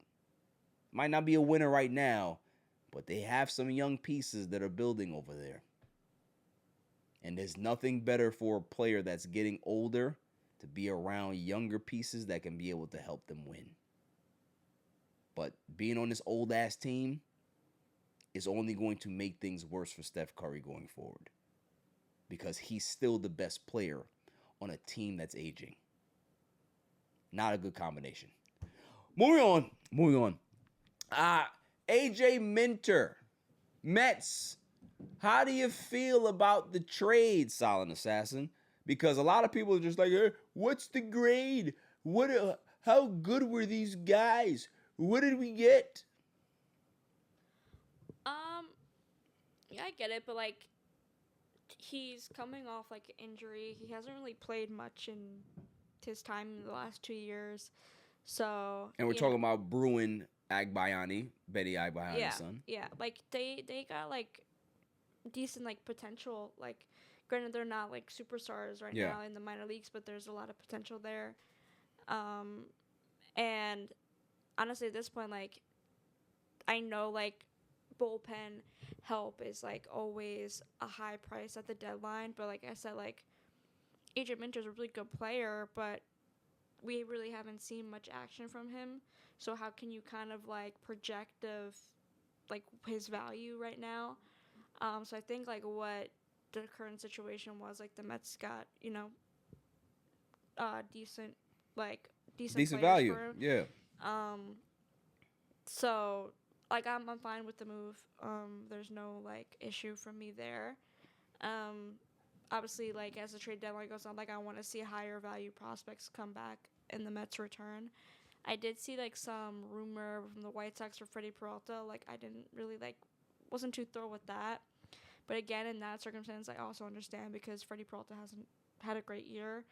Might not be a winner right now, but they have some young pieces that are building over there. And there's nothing better for a player that's getting older to be around younger pieces that can be able to help them win. But being on this old-ass team is only going to make things worse for Steph Curry going forward. Because he's still the best player on a team that's aging. Not a good combination. Moving on. AJ Minter, Mets. How do you feel about the trade, Silent Assassin, because a lot of people are just like, hey, what's the grade? How good were these guys? What did we get? Yeah, I get it, but like, he's coming off like injury. He hasn't really played much in his time in the last 2 years. So. And we're talking about Bruin Agbayani, Betty Agbayani's son. Yeah, like they got like decent like potential. Like, granted, they're not like superstars right now in the minor leagues, but there's a lot of potential there. And honestly, at this point, like, I know like bullpen help is like always a high price at the deadline, but like I said, like Adrian Minter's a really good player, but we really haven't seen much action from him. So how can you kind of like project of like his value right now? So I think like what the current situation was, like the Mets got, you know, decent value. for him. Yeah. So like I'm fine with the move. There's no like issue from me there. Obviously, like as the trade deadline goes on, like I want to see higher value prospects come back in the Mets return. I did see like some rumor from the White Sox for Freddie Peralta. Like I didn't really wasn't too thrilled with that. But again, in that circumstance, I also understand because Freddie Peralta hasn't had a great year.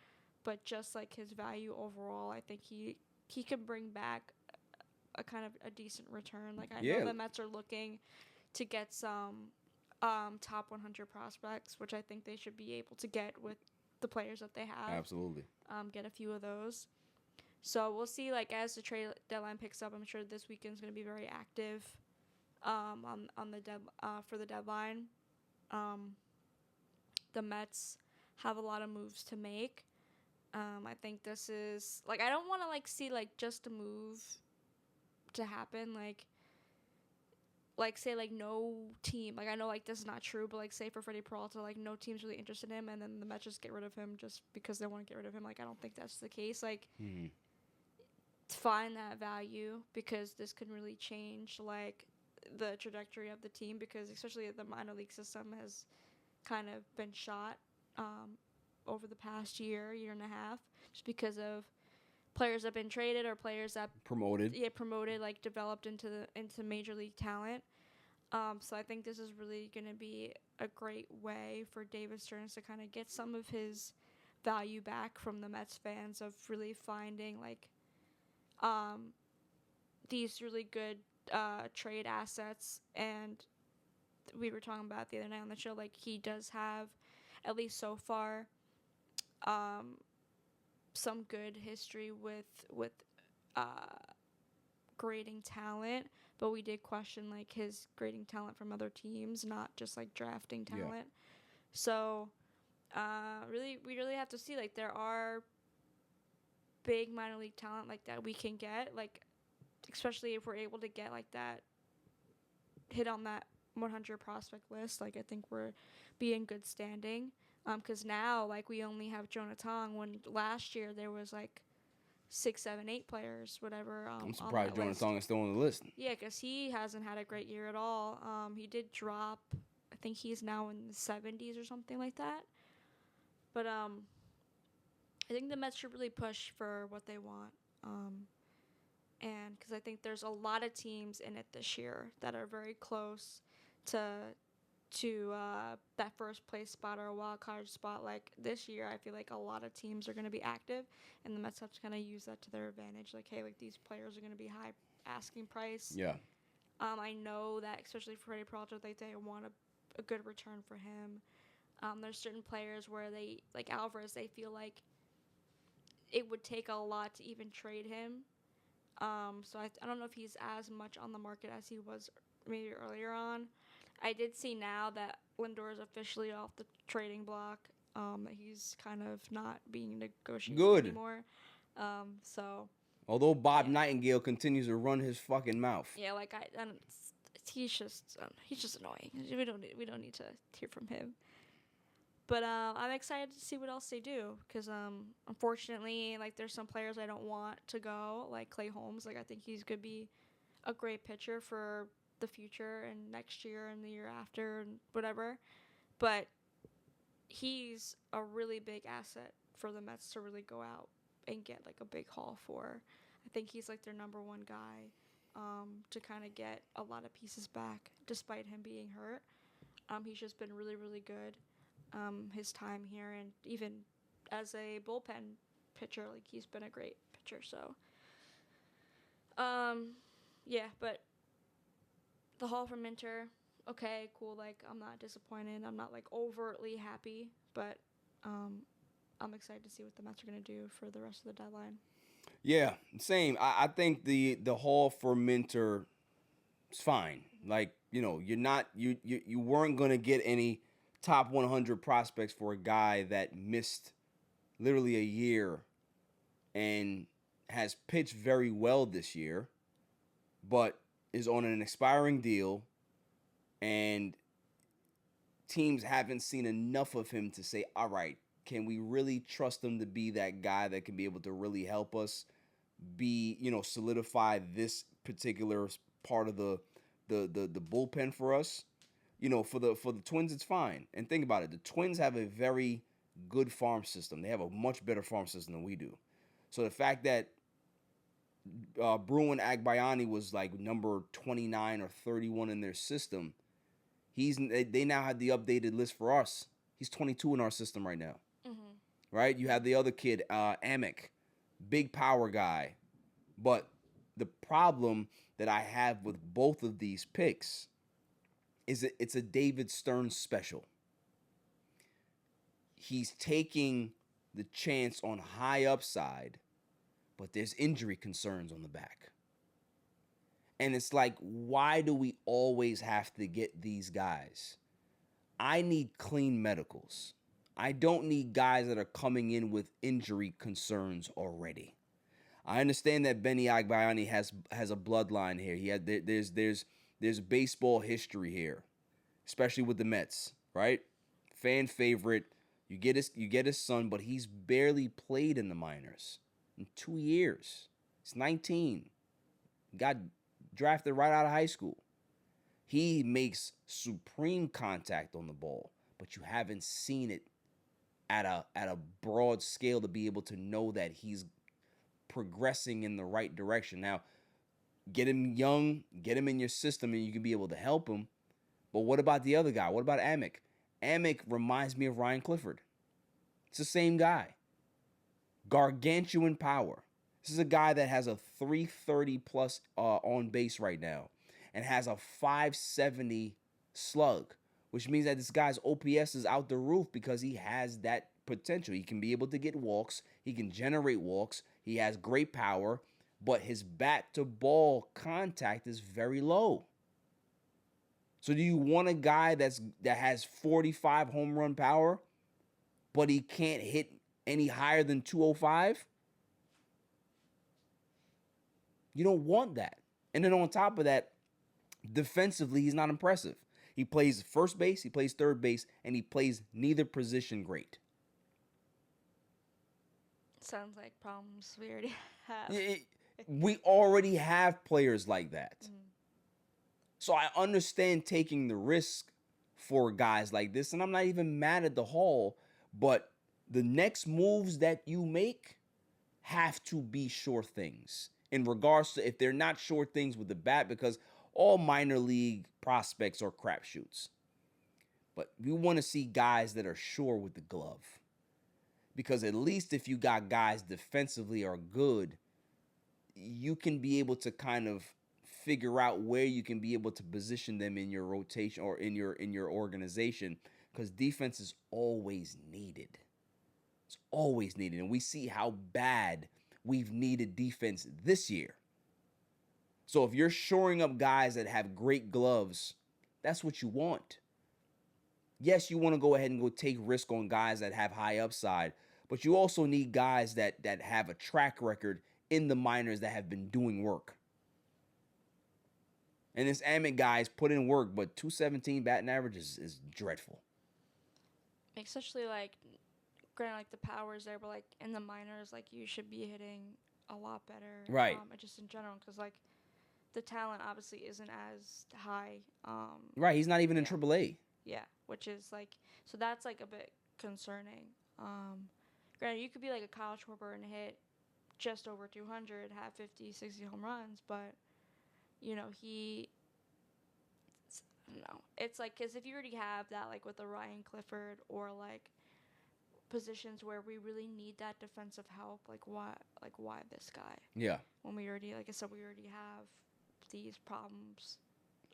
But just like his value overall, I think he can bring back a kind of a decent return. Like I know the Mets are looking to get some top 100 prospects, which I think they should be able to get with the players that they have. Absolutely. Get a few of those. So we'll see. Like as the trade deadline picks up, I'm sure this weekend's going to be very active. For the deadline. The Mets have a lot of moves to make. I think this is like I don't want to like see like just a move to happen like say like no team, like I know like this is not true, but like say for Freddie Peralta, like no team's really interested in him and then the Mets just get rid of him just because they want to get rid of him. Like I don't think that's the case. Like find that value because this could really change like the trajectory of the team, because especially the minor league system has kind of been shot over the past year and a half, just because of players that have been traded or players that promoted, like developed into major league talent. So I think this is really going to be a great way for David Stearns to kind of get some of his value back from the Mets fans of really finding like these really good trade assets. And we were talking about the other night on the show, like he does have, at least so far, some good history with grading talent, but we did question like his grading talent from other teams, not just like drafting talent. So we really have to see, like there are big minor league talent like that we can get, like especially if we're able to get like that, hit on that 100 prospect list. Like I think we're in good standing. Because now, like, we only have Jonathan, when last year there was, like, 6, 7, 8 players, whatever. I'm surprised Jonathan is still on the list. Yeah, because he hasn't had a great year at all. He did drop. I think he's now in the 70s or something like that. But I think the Mets should really push for what they want. And because I think there's a lot of teams in it this year that are very close to that first place spot or a wild card spot. Like this year, I feel like a lot of teams are going to be active, and the Mets have to kind of use that to their advantage. Like, hey, like these players are going to be high asking price. Yeah. I know that, especially for Freddie Peralta, like they want a good return for him. There's certain players where they, like Alvarez, they feel like it would take a lot to even trade him. So I don't know if he's as much on the market as he was maybe earlier on. I did see now that Lindor is officially off the trading block. That he's kind of not being negotiated anymore. So. Although Bob Nightingale continues to run his fucking mouth. Yeah, like he's just annoying. We don't need to hear from him. But I'm excited to see what else they do, because unfortunately, like there's some players I don't want to go, like Clay Holmes. Like I think he's gonna be a great pitcher for the future and next year and the year after and whatever. But he's a really big asset for the Mets to really go out and get like a big haul for. I think he's like their number one guy to kind of get a lot of pieces back despite him being hurt. He's just been really, really good his time here, and even as a bullpen pitcher, like he's been a great pitcher. So, yeah, but the haul from Minter, okay, cool. Like I'm not disappointed. I'm not like overtly happy, but I'm excited to see what the Mets are gonna do for the rest of the deadline. Yeah, same. I think the haul for Minter is fine. Like, you know, you weren't gonna get any top 100 prospects for a guy that missed literally a year and has pitched very well this year, but is on an expiring deal, and teams haven't seen enough of him to say, all right, can we really trust him to be that guy that can be able to really help us solidify this particular part of the bullpen for us? You know, for the Twins, it's fine. And think about it. The Twins have a very good farm system. They have a much better farm system than we do. So the fact that Bruin Agbayani was like number 29 or 31 in their system, they now have the updated list for us. He's 22 in our system right now. Mm-hmm. Right? You have the other kid, Amick, big power guy. But the problem that I have with both of these picks is that it's a David Stern special. He's taking the chance on high upside, but there's injury concerns on the back. And it's like, why do we always have to get these guys? I need clean medicals. I don't need guys that are coming in with injury concerns already. I understand that Benny Agbayani has a bloodline here. There's baseball history here, especially with the Mets, right? Fan favorite. You get his son, but he's barely played in the minors in 2 years. He's 19. Got drafted right out of high school. He makes supreme contact on the ball, but you haven't seen it at a broad scale to be able to know that he's progressing in the right direction. Now, get him young, get him in your system, and you can be able to help him. But what about the other guy? What about Amick? Amick reminds me of Ryan Clifford. It's the same guy. Gargantuan power. This is a guy that has a 330 plus on base right now and has a 570 slug, which means that this guy's OPS is out the roof because he has that potential. He can be able to get walks. He can generate walks. He has great power, but his bat to ball contact is very low. So do you want a guy that has 45 home run power, but he can't hit any higher than 205? You don't want that. And then on top of that, defensively, he's not impressive. He plays first base, he plays third base, and he plays neither position great. Sounds like problems we already have. We already have players like that. Mm-hmm. So I understand taking the risk for guys like this, and I'm not even mad at the haul, but the next moves that you make have to be sure things. In regards to if they're not sure things with the bat, because all minor league prospects are crapshoots. But we want to see guys that are sure with the glove. Because at least if you got guys defensively are good, you can be able to kind of figure out where you can be able to position them in your rotation or in your organization, because defense is always needed. It's always needed. And we see how bad we've needed defense this year. So if you're shoring up guys that have great gloves, that's what you want. Yes, you want to go ahead and go take risk on guys that have high upside, but you also need guys that have a track record in the minors that have been doing work. And this Amick guy's put in work, but 217 batting average is dreadful. Especially like, granted, like the power's there, but like in the minors, like you should be hitting a lot better. Right. Just in general, because like the talent obviously isn't as high. Right. He's not even in AAA. Yeah, which is like, so that's like a bit concerning. Granted, you could be like a Kyle Schwarber and hit just over 200, have 50, 60 home runs, but you know I don't know. It's like, because if you already have that, like with a Ryan Clifford or like positions where we really need that defensive help, like why this guy? Yeah. When we already, like I said, we already have these problems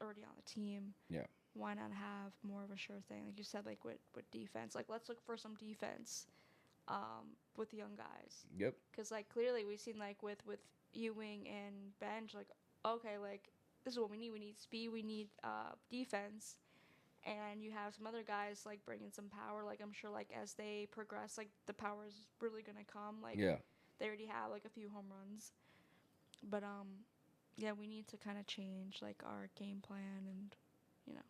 already on the team. Yeah. Why not have more of a sure thing? Like you said, like with defense. Like, let's look for some defense with the young guys. Yep. Because, like, clearly we've seen, like, with Ewing and Bench, like, okay, like, this is what we need. We need speed. We need defense. And you have some other guys, like, bringing some power. Like, I'm sure, like, as they progress, like, the power is really going to come. Like, yeah. They already have, like, a few home runs. But, yeah, we need to kind of change, like, our game plan and, you know,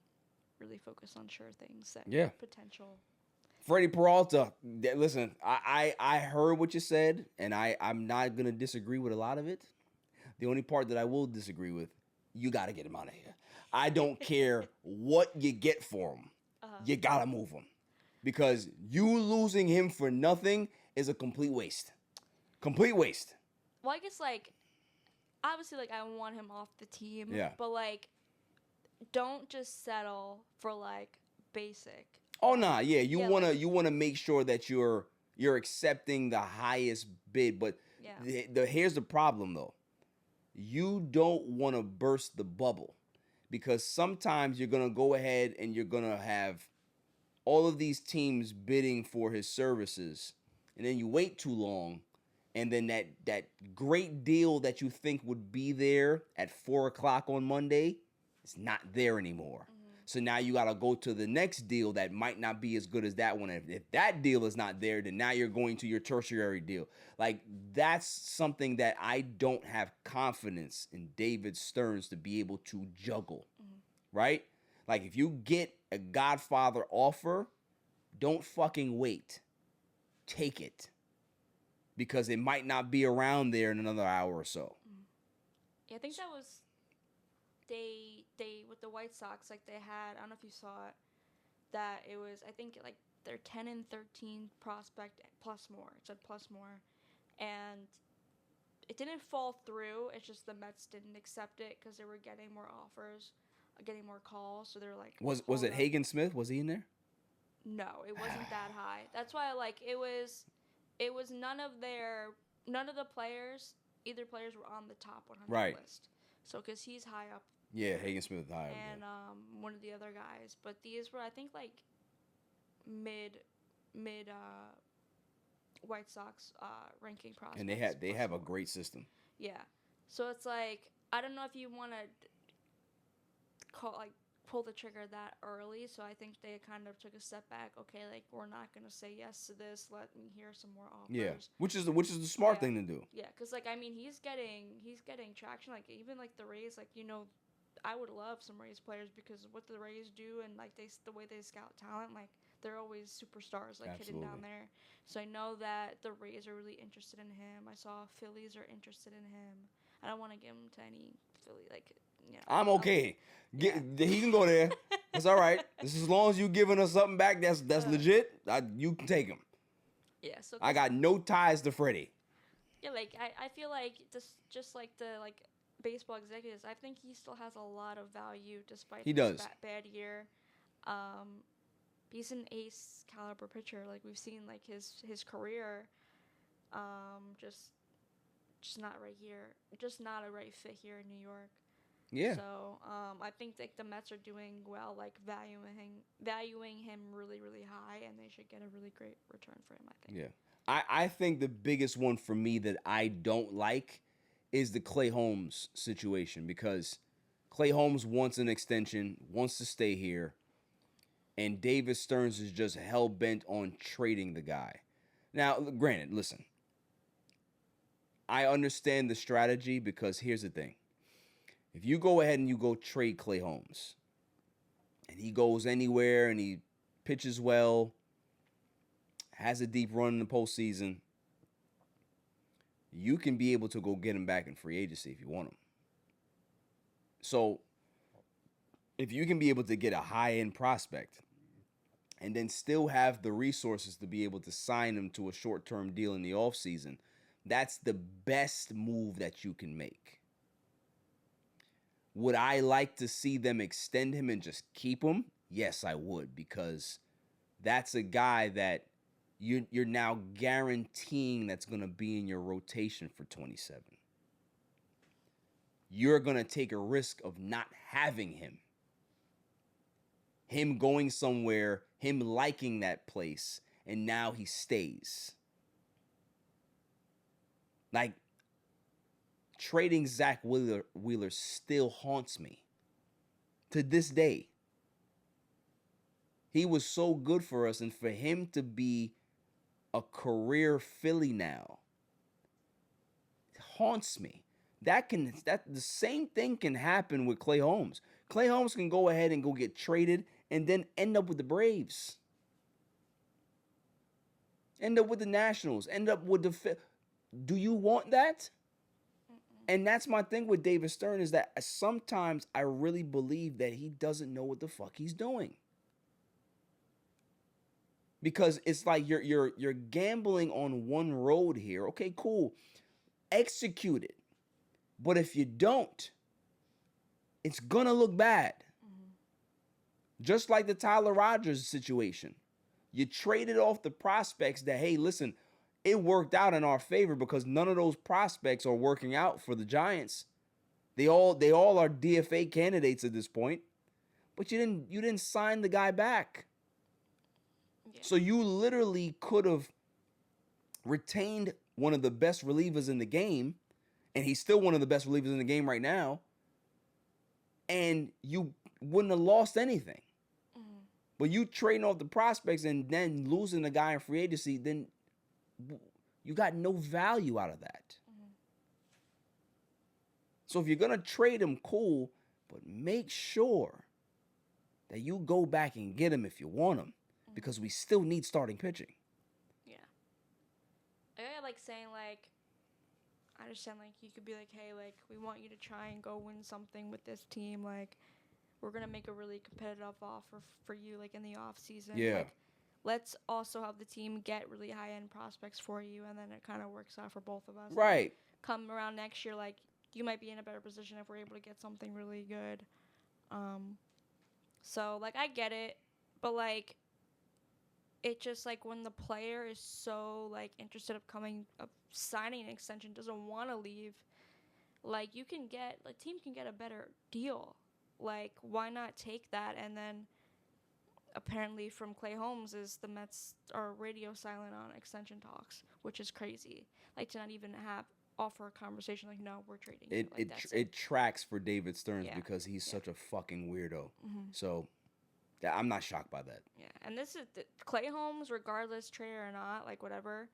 really focus on sure things that potential. Freddie Peralta, listen, I heard what you said, and I'm not going to disagree with a lot of it. The only part that I will disagree with, you got to get him out of here. I don't care what you get for him. You got to move him. Because you losing him for nothing is a complete waste. Complete waste. Well, I guess, like, obviously, like, I want him off the team. Yeah. But, like, don't just settle for, like, basic. Oh, nah, yeah. You wanna make sure that you're accepting the highest bid. But here's the problem, though. You don't want to burst the bubble. Because sometimes you're going to go ahead and you're going to have all of these teams bidding for his services. And then you wait too long. And then that great deal that you think would be there at 4 o'clock on Monday is not there anymore. Mm-hmm. So now you got to go to the next deal that might not be as good as that one. If that deal is not there, then now you're going to your tertiary deal. Like, that's something that I don't have confidence in David Stearns to be able to juggle, right? Like, if you get a Godfather offer, don't fucking wait. Take it. Because it might not be around there in another hour or so. Yeah, I think that was... They with the White Sox, like, they had, I don't know if you saw it, that it was, I think, like, their 10 and 13 prospect plus more. It said plus more. And it didn't fall through. It's just the Mets didn't accept it because they were getting more offers, getting more calls. So they're like... Was it Hagen Smith? Was he in there? No, it wasn't that high. That's why, like, it was none of the players, either players were on the top 100 list. So, because he's high up. Yeah, Hagen Smith is high up. And one of the other guys. But these were, I think, like, mid White Sox ranking prospects. And they have a great system. Yeah. So, it's like, I don't know if you want to pull the trigger that early. So, I think they kind of took a step back. Okay, like, we're not going to say yes to this. Let me hear some more offers. Yeah, which is the smart thing to do. Yeah, because, like, I mean, he's getting traction. Like, even, like, the Rays, like, you know, I would love some Rays players because what the Rays do and, like, the way they scout talent, like, they're always superstars, like, hidden down there. So I know that the Rays are really interested in him. I saw Phillies are interested in him. I don't want to give him to any Philly, like, you know. I'm okay. He can go there. That's all right. Just as long as you giving us something back that's legit, you can take him. Yeah. So I got no ties to Freddie. Yeah, like, I feel like just like the, like, baseball executives, I think he still has a lot of value despite his bad year. He's an ace caliber pitcher. Like, we've seen, like, his career, just not right here. Just not a right fit here in New York. Yeah. So I think, like, the Mets are doing well, like, valuing him really, really high, and they should get a really great return for him, I think. Yeah. I think the biggest one for me that I don't like is the Clay Holmes situation, because Clay Holmes wants an extension, wants to stay here, and David Stearns is just hell-bent on trading the guy. Now, granted, listen, I understand the strategy, because here's the thing. If you go ahead and you go trade Clay Holmes, and he goes anywhere and he pitches well, has a deep run in the postseason, you can be able to go get him back in free agency if you want him. So, if you can be able to get a high-end prospect and then still have the resources to be able to sign him to a short-term deal in the offseason, that's the best move that you can make. Would I like to see them extend him and just keep him? Yes, I would, because that's a guy that you're now guaranteeing that's going to be in your rotation for 27. You're going to take a risk of not having him. Him going somewhere, him liking that place, and now he stays. Like, trading Zach Wheeler still haunts me to this day. He was so good for us, and for him to be a career Philly now haunts me. The same thing can happen with Klay Holmes. Klay Holmes can go ahead and go get traded and then end up with the Braves. End up with the Nationals. End up with the... Do you want that? And that's my thing with David Stern, is that sometimes I really believe that he doesn't know what the fuck he's doing. Because it's like you're gambling on one road here. Okay, cool. Execute it. But if you don't, it's gonna look bad. Just like the Tyler Rogers situation. You traded off the prospects that, hey, listen, it worked out in our favor because none of those prospects are working out for the Giants. They all are DFA candidates at this point. But you didn't sign the guy back. Yeah. So you literally could have retained one of the best relievers in the game, and he's still one of the best relievers in the game right now, and you wouldn't have lost anything. But you trading off the prospects and then losing the guy in free agency, then you got no value out of that. So if you're going to trade him, cool, but make sure that you go back and get him if you want him, because we still need starting pitching. Yeah. I like saying, like, I understand, like, you could be like, hey, like, we want you to try and go win something with this team. Like, we're going to make a really competitive offer for you, like, in the off season. Yeah. Like, let's also have the team get really high-end prospects for you, and then it kind of works out for both of us. Right. Like, come around next year, like, you might be in a better position if we're able to get something really good. So, like, I get it, but, like, it just, like, when the player is so, like, interested of signing an extension, doesn't want to leave, like, team can get a better deal. Like, why not take that? And then apparently from Klay Holmes is the Mets are radio silent on extension talks, which is crazy. Like, to not even offer a conversation like, no, we're trading. It tracks for David Stearns because he's such a fucking weirdo. So I'm not shocked by that. Yeah, and this is Klay Holmes, regardless trade or not, like whatever,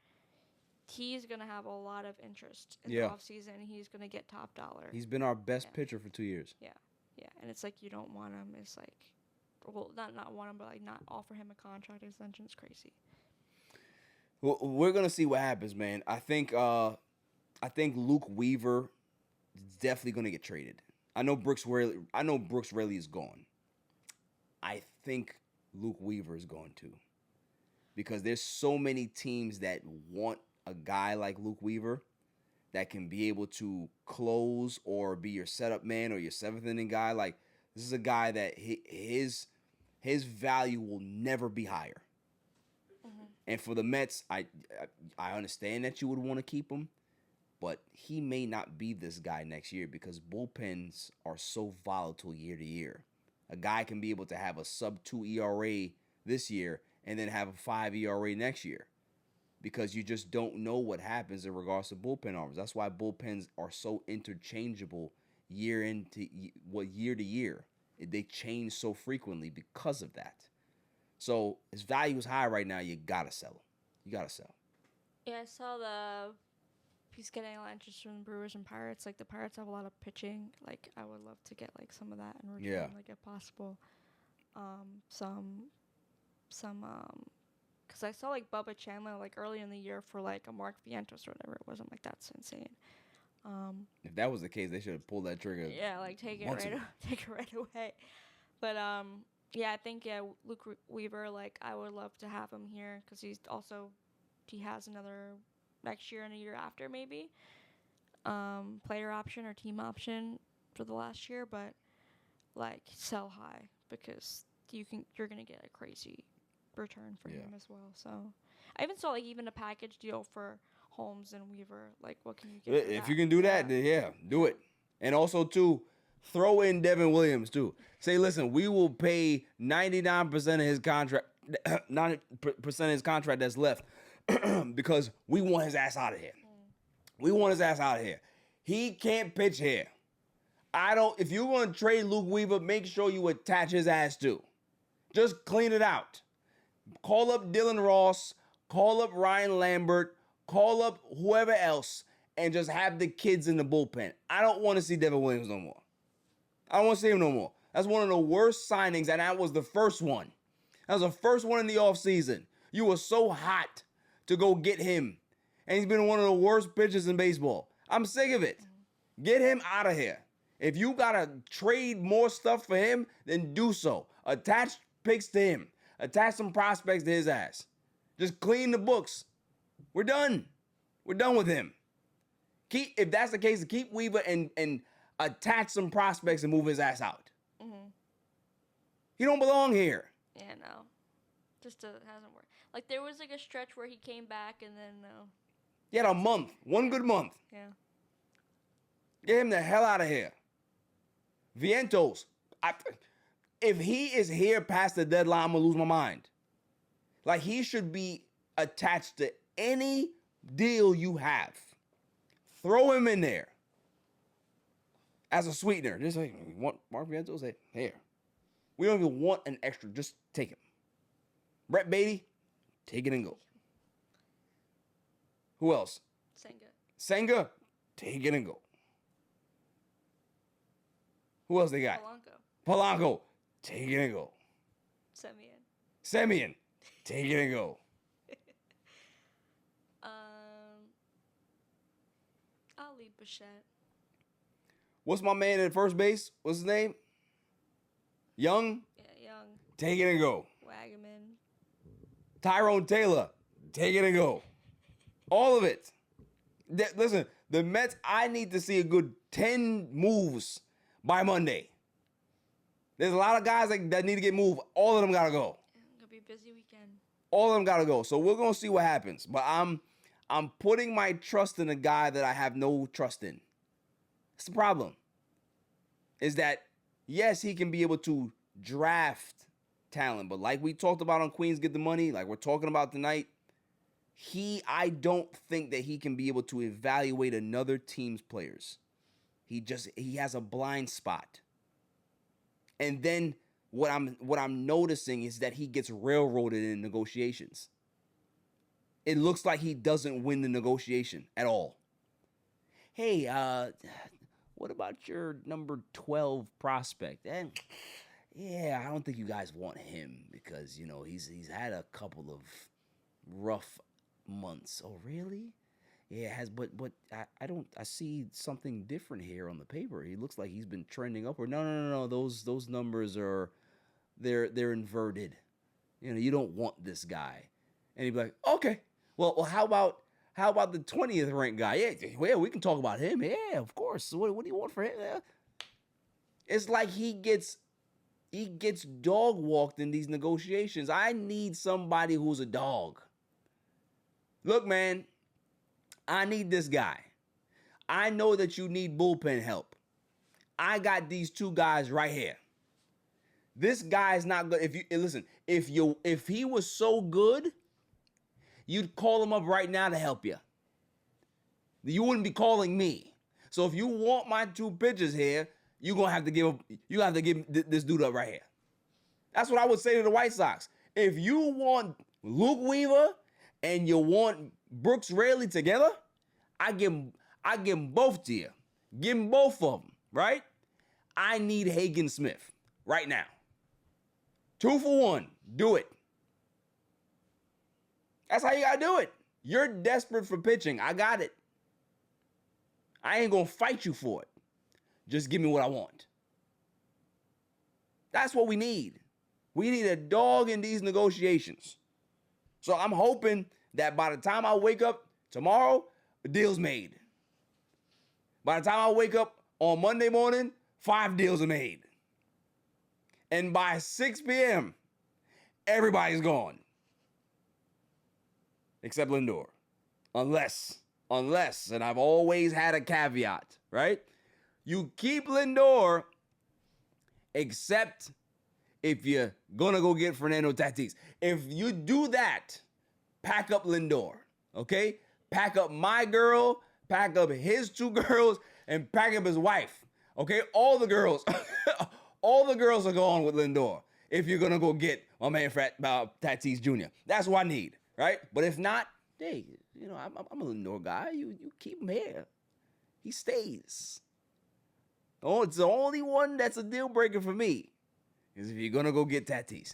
he's gonna have a lot of interest in the offseason. He's gonna get top dollar. He's been our best pitcher for 2 years. Yeah, and it's like you don't want him. It's like, well, not want him, but like not offer him a contract extension is crazy. Well, we're gonna see what happens, man. I think Luke Weaver is definitely gonna get traded. I know Brooks Raley is gone. I think Luke Weaver is going to, because there's so many teams that want a guy like Luke Weaver that can be able to close or be your setup man or your seventh inning guy. Like, this is a guy that his value will never be higher. And for the Mets, I understand that you would want to keep him, but he may not be this guy next year because bullpens are so volatile year to year. A guy can be able to have a sub-2 ERA this year and then have a 5 ERA next year because you just don't know what happens in regards to bullpen arms. That's why bullpens are so interchangeable year to year. They change so frequently because of that. So his value is high right now. You got to sell him. You got to sell. Yeah, I saw he's getting a lot of interest from Brewers and Pirates. Like, the Pirates have a lot of pitching. Like, I would love to get, like, some of that in return, like, if possible. Because I saw, like, Bubba Chandler, like, early in the year for, like, a Mark Vientos or whatever it was. I'm like, that's insane. If that was the case, they should have pulled that trigger. Yeah, like, take it right away. But, Yeah, I think Luke Weaver. Like, I would love to have him here because he has another next year and a year after maybe, player option or team option for the last year. But like, sell high because you're gonna get a crazy return for him as well. So I even saw like even a package deal for Holmes and Weaver. Like, what can you get? If you can do that, then do it. And also too, throw in Devin Williams too. Say, listen, we will pay 99% of his contract, 90% of his contract that's left, because we want his ass out of here. We want his ass out of here. He can't pitch here. If you want to trade Luke Weaver, make sure you attach his ass too. Just clean it out. Call up Dylan Ross, call up Ryan Lambert, call up whoever else, and just have the kids in the bullpen. I don't want to see Devin Williams no more. I don't want to see him no more. That's one of the worst signings, and that was the first one. That was the first one in the offseason. You were so hot to go get him, and he's been one of the worst pitchers in baseball. I'm sick of it. Get him out of here. If you got to trade more stuff for him, then do so. Attach picks to him. Attach some prospects to his ass. Just clean the books. We're done. We're done with him. If that's the case, keep Weaver and attach some prospects and move his ass out. He don't belong here. Yeah, no. Just hasn't worked. Like, there was like a stretch where he came back and then no. He had a month. One good month. Yeah. Get him the hell out of here. Vientos. If he is here past the deadline, I'm going to lose my mind. Like, he should be attached to any deal you have. Throw him in there as a sweetener. Just like, you want Mark Vientos? Say, here. We don't even want an extra. Just take him. Brett Beatty, take it and go. Who else? Senga, take it and go. Who else they got? Polanco, take it and go. Semien, take it and go. I'll leave Bichette. What's my man at first base? What's his name? Young? Yeah, Young. Take it and go. Wagaman. Tyrone Taylor, take it and go. All of it. Listen, the Mets, I need to see a good 10 moves by Monday. There's a lot of guys that need to get moved. All of them got to go. It's going to be a busy weekend. All of them got to go. So we're going to see what happens. But I'm putting my trust in a guy that I have no trust in. That's the problem. Is that, yes, he can be able to draft talent. But like we talked about on Queens Get the Money, like we're talking about tonight, I don't think that he can be able to evaluate another team's players. He has a blind spot. And then what I'm noticing is that he gets railroaded in negotiations. It looks like he doesn't win the negotiation at all. Hey, what about your number 12 prospect? And yeah, I don't think you guys want him because, he's had a couple of rough months. Oh, really? Yeah, it has, but I see something different here on the paper. He looks like he's been trending upward. No. Those numbers they're inverted. You don't want this guy. And he'd be like, okay, well, how about the 20th ranked guy? Yeah, we can talk about him. Yeah, of course. What do you want for him? Yeah. It's like he gets dog walked in these negotiations. I need somebody who's a dog. Look, man, I need this guy. I know that you need bullpen help. I got these two guys right here. This guy's not good. If he was so good, you'd call him up right now to help you. You wouldn't be calling me. So if you want my two pitchers here, you have to give this dude up right here. That's what I would say to the White Sox. If you want Luke Weaver and you want Brooks Raley together, I give them both to you. Give them both of them, right? I need Hagen Smith right now. 2 for 1. Do it. That's how you got to do it. You're desperate for pitching. I got it. I ain't going to fight you for it. Just give me what I want. That's what we need. We need a dog in these negotiations. So I'm hoping that by the time I wake up tomorrow, the deal's made. By the time I wake up on Monday morning, 5 deals are made. And by 6 p.m., everybody's gone. Except Lindor. Unless, and I've always had a caveat, right? You keep Lindor, except if you're gonna go get Fernando Tatis. If you do that, pack up Lindor, okay? Pack up my girl, pack up his 2 girls, and pack up his wife, okay? All the girls, all the girls are going with Lindor if you're gonna go get my man Tatis Jr. That's what I need, right? But if not, hey, you know, I'm a Lindor guy. You keep him here. He stays. Oh, it's the only one that's a deal breaker for me is if you're gonna go get Tatis.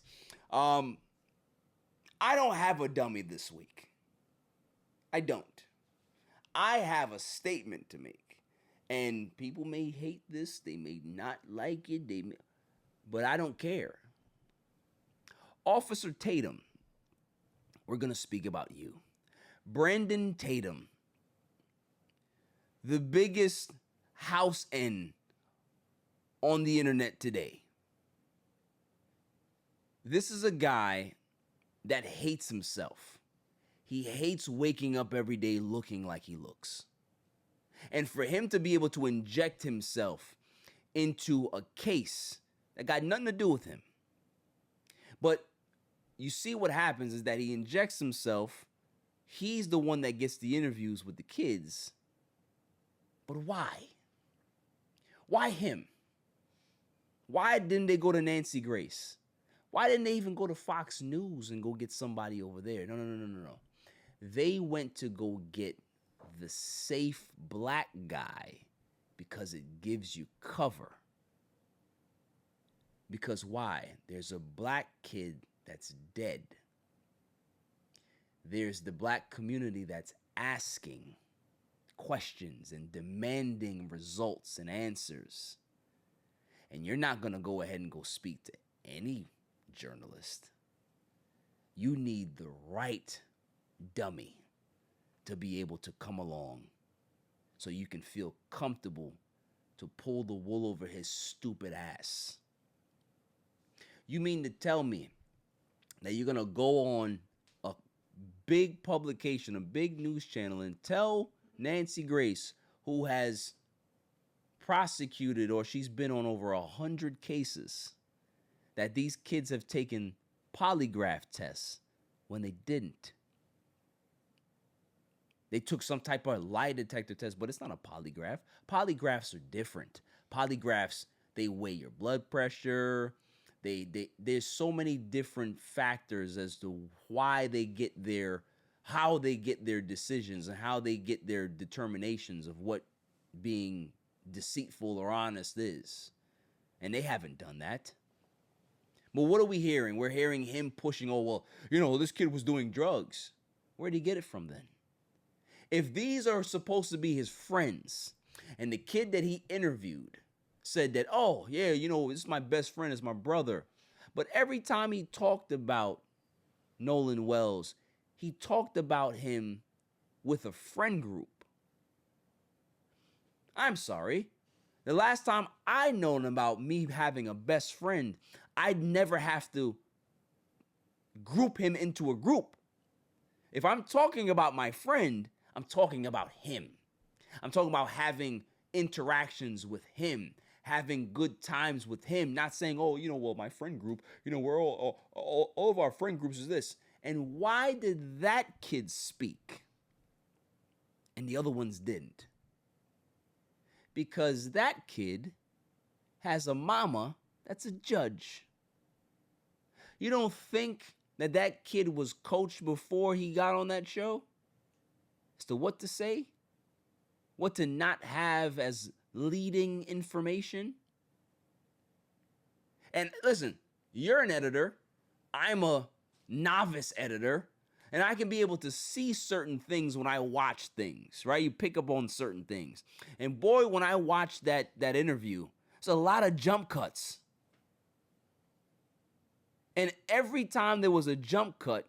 I don't have a dummy this week. I don't. I have a statement to make. And people may hate this, they may not like it, but I don't care. Officer Tatum, we're going to speak about you. Brandon Tatum, the biggest house end on the internet today. This is a guy that hates himself. He hates waking up every day looking like he looks. And for him to be able to inject himself into a case that got nothing to do with him. But you see what happens is that he injects himself. He's the one that gets the interviews with the kids. But why? Why him? Why didn't they go to Nancy Grace? Why didn't they even go to Fox News and go get somebody over there? No. They went to go get the safe black guy because it gives you cover. Because why? There's a black kid that's dead. There's the black community that's asking questions and demanding results and answers. And you're not going to go ahead and go speak to any journalist. You need the right dummy to be able to come along so you can feel comfortable to pull the wool over his stupid ass. You mean to tell me that you're going to go on a big publication, a big news channel, and tell Nancy Grace, who has prosecuted or she's been on over 100 cases, that these kids have taken polygraph tests when they didn't? They took some type of lie detector test, but it's not a polygraph. Polygraphs are different. Polygraphs, they weigh your blood pressure. There's so many different factors as to why they get how they get their decisions and how they get their determinations of what being deceitful or honest is. And they haven't done that. But what are we hearing? We're hearing him pushing, oh, well, you know, this kid was doing drugs. Where'd he get it from then? If these are supposed to be his friends, and the kid that he interviewed said that, oh, yeah, you know, this is my best friend, it's my brother. But every time he talked about Nolan Wells, he talked about him with a friend group. I'm sorry. The last time I known about me having a best friend, I'd never have to group him into a group. If I'm talking about my friend, I'm talking about him. I'm talking about having interactions with him, having good times with him, not saying, oh, you know, well, my friend group, you know, we're all of our friend groups is this. And why did that kid speak and the other ones didn't? Because that kid has a mama that's a judge. You don't think that that kid was coached before he got on that show as to what to say, what to not have as leading information? And listen, you're an editor. I'm a novice editor. And I can be able to see certain things when I watch things, right? You pick up on certain things. And boy, when I watched that interview, it's a lot of jump cuts. And every time there was a jump cut,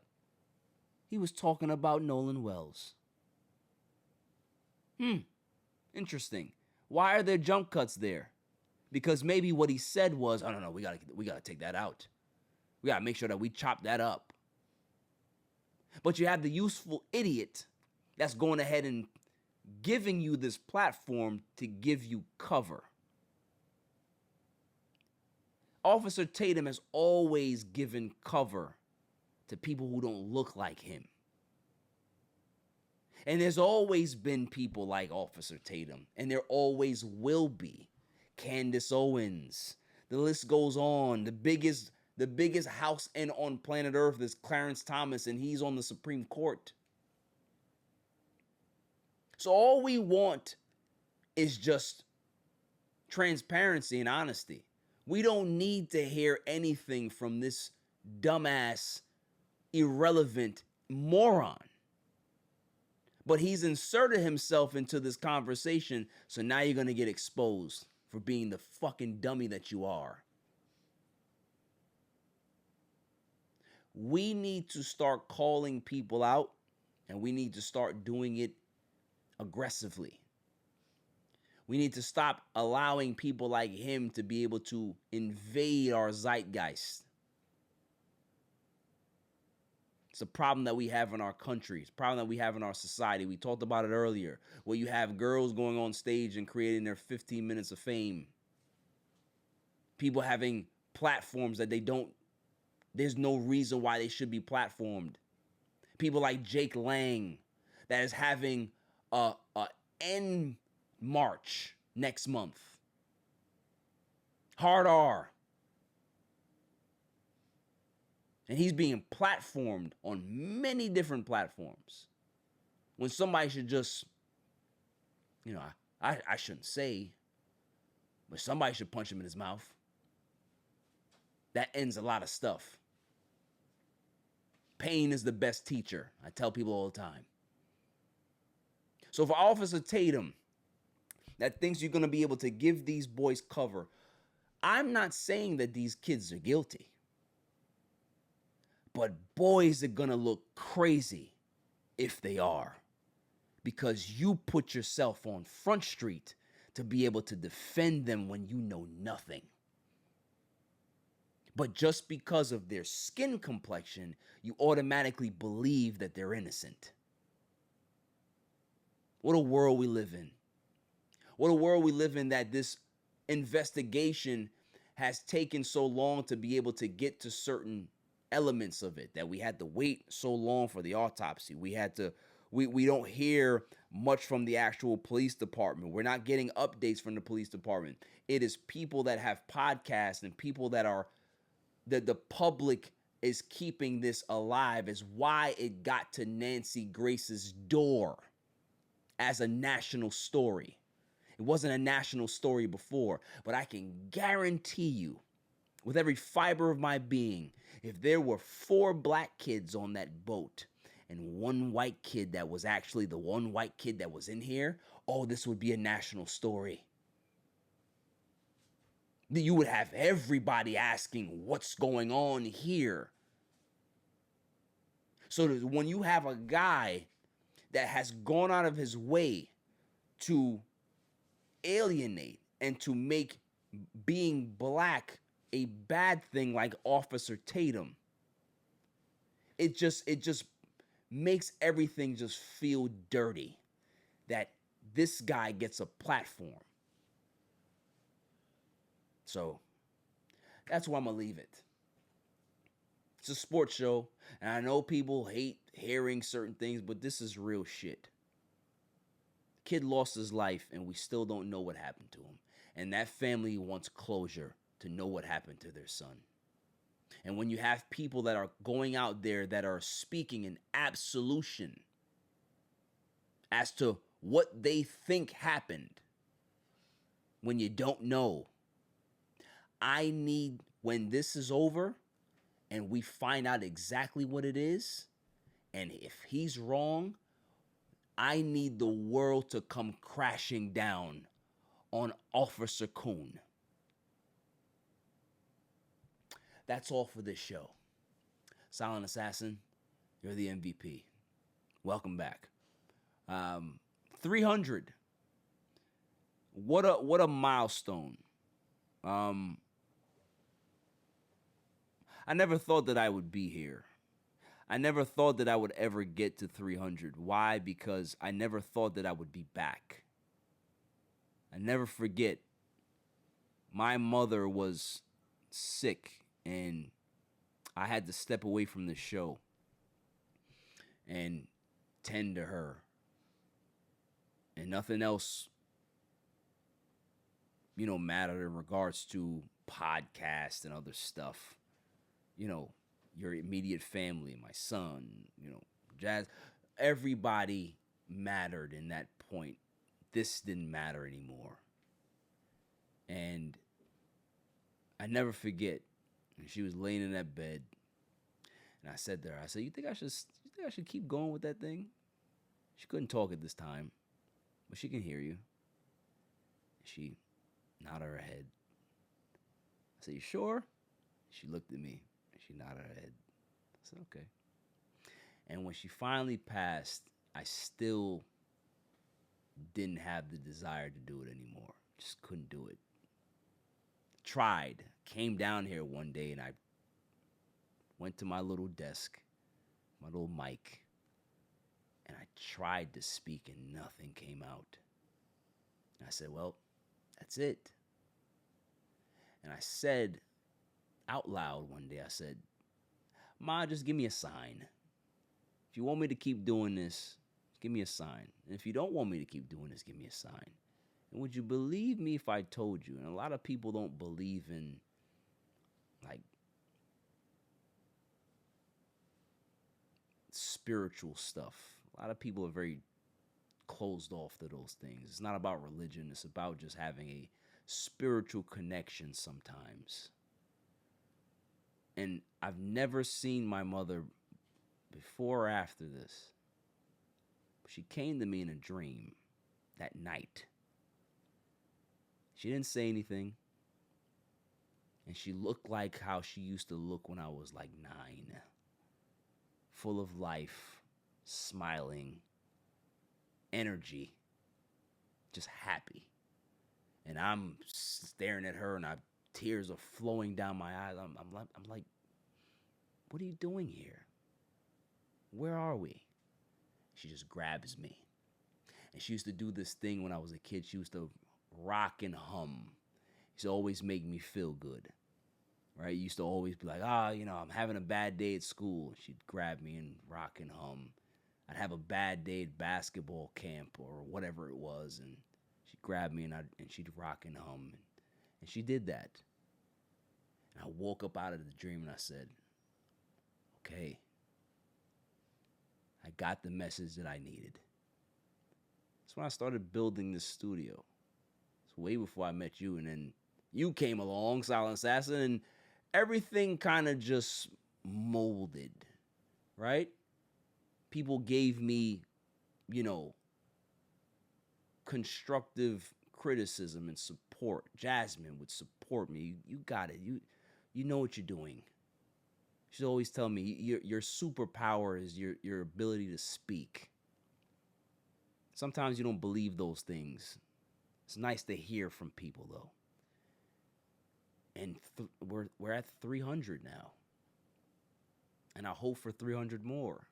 he was talking about Nolan Wells. Interesting. Why are there jump cuts there? Because maybe what he said was, oh no, we gotta take that out. We gotta make sure that we chop that up. But you have the useful idiot that's going ahead and giving you this platform to give you cover. Officer Tatum has always given cover to people who don't look like him. And there's always been people like Officer Tatum, and there always will be. Candace Owens. The list goes on. The biggest house in on planet Earth is Clarence Thomas, and he's on the Supreme Court. So all we want is just transparency and honesty. We don't need to hear anything from this dumbass, irrelevant moron. But he's inserted himself into this conversation, so now you're going to get exposed for being the fucking dummy that you are. We need to start calling people out, and we need to start doing it aggressively. We need to stop allowing people like him to be able to invade our zeitgeist. It's a problem that we have in our country. It's a problem that we have in our society. We talked about it earlier, where you have girls going on stage and creating their 15 minutes of fame. People having platforms that there's no reason why they should be platformed. People like Jake Lang that is having a end march next month. Hard R. And he's being platformed on many different platforms. When somebody should just, I shouldn't say, but somebody should punch him in his mouth. That ends a lot of stuff. Pain is the best teacher. I tell people all the time. So for Officer Tatum, that thinks you're going to be able to give these boys cover, I'm not saying that these kids are guilty. But boys are going to look crazy if they are. Because you put yourself on Front Street to be able to defend them when you know nothing. But just because of their skin complexion, you automatically believe that they're innocent. What a world we live in. What a world we live in, that this investigation has taken so long to be able to get to certain elements of it, that we had to wait so long for the autopsy. We don't hear much from the actual police department. We're not getting updates from the police department. It is people that have podcasts and people that are the public is keeping this alive, is why it got to Nancy Grace's door as a national story. It wasn't a national story before, but I can guarantee you, with every fiber of my being, if there were 4 black kids on that boat and 1 white kid that was actually the one white kid that was in here, this would be a national story. You would have everybody asking, what's going on here? So when you have a guy that has gone out of his way to alienate and to make being black a bad thing like Officer Tatum, it just makes everything just feel dirty that this guy gets a platform. So that's where I'm gonna leave it. It's a sports show, and I know people hate hearing certain things, but this is real shit. Kid lost his life, and we still don't know what happened to him. And that family wants closure to know what happened to their son. And when you have people that are going out there that are speaking in absolution as to what they think happened when you don't know, I need, when this is over and we find out exactly what it is, and if he's wrong, I need the world to come crashing down on Officer Kuhn. that's all for this show. Silent Assassin, you're the MVP. Welcome back. 300. What a milestone. I never thought that I would be here. I never thought that I would ever get to 300. Why? Because I never thought that I would be back. I never forget, my mother was sick and I had to step away from the show and tend to her. And nothing else, mattered in regards to podcasts and other stuff. Your immediate family, my son, Jazz, everybody mattered in that point. This didn't matter anymore. And I never forget, and she was laying in that bed, and I said to her, you think I should keep going with that thing? She couldn't talk at this time, but she can hear you. She nodded her head. I said, you sure? She looked at me. She nodded her head. I said, okay. And when she finally passed, I still didn't have the desire to do it anymore. Just couldn't do it. Tried. Came down here one day and I went to my little desk, my little mic, and I tried to speak and nothing came out. And I said, well, that's it. And I said out loud one day, I said, Ma, just give me a sign. If you want me to keep doing this, give me a sign. And if you don't want me to keep doing this, give me a sign. And would you believe me if I told you? And a lot of people don't believe in, spiritual stuff. A lot of people are very closed off to those things. It's not about religion. It's about just having a spiritual connection sometimes. And I've never seen my mother before or after this. She came to me in a dream that night. She didn't say anything. And she looked like how she used to look when I was like 9. Full of life, smiling, energy, just happy. And I'm staring at her and tears are flowing down my eyes. I'm like, what are you doing here? Where are we? She just grabs me. And she used to do this thing when I was a kid. She used to rock and hum. Used to always make me feel good. Right? Used to always be like, I'm having a bad day at school. She'd grab me and rock and hum. I'd have a bad day at basketball camp or whatever it was, and she'd grab me and she'd rock and hum. And she did that. And I woke up out of the dream and I said, okay, I got the message that I needed. That's when I started building this studio. It's way before I met you, and then you came along, Silent Assassin, and everything kind of just molded, right? People gave me, constructive criticism and support. Jasmine would support me. You got it. You know what you're doing. She'd always tell me, your superpower is your ability to speak. Sometimes you don't believe those things. It's nice to hear from people, though. And we're at 300 now. And I hope for 300 more.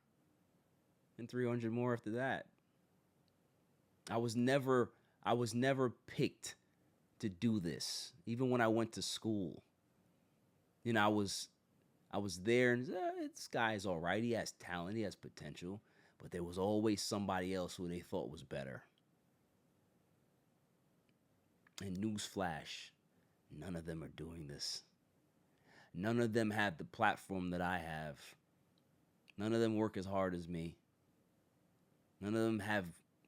And 300 more after that. I was never picked to do this. Even when I went to school. I was there and this guy's all right. He has talent. He has potential. But there was always somebody else who they thought was better. And newsflash, none of them are doing this. None of them have the platform that I have. None of them work as hard as me. None of them have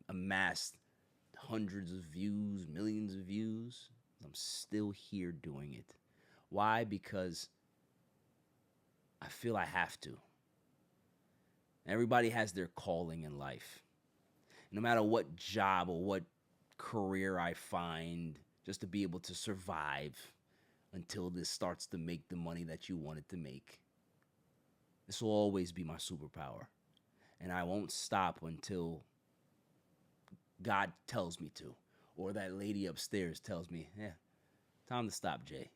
amassed hundreds of views, millions of views. I'm still here doing it. Why? Because I feel I have to. Everybody has their calling in life. No matter what job or what career I find, just to be able to survive until this starts to make the money that you want it to make. This will always be my superpower. And I won't stop until God tells me to, or that lady upstairs tells me, yeah, time to stop, Jay.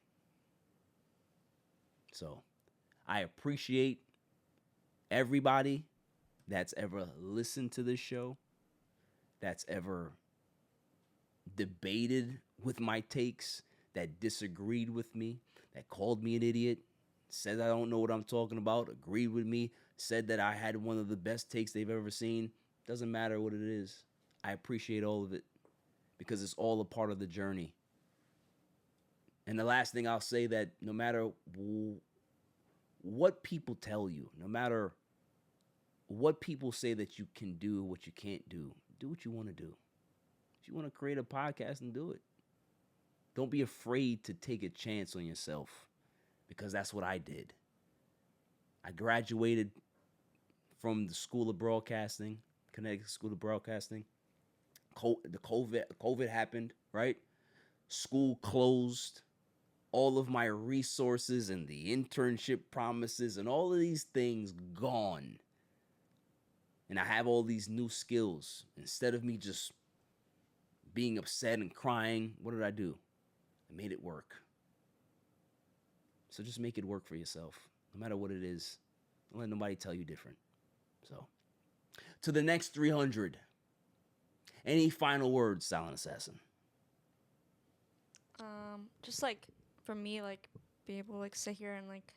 So I appreciate everybody that's ever listened to this show, that's ever debated with my takes, that disagreed with me, that called me an idiot, said I don't know what I'm talking about, agreed with me, said that I had one of the best takes they've ever seen. Doesn't matter what it is. I appreciate all of it because it's all a part of the journey. And the last thing I'll say, that no matter what people tell you, no matter what people say that you can do, what you can't do what you want to do. If you want to create a podcast, and do it. Don't be afraid to take a chance on yourself, because that's what I did. I graduated from the School of Broadcasting, Connecticut School of Broadcasting. The COVID happened, right? School closed. All of my resources and the internship promises and all of these things gone. And I have all these new skills. Instead of me just being upset and crying, what did I do? I made it work. So just make it work for yourself, no matter what it is. Don't let nobody tell you different. So, to the next 300. Any final words, Silent Assassin? Just like for me, like be able to like sit here and like,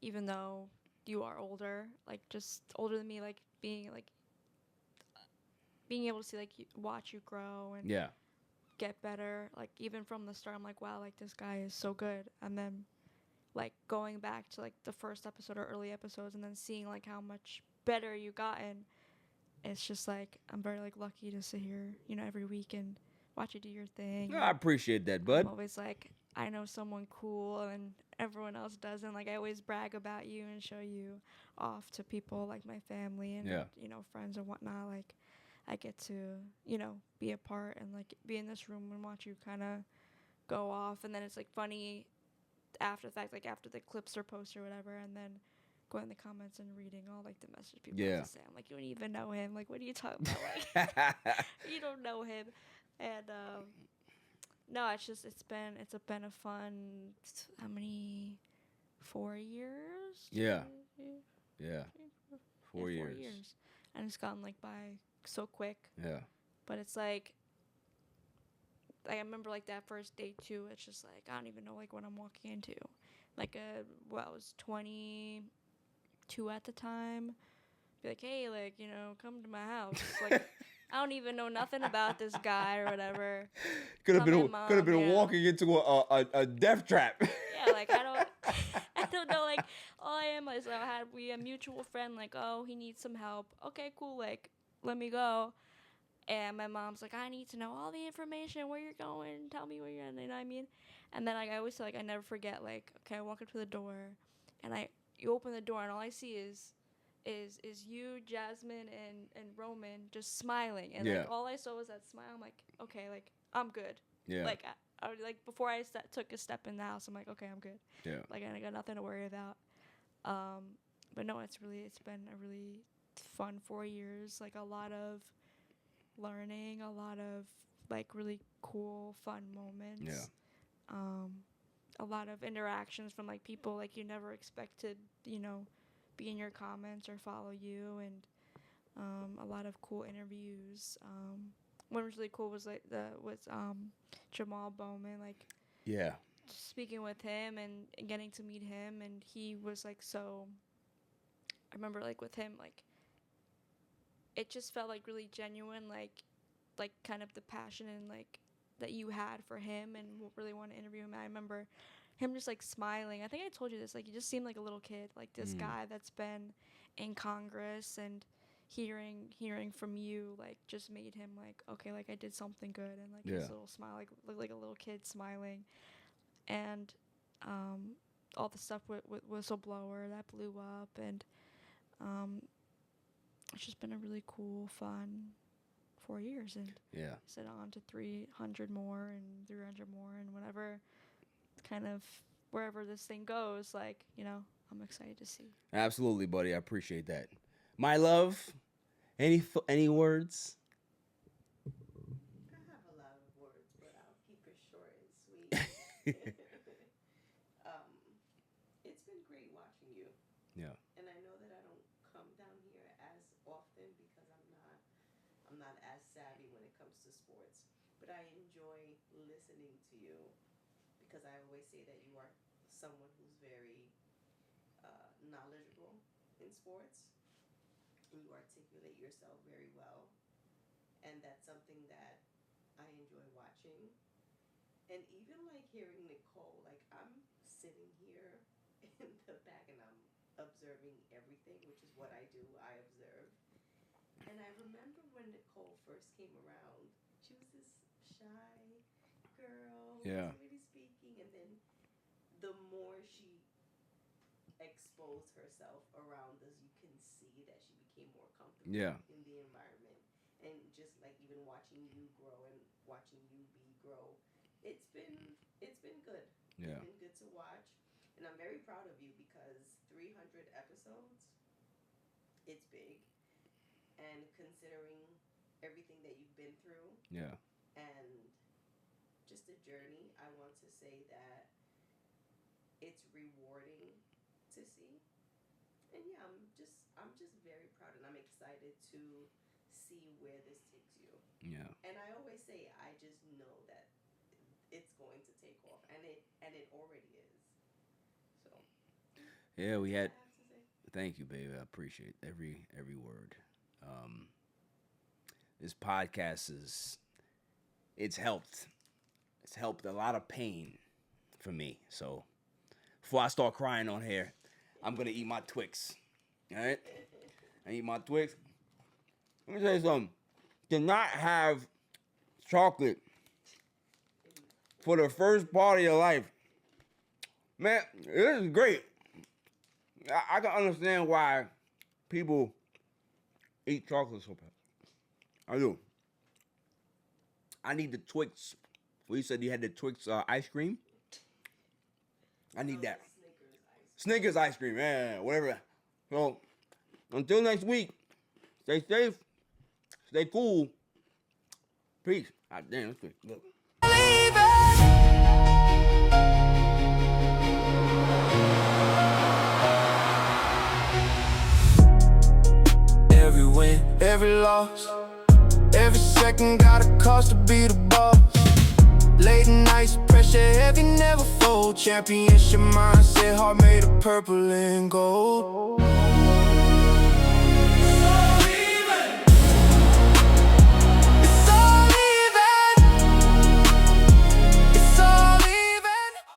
even though you are older, like just older than me, like being able to see like watch you grow and get better. Like even from the start, I'm like, wow, like this guy is so good. And then like going back to like the first episode or early episodes and then seeing like how much better you gotten. It's just like I'm very like lucky to sit here, you know, every week and watch you do your thing. I appreciate that, bud. I'm always like, I know someone cool and everyone else doesn't. Like I always brag about you and show you off to people like my family and you know, friends and whatnot. Like I get to, you know, be a part and like be in this room and watch you kind of go off. And then it's like funny after the fact, like after the clips are posted or whatever, and then going in the comments and reading all like the message people have to say. I'm like, you don't even know him. Like, what are you talking about? Like, you don't know him. And no, it's just it's been a fun 4 years? Yeah. 4 4 years. years. And it's gotten like by so quick. Yeah. But it's like I remember like that first day too. It's just like I don't even know like what I'm walking into. Like I was 22 at the time. Be like, hey, like, you know, come to my house. Like I don't even know nothing about this guy or whatever. Could have been walking into a death trap. Yeah, like I don't know. Like all I am is we a mutual friend. Like, oh, he needs some help. Okay, cool. Like, let me go. And my mom's like, I need to know all the information, where you're going, tell me where you're at, you know what I mean? And then like I always say, like I never forget. Like, okay, I walk up to the door, and you open the door, and all I see is you, Jasmine, and Roman just smiling, and like all I saw was that smile. I'm like, okay, like I'm good. Yeah. Like I like before I took a step in the house, I'm like, okay, I'm good. Yeah. Like I got nothing to worry about. But no, it's been a really fun 4 years. Like a lot of learning, a lot of like really cool, fun moments. Yeah. A lot of interactions from like people like you never expect to, you know, be in your comments or follow you, and a lot of cool interviews. One was really cool was like Jamal Bowman, like speaking with him and getting to meet him, and he was like so. I remember like with him, like it just felt like really genuine, like kind of the passion and like that you had for him and really want to interview him. I remember him just like smiling. I think I told you this, like he just seemed like a little kid, like this guy that's been in Congress, and hearing from you like just made him like, okay, like I did something good, and like his little smile, like looked like a little kid smiling. And all the stuff with Whistleblower that blew up, and it's just been a really cool, fun 4 years, and sit on to 300 more and 300 more, and kind of wherever this thing goes, like, you know, I'm excited to see. Absolutely, buddy. I appreciate that. My love, any words? I have a lot of words, but I'll keep it short and sweet. It's been great watching you. Yeah. And I know that I don't come down here as often because I'm not as savvy when it comes to sports. But I enjoy listening to you because I always say that you are someone who's very knowledgeable in sports. And you articulate yourself very well. And that's something that I enjoy watching. And even like hearing Nicole, like I'm sitting here in the back and I'm observing everything, which is what I do. I observe. And I remember when Nicole first came around, she was this shy girl, Yeah. wasn't really speaking. And then the more she exposed herself around us, you can see that she became more comfortable in the environment. And just like even watching you grow and watching you grow, it's been good. Yeah. It's been good to watch. And I'm very proud of you because 300 episodes, it's big. And considering everything that you've been through, Yeah. and just a journey, I want to say that it's rewarding to see. And yeah, I'm just very proud, and I'm excited to see where this takes you. Yeah. And I always say I just know that it's going to take off, and it already is. So Yeah, we had. I have to say. Thank you, baby. I appreciate every word. This podcast it's helped a lot of pain for me. So before I start crying on here, I'm gonna eat my Twix. All right, I eat my Twix. Let me tell you something. To not have chocolate for the first part of your life, man, this is great. I can understand why people eat chocolate so bad. I do. I need the Twix. Well, you said you had the Twix ice cream? I need that. Snickers ice cream, yeah, whatever. So, until next week, stay safe, stay cool. Peace. God damn, that's good. Look. Every win, every loss, every second got a cost to be the boss. Late nights, pressure heavy, never fold. Championship mindset, heart made of purple and gold.